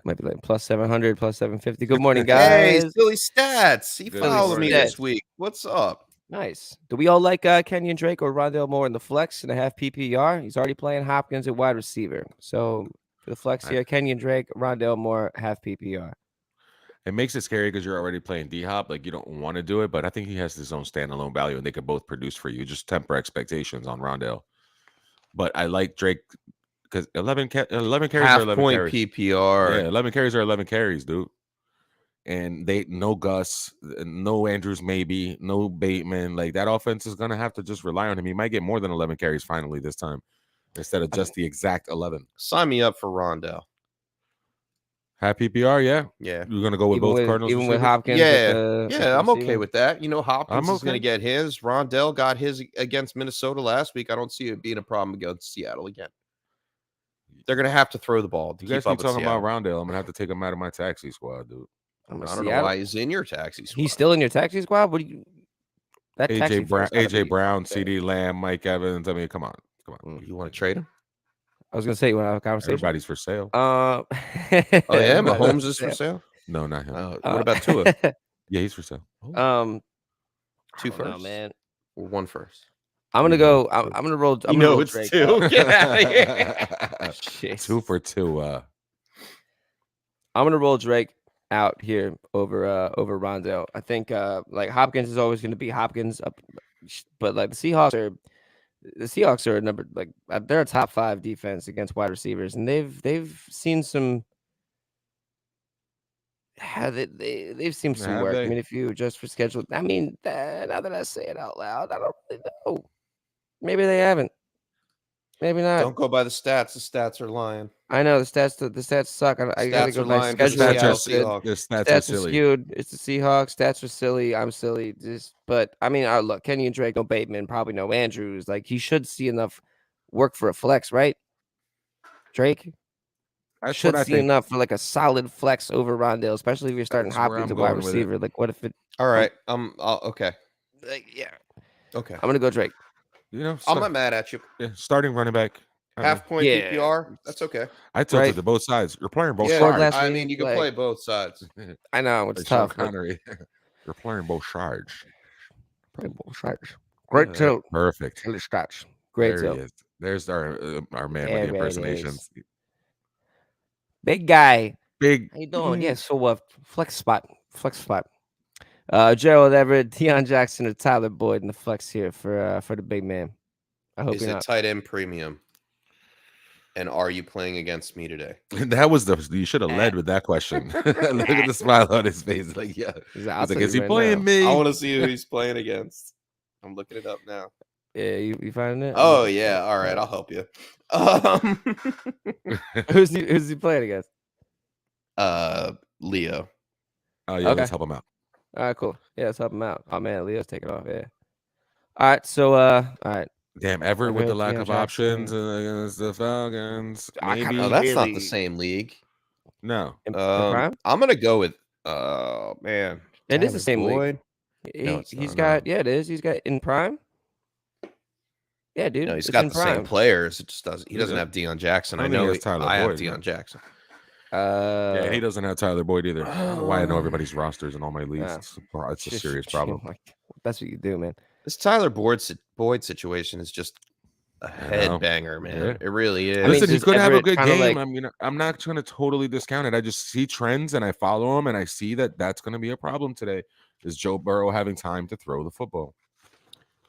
Might be like plus 700, plus 750. Good morning, Hey, guys. silly stats. He Good followed me morning. this week. What's up? Nice. Do we all like Kenyon Drake or Rondale Moore in the flex and a half PPR? He's already playing Hopkins at wide receiver. So for the flex here, Kenyon Drake, Rondale Moore, half PPR. It makes it scary because you're already playing D Hop. Like you don't want to do it, but I think he has his own standalone value, and they could both produce for you. Just temper expectations on Rondale. But I like Drake because 11 carries are Half 11 point carries. PPR. Yeah, 11 carries are 11 carries, dude. And they no Gus, no Andrews, maybe no Bateman. Like that offense is gonna have to just rely on him. He might get more than 11 carries finally this time, instead of just the exact 11. Sign me up for Rondell. Half PPR, yeah. Yeah. You're gonna go with both Cardinals. Even with receivers? Hopkins. Yeah, at the Yeah, I'm okay receiver? with that. You know, Hopkins I'm is going to okay. get his. Rondell got his against Minnesota last week. I don't see it being a problem against Seattle again. They're going to have to throw the ball to You guys keep up keep with talking Seattle. about Rondale. I'm gonna have to take him out of my taxi squad, dude. I'm I a don't know Seattle- why he's in your taxi squad. He's still in your taxi squad? What do you that taxi AJ Brown, fee's gotta AJ be- Brown, CD Lamb, Mike Evans. I mean, come on. You want to trade him? I was gonna say you want to have a conversation. Everybody's for sale. Oh yeah, everybody- Mahomes is for sale. No, not him. What about Tua? Yeah, he's for sale. Two I don't know, first, man. or one first? I'm gonna You go. know, I'm gonna roll. I'm You gonna know roll it's Drake two. out. Get outta here. Jeez. 2 for 2. I'm gonna roll Drake out here over Rondale. I think like Hopkins is always gonna be Hopkins up, but like the Seahawks are a number like they're a top 5 defense against wide receivers, and they've seen some. They've seen some Have work. they? I mean, if you adjust for schedule, I mean, now that I say it out loud, I don't really know. Maybe they haven't. Maybe not. Don't go by the stats. The stats are lying. I know the stats suck. I gotta Stats go are by lying. 'cause schedule. the Stats Seattle are Seahawks. The stats are Stats are silly. skewed. It's the Seahawks. Stats are silly. I'm silly. But I mean, look, Kenny and Drake, no Bateman, probably no Andrews. Like he should see enough work for a flex, right? Drake That's should what I see think. enough for like a solid flex over Rondale, especially if you're starting That's where Hopkins I'm at wide going with it. receiver. Like, what if it? All right. Okay. Yeah, Okay. I'm gonna go Drake. You know, I'm not mad at you. starting running back. Half point Yeah. PPR. That's okay. I tilted right. to both sides. You're playing both Yeah, scored sides. last I week, mean, you can like- play both sides. I know it's Like Sean tough. but Connery. You're playing both sides. play both sides. Great Yeah, tilt. Perfect. Silly stats. Great There tilt. he is. There's our man with There the it impersonations. Big guy. Big. How you doing? Yeah, so flex spot. Gerald Everett, Deion Jackson, or Tyler Boyd in the flex here for the big man. I hope Is you're it not. tight end premium? And are you playing against me today? That was you should have led with that question. Look at the smile on his face. Like, yeah. He's He's like, is he playing now. me? I want to see who he's playing against. I'm looking it up now. Yeah, you finding it? Oh yeah, all right, I'll help you. Who's he playing against? Leo. Oh yeah, Okay. let's help him out. All right, cool. Yeah, let's help him out. Oh man, Leo's taking off. Yeah. All right, so all right. Damn, Everett with the lack Deion of Jackson. options against the Falcons. I Maybe. kinda Oh, that's not the really- same league. No. In prime? I'm gonna go with man. It is the Tyler same league. Boyd. No, it's He's not, got yeah, it is. He's got in prime. Yeah, dude. No, he's it's got in the same prime. players. It just doesn't. He He doesn't does. have Deion Jackson. I I don't think he know. has Tyler I have Boyd, no. Deion Jackson. Yeah, he doesn't have Tyler Boyd either. I don't know why I know Oh. everybody's rosters in all my leagues. Yeah. It's a serious problem. That's what you do, man. This Tyler Boyd situation is just a I know. headbanger, man. Yeah. It really is. I mean, Listen, he's just going to have a Everett good kinda game. like- I mean, I'm not going to totally discount it. I just see trends and I follow him and I see that that's going to be a problem today. Is Joe Burrow having time to throw the football?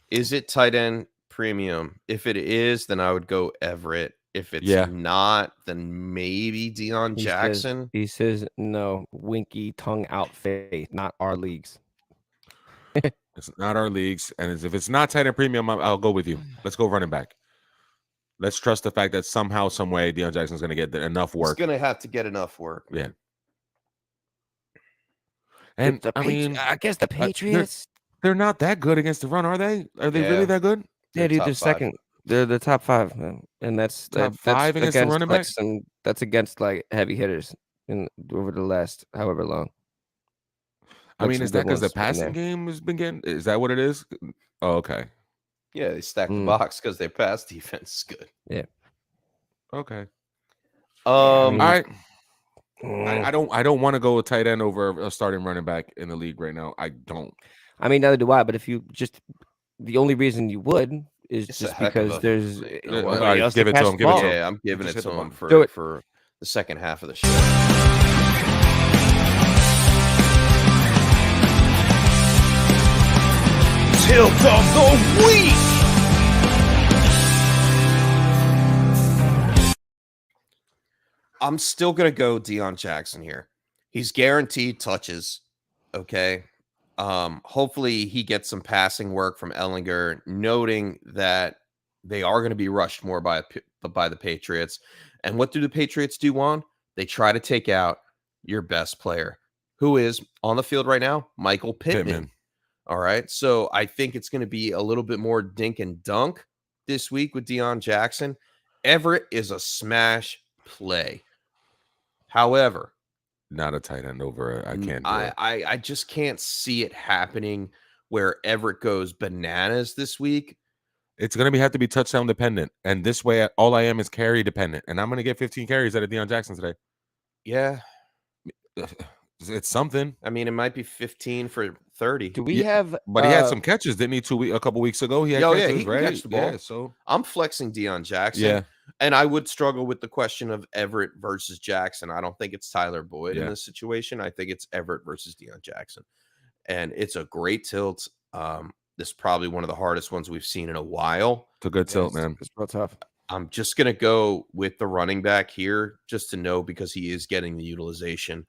Is it tight end premium? If it is, then I would go Everett. If it's Yeah. not, then maybe Deion Jackson. He says no. Winky tongue out face, not our leagues. It's not our leagues. And if it's not tight end premium, I'll go with you. Let's go running back. Let's trust the fact that somehow, some way, Deion Jackson's going to get enough He's work. gonna have to get enough work. Yeah. And The I mean, I guess the Patriots. they're not that good against the run, are they? Are they Yeah. really that good? Yeah, dude, top they're five. second. They're the top 5, man. And that's Top that's 5 against the against, running like, backs? that's against like heavy hitters in over the last however long. I Like mean, some is that good because the ones in passing there. game has been getting? Is that what it is? Oh, okay. Yeah, they stack the Mm. box because their pass defense is good. Okay. I All mean, right. Mm. I don't want to go with tight end over a starting running back in the league right now. I don't. I mean, neither do I. But if you just the only reason you would is It's a just heck of because a- there's you Yeah, know what? all right, nobody else give to it to catch him, the give it to ball. him. Yeah, I'm giving Just it hit to the him button. Do for it. the second half of the show. Tilt of the week. I'm still gonna go Deion Jackson here. He's guaranteed touches. Okay. Hopefully he gets some passing work from Ellinger, noting that they are going to be rushed more by the Patriots. And what do the Patriots do, Juan? They try to take out your best player, who is on the field right now, Michael Pittman. All right. So I think it's going to be a little bit more dink and dunk this week with Deion Jackson. Everett is a smash play. However, Not a tight end over. I can't do it. I just can't see it happening where Everett goes bananas this week. It's going to have to be touchdown dependent. And this way, all I am is carry dependent. And I'm going to get 15 carries out of Deion Jackson today. Yeah. It's something. I mean, it might be 15 for 30. Do we Yeah, have? But he had some catches, didn't he? A couple weeks ago, he had Oh, yeah, catches, he can right? catch the ball. Yeah, so I'm flexing Deion Jackson. yeah, And I would struggle with the question of Everett versus Jackson. I don't think it's Tyler Boyd in Yeah. this situation. I think it's Everett versus Deion Jackson. And it's a great tilt. This is probably one of the hardest ones we've seen in a while. it's a good tilt, man. It's real tough. I'm just going to go with the running back here just to know because he is getting the utilization.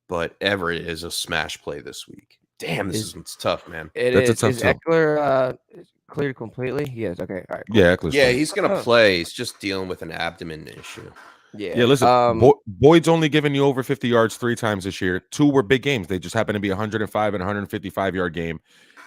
But Everett is a smash play this week. Damn, it's tough, man. That's a tough Is tilt. Eckler cleared completely? He is. Okay. All right. Cool. Yeah, Eckler's Yeah, fine. he's going to play. He's just dealing with an abdomen issue. Yeah, listen, Boyd's only given you over 50 yards 3 times this year. 2 were big games. They just happen to be 105 and 155 yard game.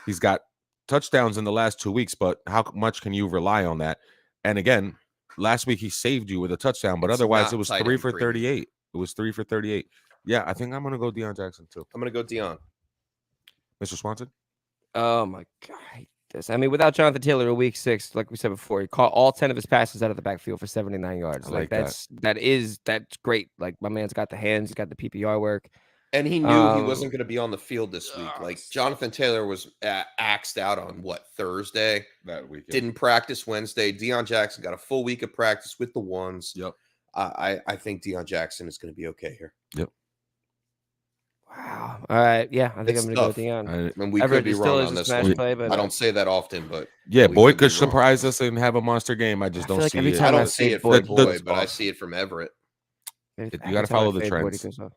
He's got touchdowns in the last 2 weeks, but how much can you rely on that? And again, last week he saved you with a touchdown, but It's otherwise not it was tight 3 end for premium. 38. It was 3 for 38. Yeah, I think I'm going to go Deion Jackson too. I'm going to go Deion. Mr. Swanson? Oh my God. I hate this. I mean, without Jonathan Taylor in week 6, like we said before, he caught all 10 of his passes out of the backfield for 79 yards. I Like like that. that's great. Like my man's got the hands, he's got the PPR work. And he knew he wasn't going to be on the field this week. Like yes. Jonathan Taylor was axed out on Thursday. That weekend. Didn't practice Wednesday. Deion Jackson got a full week of practice with the ones. Yep. I think Deion Jackson is going to be okay here. Yep. Wow. All right. Yeah, I think It's I'm going to tough. go with Deion. I mean, we Everett could be still wrong is on a this smash one. play, but I don't say that often, but Yeah, we Boyd could be could wrong. surprise us and have a monster game. I just I feel don't like see every it. time I I don't see say it for Boyd, Boyd, but I see it from Everett. every You time gotta I follow the fade Boyd, he trends. goes off.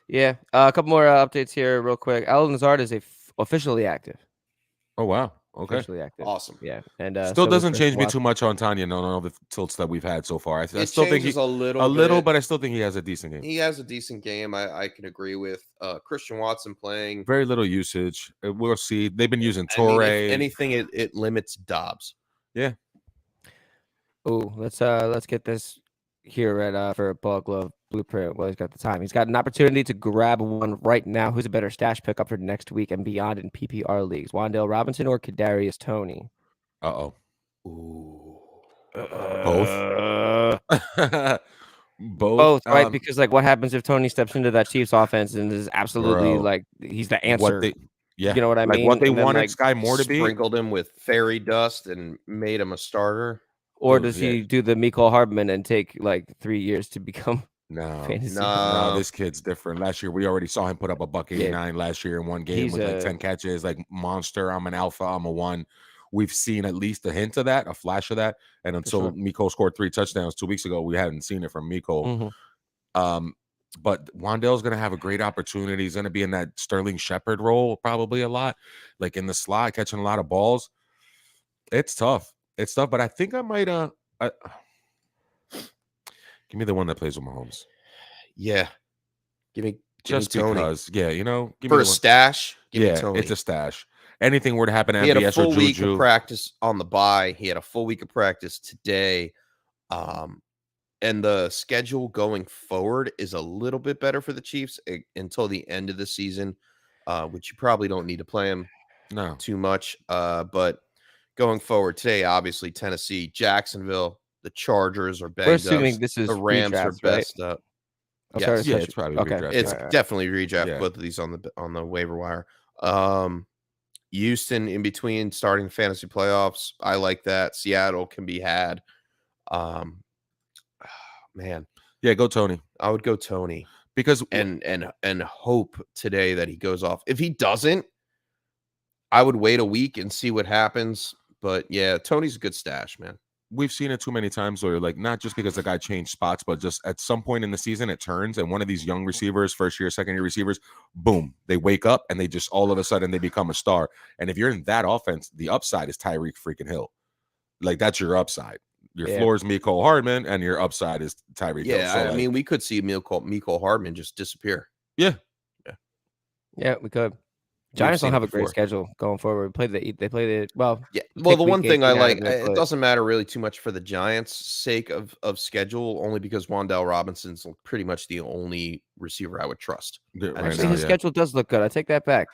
Yeah. A couple more updates here, real quick. Allen Lazard is officially active. Oh wow. Okay. Officially active. Awesome. Yeah. And Still so is doesn't Chris change me Watson. too much on Tanya. No, the tilts that we've had so far. I It still think changes he, a little bit. but I still think he has a decent game. He has a decent game. I can agree with Christian Watson playing. Very little usage. We'll see. They've been using I mean, Torre. if anything, it limits Dobbs. Oh, let's get this here at for Ball Glove Blueprint. Well, he's got the time. He's got an opportunity to grab one right now. Who's a better stash pickup for next week and beyond in PPR leagues? Wan'Dale Robinson or Kadarius Toney? Uh-oh. Ooh. Both. Both, right? Because like, what happens if Toney steps into that Chiefs offense and is absolutely Bro. like he's the answer? Yeah. You know what I like mean? what they And then, wanted like, Sky Moore to be. Sprinkled him with fairy dust and made him a starter. Or Dude, does he do the Mecole Hardman and take like 3 years to become No. fantasy? No, this kid's different. Last year, we already saw him put up a $189 last year in one game He's with like 10 catches. Like monster. I'm an alpha. I'm a one. We've seen at least a hint of that, a flash of that. And until sure. Mecole scored 3 touchdowns 2 weeks ago, we hadn't seen it from Mecole. Mhm. But Wan'Dale's going to have a great opportunity. He's going to be in that Sterling Shepard role probably a lot, like in the slot, catching a lot of balls. It's tough. It's tough, but I think I might give me the one that plays with Mahomes. Yeah. Give me Just Tony. because, yeah, you know, give For me a the one. stash, give me Yeah, Tony. it's a stash. Anything were to happen to He had a MVS full or week Juju. of practice on the bye. He had a full week of practice today. And the schedule going forward is a little bit better for the Chiefs until the end of the season, which you probably don't need to play him No. too much. But going forward today, obviously Tennessee, Jacksonville, the Chargers are We're banged assuming up. this is The Rams are redrafts, right? best up. I'm Yes. sorry to Yeah, cut it's you- probably okay. redraft. It's All right. definitely redraft Yeah. both of these on the waiver wire. Houston in between starting fantasy playoffs. I like that. Seattle can be had. Man, Yeah, go Tony. I would go Tony Because and hope today that he goes off. If he doesn't, I would wait a week and see what happens. But yeah, Tony's a good stash, man. we've seen it too many times where, like, not just because the guy changed spots, but just at some point in the season it turns, and one of these young receivers, first year, second year receivers, boom, they wake up and they just all of a sudden they become a star. And if you're in that offense, the upside is Tyreek freaking Hill. Like, that's your upside. Your Yeah. floor is Mecole Hardman, and your upside is Tyreek Hill. Yeah, So, I like, mean, we could see Mecole Hardman just disappear. Yeah, we could. Giants seen don't it have a great before. schedule going forward. They play the well. Yeah. Well, the Pick one week thing I 18 out like, of it, it but- doesn't matter really too much for the Giants' sake of schedule, only because Wan'Dale Robinson's pretty much the only receiver I would trust. right Actually, now, his yeah. schedule does look good. I take that back.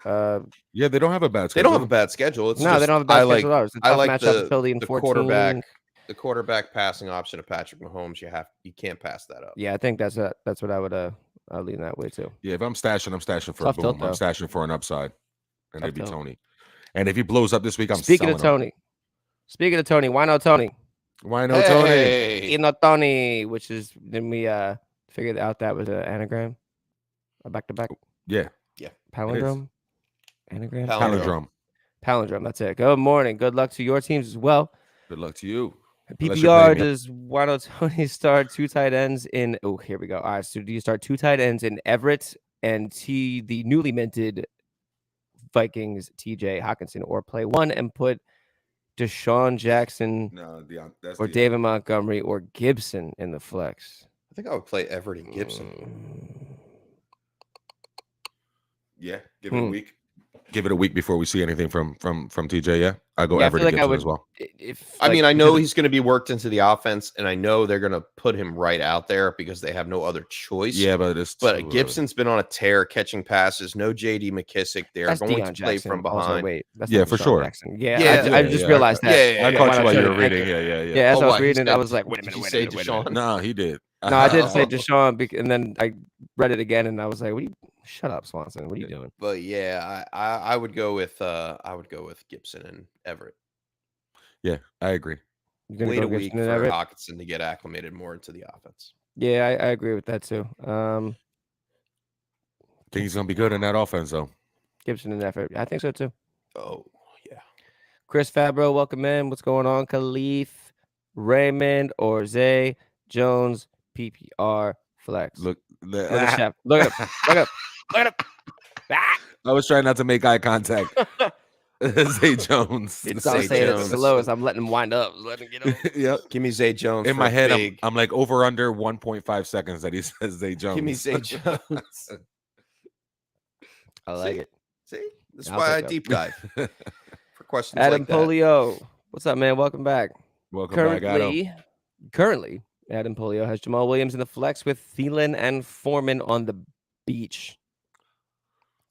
Yeah, they don't have a bad They schedule. don't have a bad schedule. It's No, just, they don't have a bad I schedule. like, It's a I tough like matchup. Philly in the 14. quarterback passing option of Patrick Mahomes. You can't pass that up. Yeah, I think that's what I would lean that way too. Yeah, if I'm stashing for Tough a tilt, boom. I'm though. stashing for an upside. And Tough it'd be tilt. Tony. And if he blows up this week, I'm Speaking of selling him. Tony, why not Tony? Why no Tony? Hey! You know Tony, which is then we figured out that was an anagram, a back-to-back Yeah, palindrome, anagram, Palindrome. palindrome. That's it. Good morning. Good luck to your teams as well. good luck to you. Unless you're PPR playing me. does why not Tony start 2 tight ends in? Oh, here we go. All right, so do you start 2 tight ends in Everett and the newly minted Vikings TJ Hawkinson, or play one and put Deshaun Jackson No, that's or David Montgomery or Gibson in the flex? I think I would play Everett and Gibson. Mm. Yeah, give it a week. Give it a week before we see anything from TJ. Yeah, I go Yeah, I Everett feel and like I Gibson would. as well. If I like, mean, I know because- he's going to be worked into the offense, and I know they're going to put him right out there because they have no other choice. Yeah, but it's But Gibson's been on a tear catching passes. No J.D. McKissick there. that's Going Deion to play Jackson. from Also, behind. wait, that's Yeah, not for Deshaun sure. Jackson. Yeah, Yeah, I yeah, just yeah. realized that. Yeah, I yeah, caught Why you while not you were Tony? reading. Yeah. Yeah, as I was what? He reading, I said- was like, wait a did minute, you wait say a minute, wait a minute. Deshaun? No, he did. No, I did say Deshaun, and then I read it again, and I was like, what are you? Shut up, Swanson. What are you doing? But yeah, I would go with Gibson and Everett. Yeah, I agree. You're gonna Wait go a week Gibson and for Everett? Hawkinson to get acclimated more into the offense. Yeah, I agree with that too. Think he's gonna be good in that offense though. Gibson and Everett. I think so too. Oh yeah. Chris Fabro, welcome in. What's going on? Khalif, Raymond, or Zay Jones, PPR flex. Look, Look at the chef. Look at him. Look at him. Look at him. Ah! I was trying not to make eye contact. Zay Jones. It's I'm Zay saying Jones. it's slow as I'm letting him wind up. Letting him get over. Yep. Give me Zay Jones. In for my a head, big- I'm like over under 1.5 seconds that he says Zay Jones. give me Zay Jones. I like it. See, that's I'll why I take that. deep dive for questions Adam like that. Polio. What's up, man? Welcome back. Welcome back, Adam. Currently, Adam Polio has Jamal Williams in the flex with Thielen and Foreman on the beach.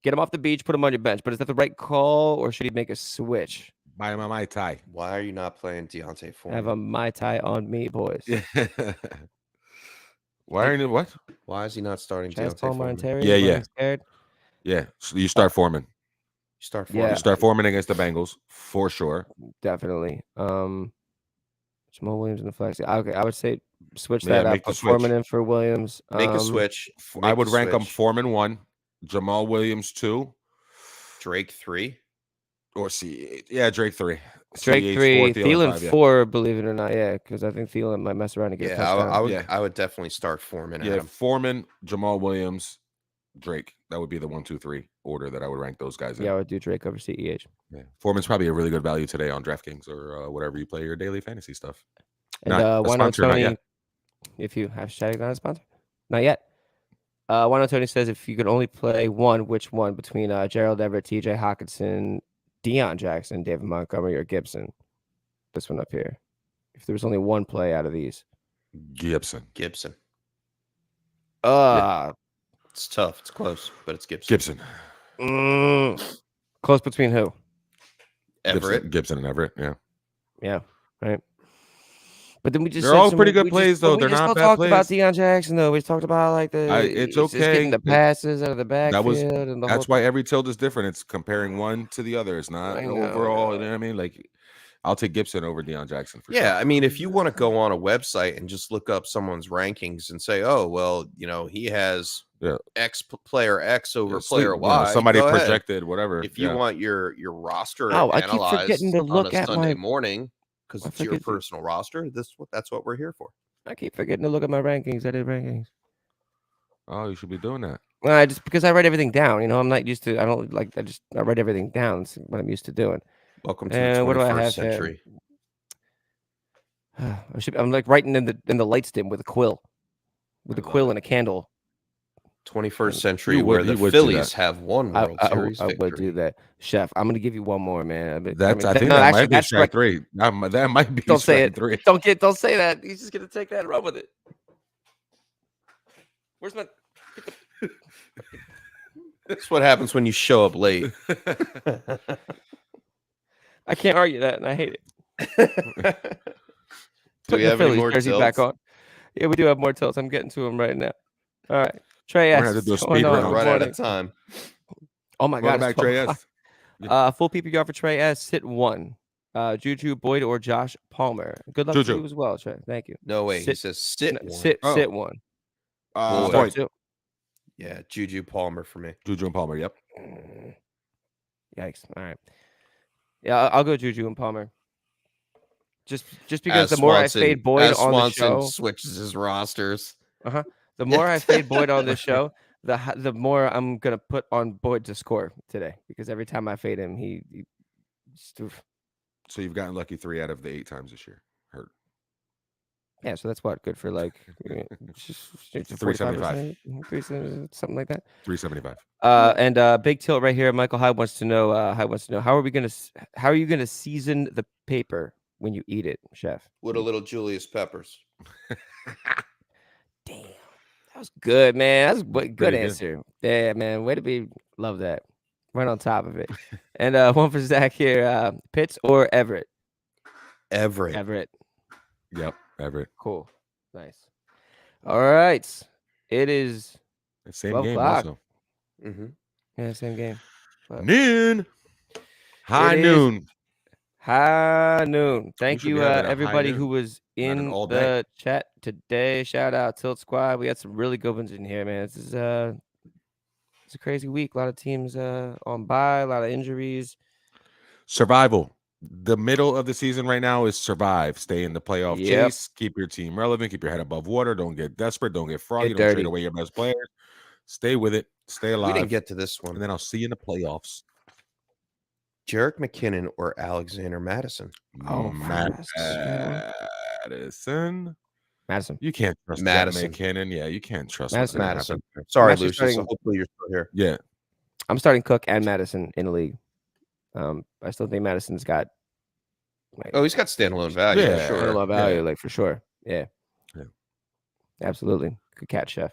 Get him off the beach, put him on your bench. But is that the right call, or should he make a switch? Buy my tie. Why are you not playing Deontay I Foreman? have a Mai Tai on me, boys. Why are you what? Why is he not starting Chaz Deontay Palmer Foreman? and Terry. Yeah, am I yeah. Scared? Yeah, so you start Foreman. Start Yeah. Foreman. You start Foreman against the Bengals for sure. Definitely. Jamal Williams in the flex. Okay, I would say switch Yeah, that make up. the Put Foreman switch. in for Williams. Make a switch. I Make would the rank him switch. Foreman 1, Jamal Williams 2, Drake 3. or Drake 3. Drake CH 3, 4, Thielen 5, yeah. 4, believe it or not. Yeah, because I think Thielen might mess around and get a Yeah, touchdown. I would definitely start Foreman. Yeah, Adam. Foreman, Jamal Williams, Drake. That would be the 1, 2, 3 order that I would rank those guys in. Yeah, I would do Drake over CEH. Yeah. Foreman's probably a really good value today on DraftKings or whatever you play your daily fantasy stuff. And Not a Wano sponsor, not Tony, yet. if you hashtag not a sponsor, not yet. Wano Tony says if you could only play one, which one between Gerald Everett, TJ Hawkinson, Deion Jackson, David Montgomery, or Gibson? This one up here. If there was only one play out of these, Gibson. It's tough. It's close, but it's Gibson. Close between who? Everett. Gibson and Everett. Yeah. Yeah, right. But then we just They're said all some- pretty good we plays, just, though. we They're just not all bad talked about plays. Deion Jackson though. We talked about like It's just getting the okay. passes out of the That backfield. was and the That's whole why every tilt is different. It's comparing one to the other. It's not I know, overall. I You know what I mean? Like, I'll take Gibson over Deion Jackson for Yeah, sure. I mean, if you want to go on a website and just look up someone's rankings and say, "Oh, well, he has Yeah. player X over Yeah, player sleep, Y," somebody go ahead. projected whatever. If you yeah. want your roster Oh, I keep analyzed forgetting to on look a at Sunday my- morning because I it's your forget to- personal roster, that's what we're here for. I keep forgetting to look at my rankings. I did rankings. Oh, you should be doing that. I just because I write everything down. I'm not used to. I don't like. I write everything down. It's what I'm used to doing. Welcome to the What do I 21st have here? century. I'm like writing in the light stem with a quill, I love quill it. and a candle. 21st century You where would- the you would do Phillies that. have won World Series I victory. would do that, Chef. I'm gonna give you one more, man. I think that might be strike 3. That might be Don't say strike it. 3. Don't say that. He's just gonna take that and run with it. Where's my? That's what happens when you show up late. I can't argue that, and I hate it. Do we Putting the have any Phillies more jersey back tilts? on? Yeah, we do have more tilts. I'm getting to them right now. All right, Trey We're S. gonna have to do a what's going speed on? round. Good Run out morning. of time. Oh my Welcome God, back, it's Trey 12 S. o'clock. Full PPR for Trey S. Sit 1. Juju Boyd or Josh Palmer. Good luck to Juju. you as well, Trey. Thank you. No way. He Sit- says sit. one. Sit Oh. 1. Boyd. Start Boyd. 2. Yeah, Juju Palmer for me. Juju and Palmer. Yep. Yikes. All right. Yeah, I'll go Juju and Palmer. Just because As the more Swanson- I fade Boyd as on the Swanson show, switches his rosters. the more I fade Boyd on the show, the more I'm gonna put on Boyd to score today. Because every time I fade him, he just, oof. So you've gotten lucky 3 out of the 8 times this year. Hurt. Yeah, so that's what good for like 375. 45%, something like that. 375. And big tilt right here. Michael Hyde wants to know. How are you gonna season the paper when you eat it, Chef? With a little Julius Peppers. Damn, that was good, man. That's a good Pretty good. answer. Yeah, man. Way to be. Love that. Right on top of it. And one for Zach here. Pitts or Everett? Everett. Everett. Yep. Everett. Cool. Nice. All right. It is Same 12 game o'clock. also. Mm-hmm. Yeah, same game. But Noon. High It is noon. high noon. Thank should you, be having a high everybody who noon. was Having in all day. the chat today. Shout out Tilt Squad. We had some really good ones in here, man. This is it's a crazy week. A lot of teams on bye, a lot of injuries. Survival. The middle of the season right now is survive. Stay in the playoff Yep. chase. Keep your team relevant. Keep your head above water. Don't get desperate. Don't get froggy. Get Don't dirty. trade away your best players. Stay with it. Stay We alive. didn't get to this and one. then I'll see you in the playoffs. Jarek McKinnon or Alexander Madison? Oh, Madison. Madison. You can't trust Madison. McKinnon. Yeah, you can't trust Madison. Madison. Madison. Sorry, actually Lucius. So starting- hopefully you're still here. Yeah. I'm starting Cook and Madison in the league. I still think Madison's got Oh, he's got standalone value. Yeah. Yeah, sure. a lot of value, like for sure. Yeah. Yeah. Absolutely. Good catch, Chef.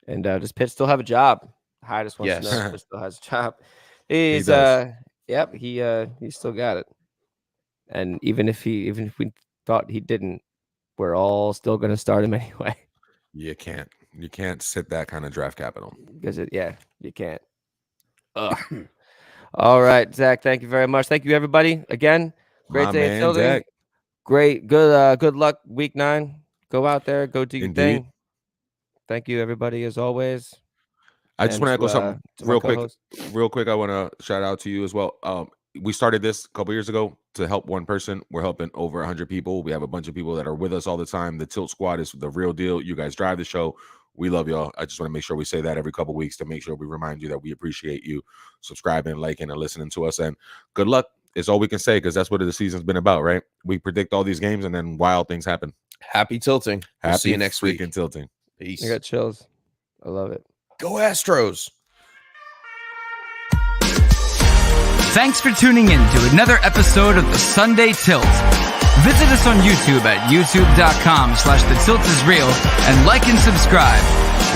And does Pitt still have a job? Hyde just wants Yes. to know if Pitt still has a job. He's does. Yep, he still got it. And even if we thought he didn't, we're all still gonna start him anyway. You can't sit that kind of draft capital. Because you can't. Ugh. All right, Zach. Thank you very much. Thank you, everybody. Again, great My day man, at Tilting. Zach. Great, good luck week 9. Go out there, go do your Indeed. thing. Thank you, everybody, as always. I just And want to echo to, something to my real quick. co-host. Real quick, I want to shout out to you as well. We started this a couple years ago to help one person. We're helping over 100 people. We have a bunch of people that are with us all the time. The Tilt Squad is the real deal. You guys drive the show. We love y'all. I just want to make sure we say that every couple weeks to make sure we remind you that we appreciate you subscribing, liking, and listening to us. And good luck is all we can say because that's what the season's been about, right? We predict all these games and then wild things happen. Happy tilting. We'll see you next week. freaking tilting. Peace. I got chills. I love it. Go Astros. Thanks for tuning in to another episode of the Sunday Tilt. Visit us on YouTube at youtube.com/thetiltisreal and like and subscribe.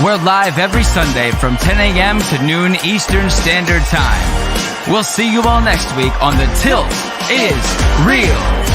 We're live every Sunday from 10 a.m. to noon Eastern Standard Time. We'll see you all next week on The Tilt is Real.